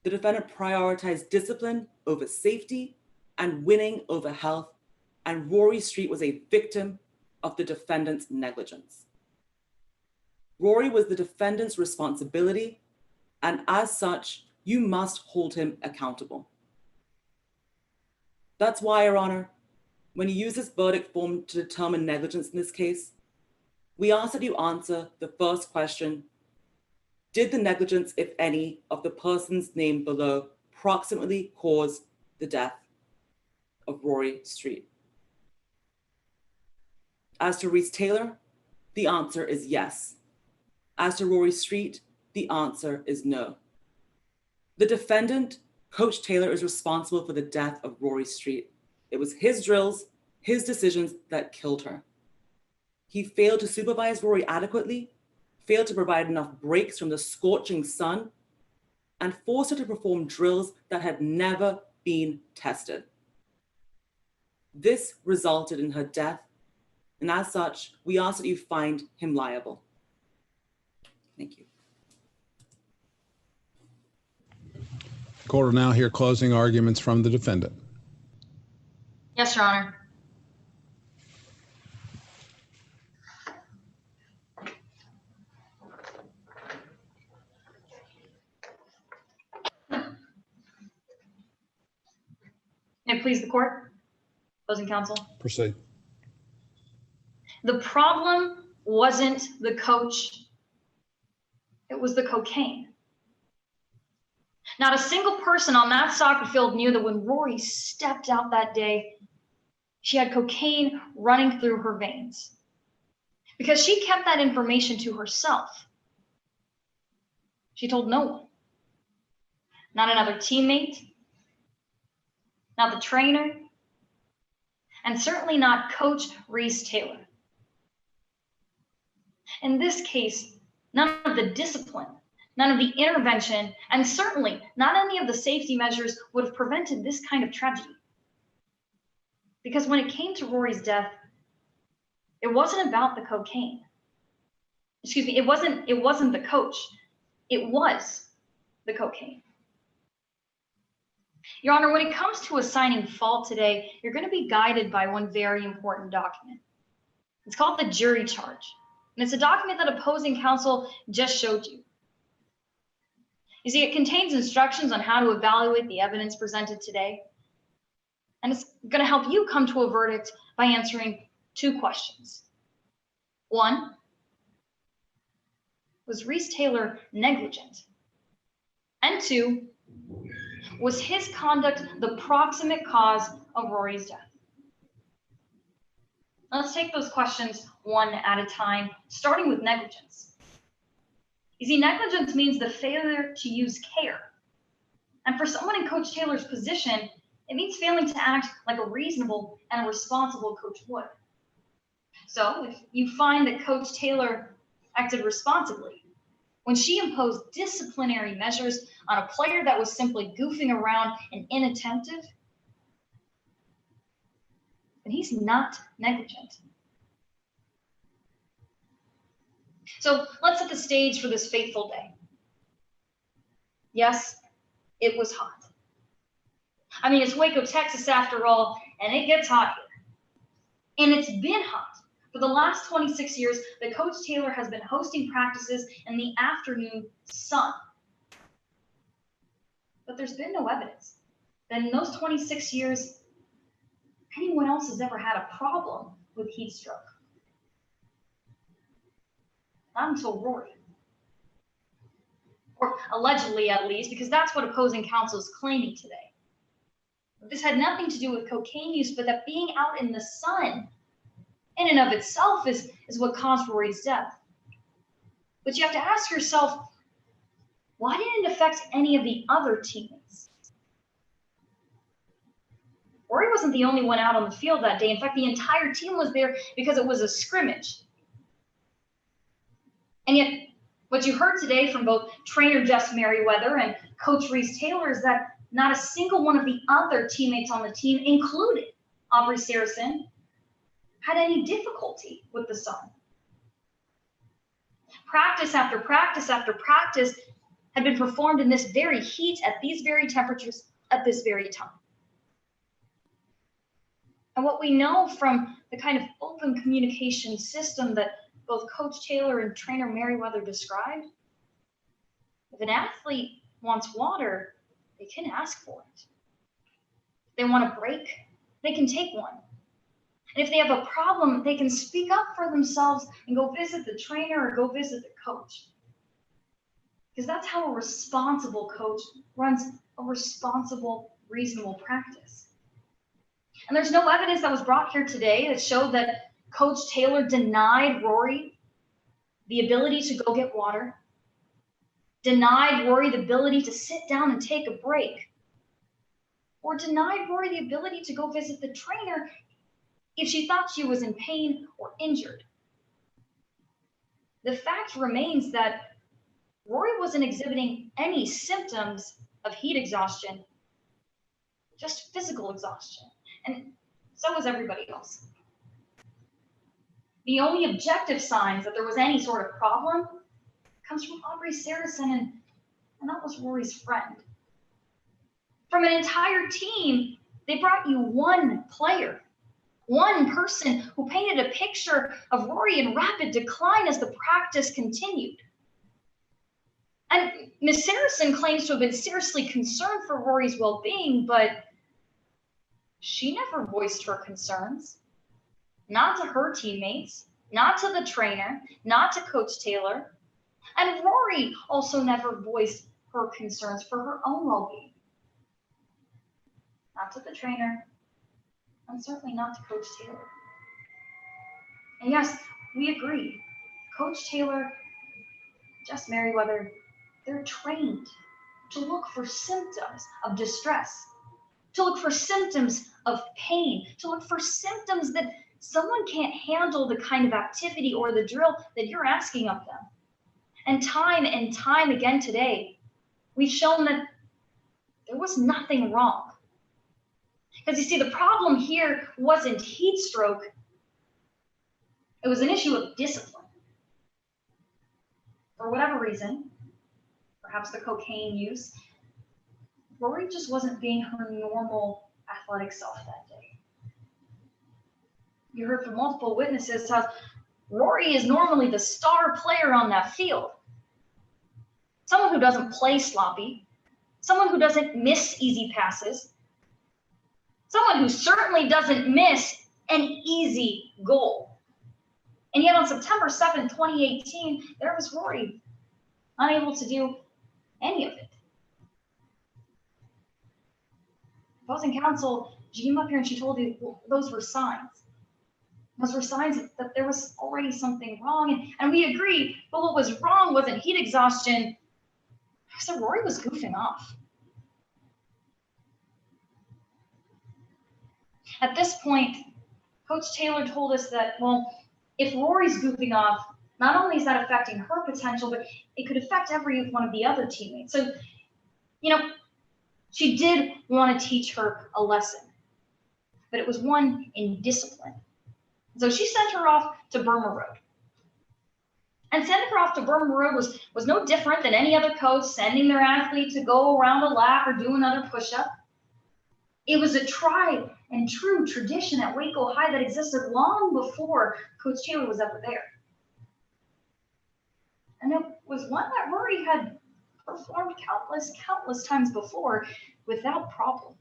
The defendant prioritized discipline over safety and winning over health, and Rory Street was a victim of the defendant's negligence. Rory was the defendant's responsibility, and as such, you must hold him accountable. That's why, Your Honor, when you use this verdict form to determine negligence in this case, we ask that you answer the first question: did the negligence, if any, of the persons named below proximately cause the death of Rory Street? As to Reese Taylor, the answer is yes. As to Rory Street, the answer is no. The defendant, Coach Taylor, is responsible for the death of Rory Street. It was his drills, his decisions that killed her. He failed to supervise Rory adequately, failed to provide enough breaks from the scorching sun, and forced her to perform drills that had never been tested. This resulted in her death, and as such, we ask that you find him liable. Thank you. The court will now hear closing arguments from the defendant. Yes, Your Honor. May it please the court, opposing counsel. Proceed. The problem wasn't the coach, it was the cocaine. Not a single person on that soccer field knew that when Rory stepped out that day, she had cocaine running through her veins, because she kept that information to herself. She told no one, not another teammate, not the trainer, and certainly not Coach Reese Taylor. In this case, none of the discipline, none of the intervention, and certainly not any of the safety measures would have prevented this kind of tragedy. Because when it came to Rory's death, it wasn't about the cocaine. Excuse me, it wasn't the coach. It was the cocaine. Your Honor, when it comes to assigning fault today, you're going to be guided by one very important document. It's called the jury charge. And it's a document that opposing counsel just showed you. You see, it contains instructions on how to evaluate the evidence presented today. And it's going to help you come to a verdict by answering two questions. One, was Reese Taylor negligent? And two, was his conduct the proximate cause of Rory's death? Let's take those questions one at a time, starting with negligence. You see, negligence means the failure to use care. And for someone in Coach Taylor's position, it means failing to act like a reasonable and a responsible coach would. So if you find that Coach Taylor acted responsibly when she imposed disciplinary measures on a player that was simply goofing around and inattentive, then he's not negligent. So let's set the stage for this fateful day. Yes, it was hot. I mean, it's Waco, Texas after all, and it gets hot here. And it's been hot. For the last 26 years that Coach Taylor has been hosting practices in the afternoon sun. But there's been no evidence that in those 26 years, anyone else has ever had a problem with heat stroke. Not until Rory. Or allegedly, at least, because that's what opposing counsel is claiming today. This had nothing to do with cocaine use, but that being out in the sun in and of itself is what caused Rory's death. But you have to ask yourself, why didn't it affect any of the other teammates? Rory wasn't the only one out on the field that day. In fact, the entire team was there because it was a scrimmage. And yet, what you heard today from both trainer Jess Merriweather and Coach Reese Taylor is that not a single one of the other teammates on the team, including Aubrey Saracen, had any difficulty with the sun. Practice after practice after practice had been performed in this very heat, at these very temperatures, at this very time. And what we know from the kind of open communication system that both Coach Taylor and trainer Merriweather described, if an athlete wants water, they can ask for it. If they want a break, they can take one. And if they have a problem, they can speak up for themselves and go visit the trainer or go visit the coach. Because that's how a responsible coach runs a responsible, reasonable practice. And there's no evidence that was brought here today that showed that Coach Taylor denied Rory the ability to go get water, denied Rory the ability to sit down and take a break, or denied Rory the ability to go visit the trainer if she thought she was in pain or injured. The fact remains that Rory wasn't exhibiting any symptoms of heat exhaustion, just physical exhaustion, and so was everybody else. The only objective signs that there was any sort of problem comes from Aubrey Saracen, and that was Rory's friend. From an entire team, they brought you one player, one person who painted a picture of Rory in rapid decline as the practice continued. And Ms. Saracen claims to have been seriously concerned for Rory's well-being, but she never voiced her concerns. Not to her teammates, not to the trainer, not to Coach Taylor. And Rory also never voiced her concerns for her own well-being. Not to the trainer, and certainly not to Coach Taylor. And yes, we agree. Coach Taylor, Jess Merriweather, they're trained to look for symptoms of distress, to look for symptoms of pain, to look for symptoms that someone can't handle the kind of activity or the drill that you're asking of them. And time again today, we've shown that there was nothing wrong. Because you see, the problem here wasn't heat stroke. It was an issue of discipline. For whatever reason, perhaps the cocaine use, Rory just wasn't being her normal athletic self that day. You heard from multiple witnesses how Rory is normally the star player on that field. Someone who doesn't play sloppy, someone who doesn't miss easy passes, someone who certainly doesn't miss an easy goal. And yet on September 7, 2018, there was Rory, unable to do any of it. Opposing counsel, she came up here and she told you, well, those were signs. Those were signs that there was already something wrong. And we agree, but what was wrong wasn't heat exhaustion. So Rory was goofing off. At this point, Coach Taylor told us that, well, if Rory's goofing off, not only is that affecting her potential, but it could affect every one of the other teammates. So, she did want to teach her a lesson, but it was one in discipline. So she sent her off to Burma Road. And sending her off to Burma Road was no different than any other coach sending their athlete to go around a lap or do another push-up. It was a tried and true tradition at Waco High that existed long before Coach Taylor was ever there. And it was one that Rory had performed countless times before without problem.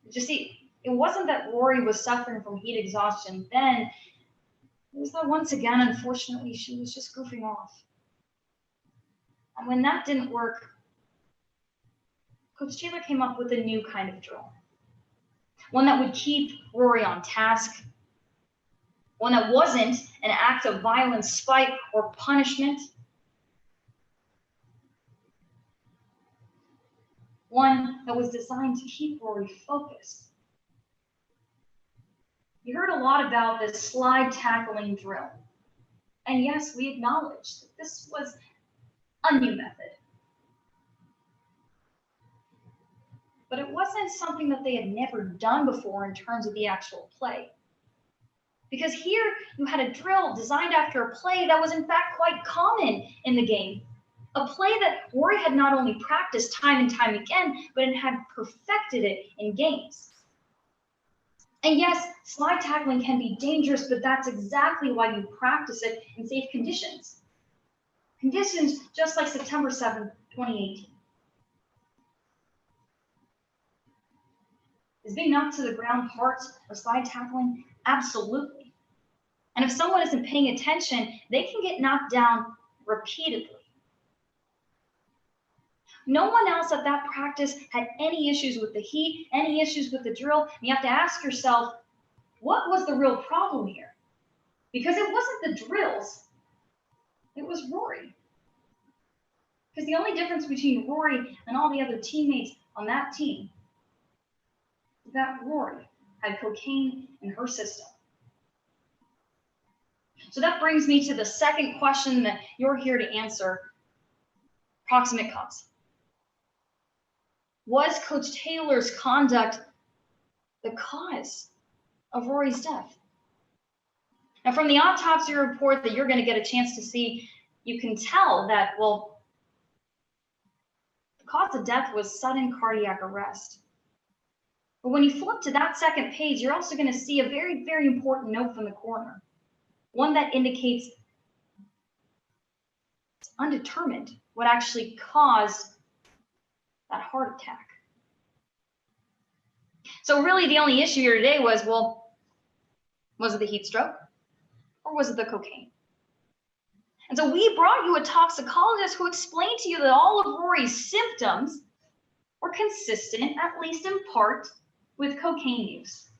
You see, it wasn't that Rory was suffering from heat exhaustion then. It was that once again, unfortunately, she was just goofing off. And when that didn't work, Coach Taylor came up with a new kind of drill. One that would keep Rory on task. One that wasn't an act of violence, spite, or punishment. one that was designed to keep Rory focused. You heard a lot about this slide tackling drill. And yes, we acknowledge that this was a new method. But it wasn't something that they had never done before in terms of the actual play. Because here you had a drill designed after a play that was in fact quite common in the game. A play that Rory had not only practiced time and time again, but it had perfected it in games. And yes, slide tackling can be dangerous, but that's exactly why you practice it in safe conditions. Conditions just like September 7th, 2018. Is being knocked to the ground part of slide tackling? Absolutely. And if someone isn't paying attention, they can get knocked down repeatedly. No one else at that practice had any issues with the heat, any issues with the drill. And you have to ask yourself, what was the real problem here? Because it wasn't the drills, it was Rory. Because the only difference between Rory and all the other teammates on that team is that Rory had cocaine in her system. So that brings me to the second question that you're here to answer, proximate cause. Was Coach Taylor's conduct the cause of Rory's death? Now, from the autopsy report that you're going to get a chance to see, you can tell that, well, the cause of death was sudden cardiac arrest. But when you flip to that second page, you're also going to see a very, very important note from the coroner, one that indicates it's undetermined what actually caused that heart attack. So really the only issue here today was, well, was it the heat stroke or was it the cocaine? And so we brought you a toxicologist who explained to you that all of Rory's symptoms were consistent, at least in part, with cocaine use.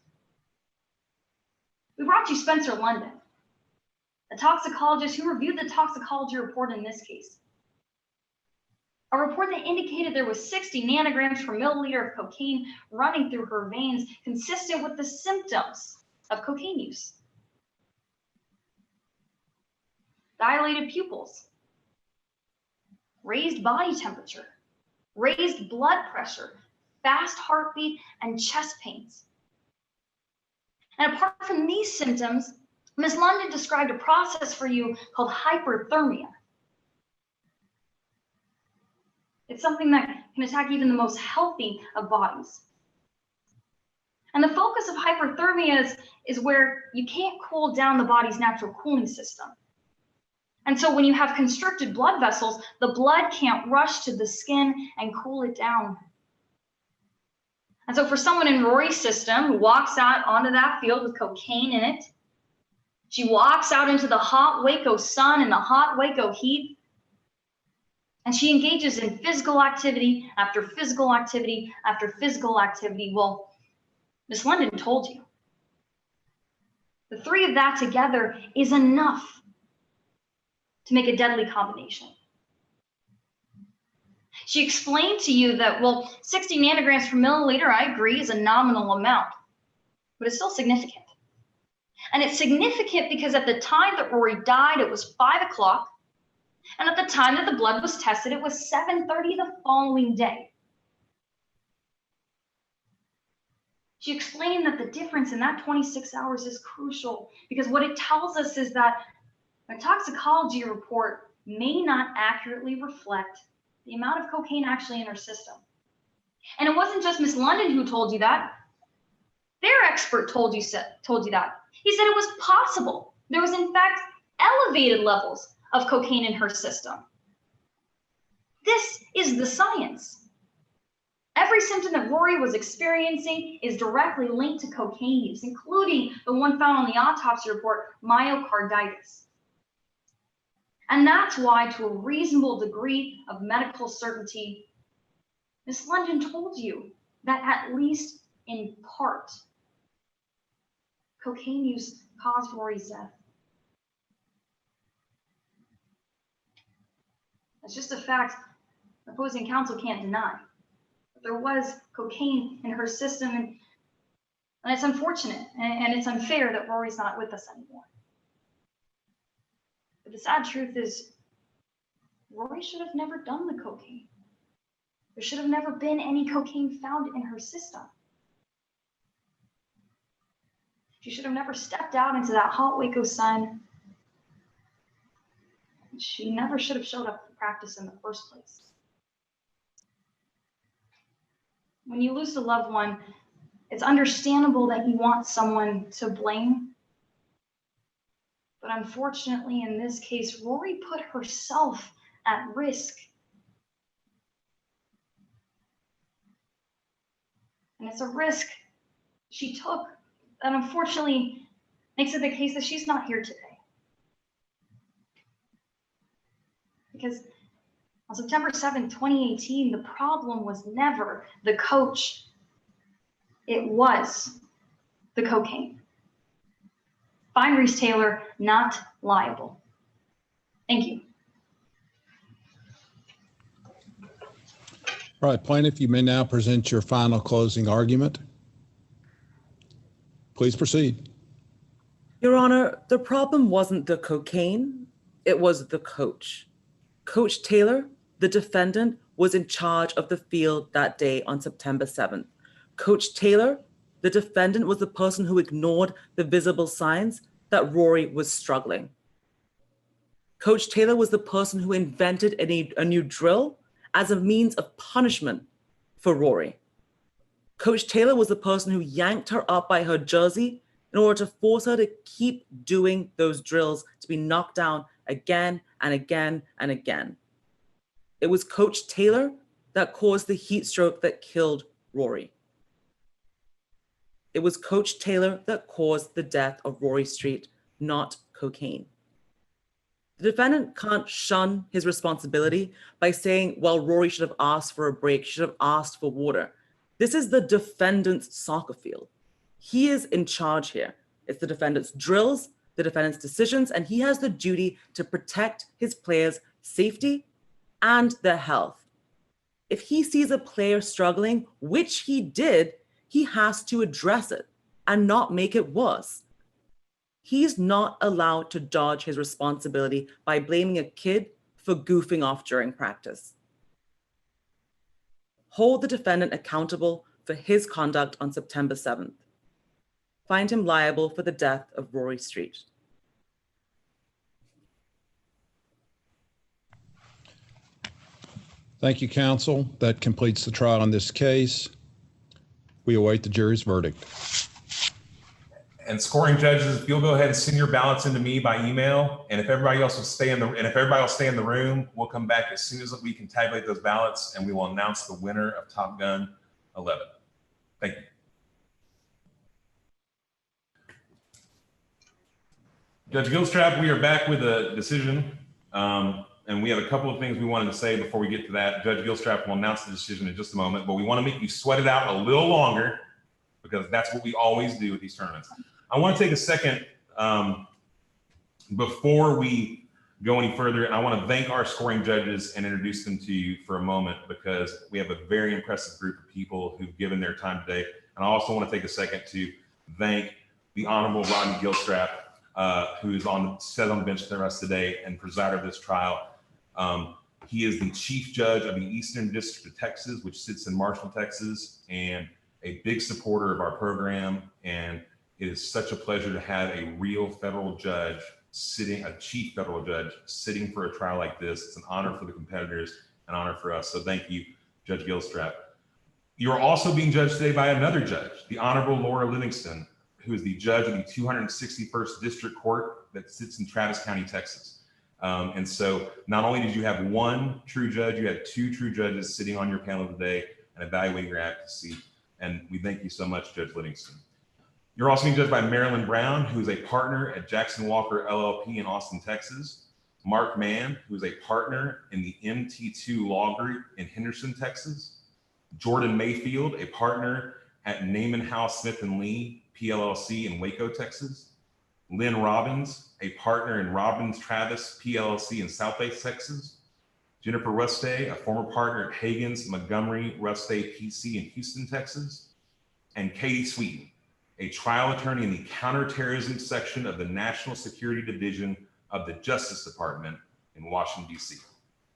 We brought you Spencer London, a toxicologist who reviewed the toxicology report in this case. A report that indicated there was 60 nanograms per milliliter of cocaine running through her veins, consistent with the symptoms of cocaine use. Dilated pupils, raised body temperature, raised blood pressure, fast heartbeat, and chest pains. And apart from these symptoms, Ms. London described a process for you called hyperthermia. It's something that can attack even the most healthy of bodies. And the focus of hyperthermia is where you can't cool down the body's natural cooling system. And so when you have constricted blood vessels, the blood can't rush to the skin and cool it down. And so for someone in Rory's system who walks out onto that field with cocaine in it, she walks out into the hot Waco sun and the hot Waco heat, and she engages in physical activity after physical activity after physical activity. Well, Ms. London told you. The three of that together is enough to make a deadly combination. She explained to you that, well, 60 nanograms per milliliter, I agree, is a nominal amount, but it's still significant. And it's significant because at the time that Rory died, it was 5 o'clock. And at the time that the blood was tested, it was 7:30 the following day. She explained that the difference in that 26 hours is crucial because what it tells us is that the toxicology report may not accurately reflect the amount of cocaine actually in her system. And it wasn't just Ms. London who told you that. Their expert told you that. He said it was possible. There was in fact elevated levels of cocaine in her system. This is the science. Every symptom that Rory was experiencing is directly linked to cocaine use, including the one found on the autopsy report, myocarditis. And that's why, to a reasonable degree of medical certainty, Ms. London told you that at least in part, cocaine use caused Rory's death. That's just a fact opposing counsel can't deny. There was cocaine in her system, and it's unfortunate and it's unfair that Rory's not with us anymore. But the sad truth is, Rory should have never done the cocaine. There should have never been any cocaine found in her system. She should have never stepped out into that hot Waco sun. She never should have showed up for practice in the first place. When you lose a loved one, it's understandable that you want someone to blame. But unfortunately, in this case, Rory put herself at risk. And it's a risk she took that unfortunately makes it the case that she's not here today. Because on September 7, 2018, the problem was never the coach. It was the cocaine. Find Reese Taylor not liable. Thank you. All right, plaintiff, you may now present your final closing argument. Please proceed. Your Honor, the problem wasn't the cocaine, it was the coach. Coach Taylor, the defendant, was in charge of the field that day on September 7th. Coach Taylor, the defendant, was the person who ignored the visible signs that Rory was struggling. Coach Taylor was the person who invented a new drill as a means of punishment for Rory. Coach Taylor was the person who yanked her up by her jersey in order to force her to keep doing those drills, to be knocked down again and again and again. It was Coach Taylor that caused the heat stroke that killed Rory. It was Coach Taylor that caused the death of Rory Street, not cocaine. The defendant can't shun his responsibility by saying, well, Rory should have asked for a break, should have asked for water. This is the defendant's soccer field. He is in charge here. It's the defendant's drills, the defendant's decisions, and he has the duty to protect his players' safety and their health. If he sees a player struggling, which he did, he has to address it and not make it worse. He's not allowed to dodge his responsibility by blaming a kid for goofing off during practice. Hold the defendant accountable for his conduct on September 7th. Find him liable for the death of Rory Street. Thank you, counsel. That completes the trial in this case. We await the jury's verdict. And scoring judges, if you'll go ahead and send your ballots into me by email, and if everybody else will stay in the room, we'll come back as soon as we can tabulate those ballots, and we will announce the winner of Top Gun 11. Thank you. Judge Gilstrap, we are back with a decision, and we have a couple of things we wanted to say before we get to that. Judge Gilstrap will announce the decision in just a moment, but we want to make you sweat it out a little longer because that's what we always do with these tournaments. I want to take a second before we go any further, and I want to thank our scoring judges and introduce them to you for a moment because we have a very impressive group of people who've given their time today. And I also want to take a second to thank the Honorable Rodney Gilstrap, who is sat on the bench with us today and presided over this trial. He is the chief judge of the Eastern District of Texas, which sits in Marshall, Texas, and a big supporter of our program. And it is such a pleasure to have a real federal judge a chief federal judge sitting for a trial like this. It's an honor for the competitors, an honor for us. So thank you, Judge Gilstrap. You're also being judged today by another judge, the Honorable Laura Livingston, who is the judge of the 261st District Court that sits in Travis County, Texas. And so not only did you have one true judge, you had two true judges sitting on your panel today and evaluating your accuracy. And we thank you so much, Judge Livingston. You're also being judged by Marilyn Brown, who is a partner at Jackson Walker LLP in Austin, Texas. Mark Mann, who is a partner in the MT2 Law Group in Henderson, Texas. Jordan Mayfield, a partner at Naaman House Smith & Lee PLLC in Waco, Texas. Lynn Robbins, a partner in Robbins Travis PLLC in Southlake, Texas. Jennifer Rustay, a former partner at Hagen's Montgomery Rustay PC in Houston, Texas, and Katie Sweeten, a trial attorney in the counterterrorism section of the National Security Division of the Justice Department in Washington, D.C.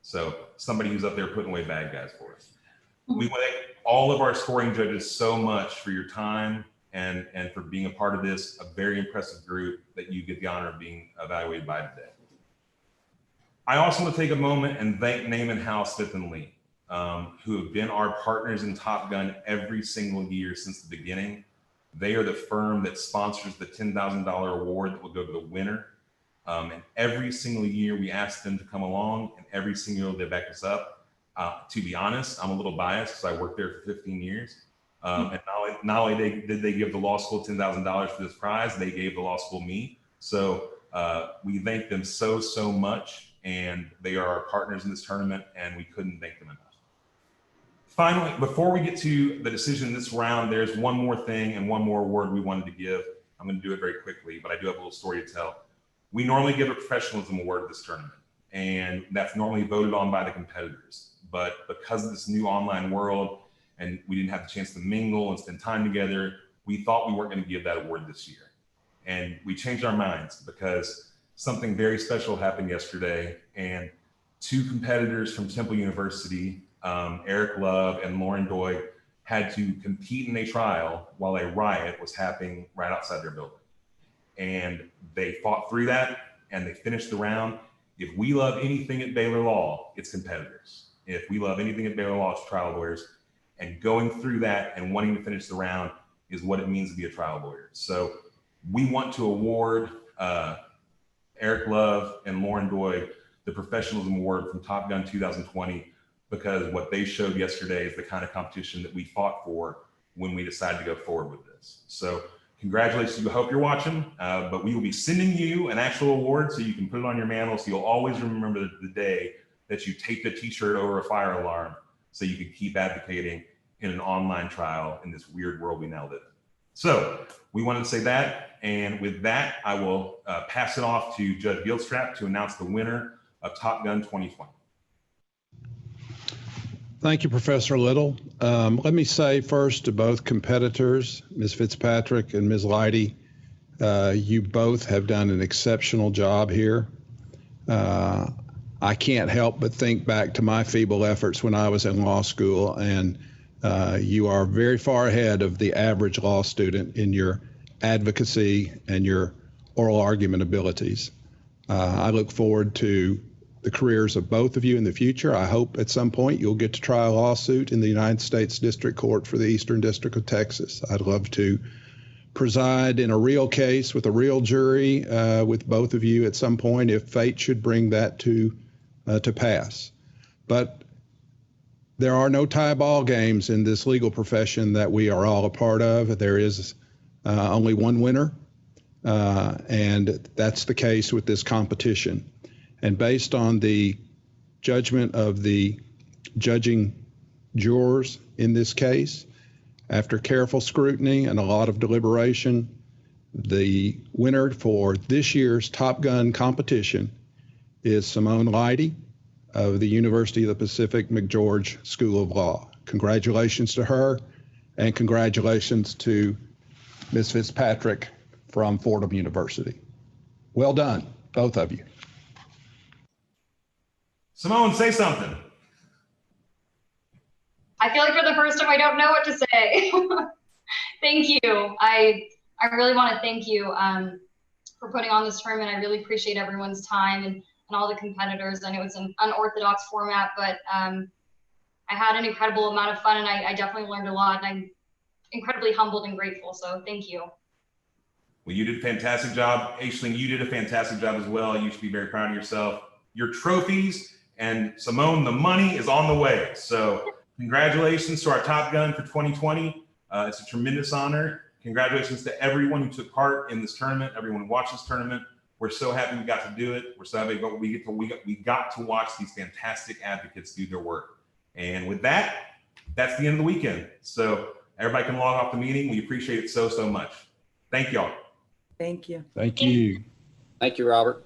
So somebody who's up there putting away bad guys for us. We want to thank all of our scoring judges so much for your time and for being a part of this, a very impressive group that you get the honor of being evaluated by today. I also want to take a moment and thank Naaman House, Fifth and Lee, who have been our partners in Top Gun every single year since the beginning. They are the firm that sponsors the $10,000 award that will go to the winner. And every single year we ask them to come along, and every single year they back us up. To be honest, I'm a little biased because I worked there for 15 years. And not only did they give the law school $10,000 for this prize, they gave the law school me. So we thank them so much. And they are our partners in this tournament, and we couldn't thank them enough. Finally, before we get to the decision in this round, there's one more thing and one more award we wanted to give. I'm going to do it very quickly, but I do have a little story to tell. We normally give a professionalism award at this tournament, and that's normally voted on by the competitors. But because of this new online world, and we didn't have the chance to mingle and spend time together, we thought we weren't going to give that award this year. And we changed our minds because something very special happened yesterday, and two competitors from Temple University, Eric Love and Lauren Doig, had to compete in a trial while a riot was happening right outside their building. And they fought through that and they finished the round. If we love anything at Baylor Law, it's competitors. If we love anything at Baylor Law, it's trial lawyers. And going through that and wanting to finish the round is what it means to be a trial lawyer. So we want to award Eric Love and Lauren Doig the Professionalism Award from Top Gun 2020, because what they showed yesterday is the kind of competition that we fought for when we decided to go forward with this. So congratulations, I hope you're watching, but we will be sending you an actual award so you can put it on your mantle so you'll always remember the day that you taped a t-shirt over a fire alarm so you can keep advocating in an online trial in this weird world we now live in. So we wanted to say that, and with that, I will pass it off to Judge Gilstrap to announce the winner of Top Gun 2020. Thank you, Professor Little. Let me say first to both competitors, Ms. Fitzpatrick and Ms. Leidy, you both have done an exceptional job here. I can't help but think back to my feeble efforts when I was in law school, and you are very far ahead of the average law student in your advocacy and your oral argument abilities. I look forward to the careers of both of you in the future. I hope at some point you'll get to try a lawsuit in the United States District Court for the Eastern District of Texas. I'd love to preside in a real case with a real jury with both of you at some point if fate should bring that to pass. But there are no tie ball games in this legal profession that we are all a part of. There is only one winner, and that's the case with this competition. And based on the judgment of the judging jurors in this case, after careful scrutiny and a lot of deliberation, the winner for this year's Top Gun competition is Simone Leidy of the University of the Pacific McGeorge School of Law. Congratulations to her, and congratulations to Ms. Fitzpatrick from Fordham University. Well done, both of you. Simone, say something. I feel like for the first time, I don't know what to say. Thank you. I really want to thank you for putting on this tournament. I really appreciate everyone's time and all the competitors. I know it's an unorthodox format, but I had an incredible amount of fun, and I definitely learned a lot, and I'm incredibly humbled and grateful. So thank you. Well, you did a fantastic job. Aisling, you did a fantastic job as well. You should be very proud of yourself. Your trophies and Simone, the money is on the way. So congratulations to our Top Gun for 2020. It's a tremendous honor. Congratulations to everyone who took part in this tournament, everyone who watched this tournament. We're so happy we got to do it. We're so happy we got to watch these fantastic advocates do their work. And with that, that's the end of the weekend. So everybody can log off the meeting. We appreciate it so much. Thank y'all. Thank you. Thank you. Thank you, Robert.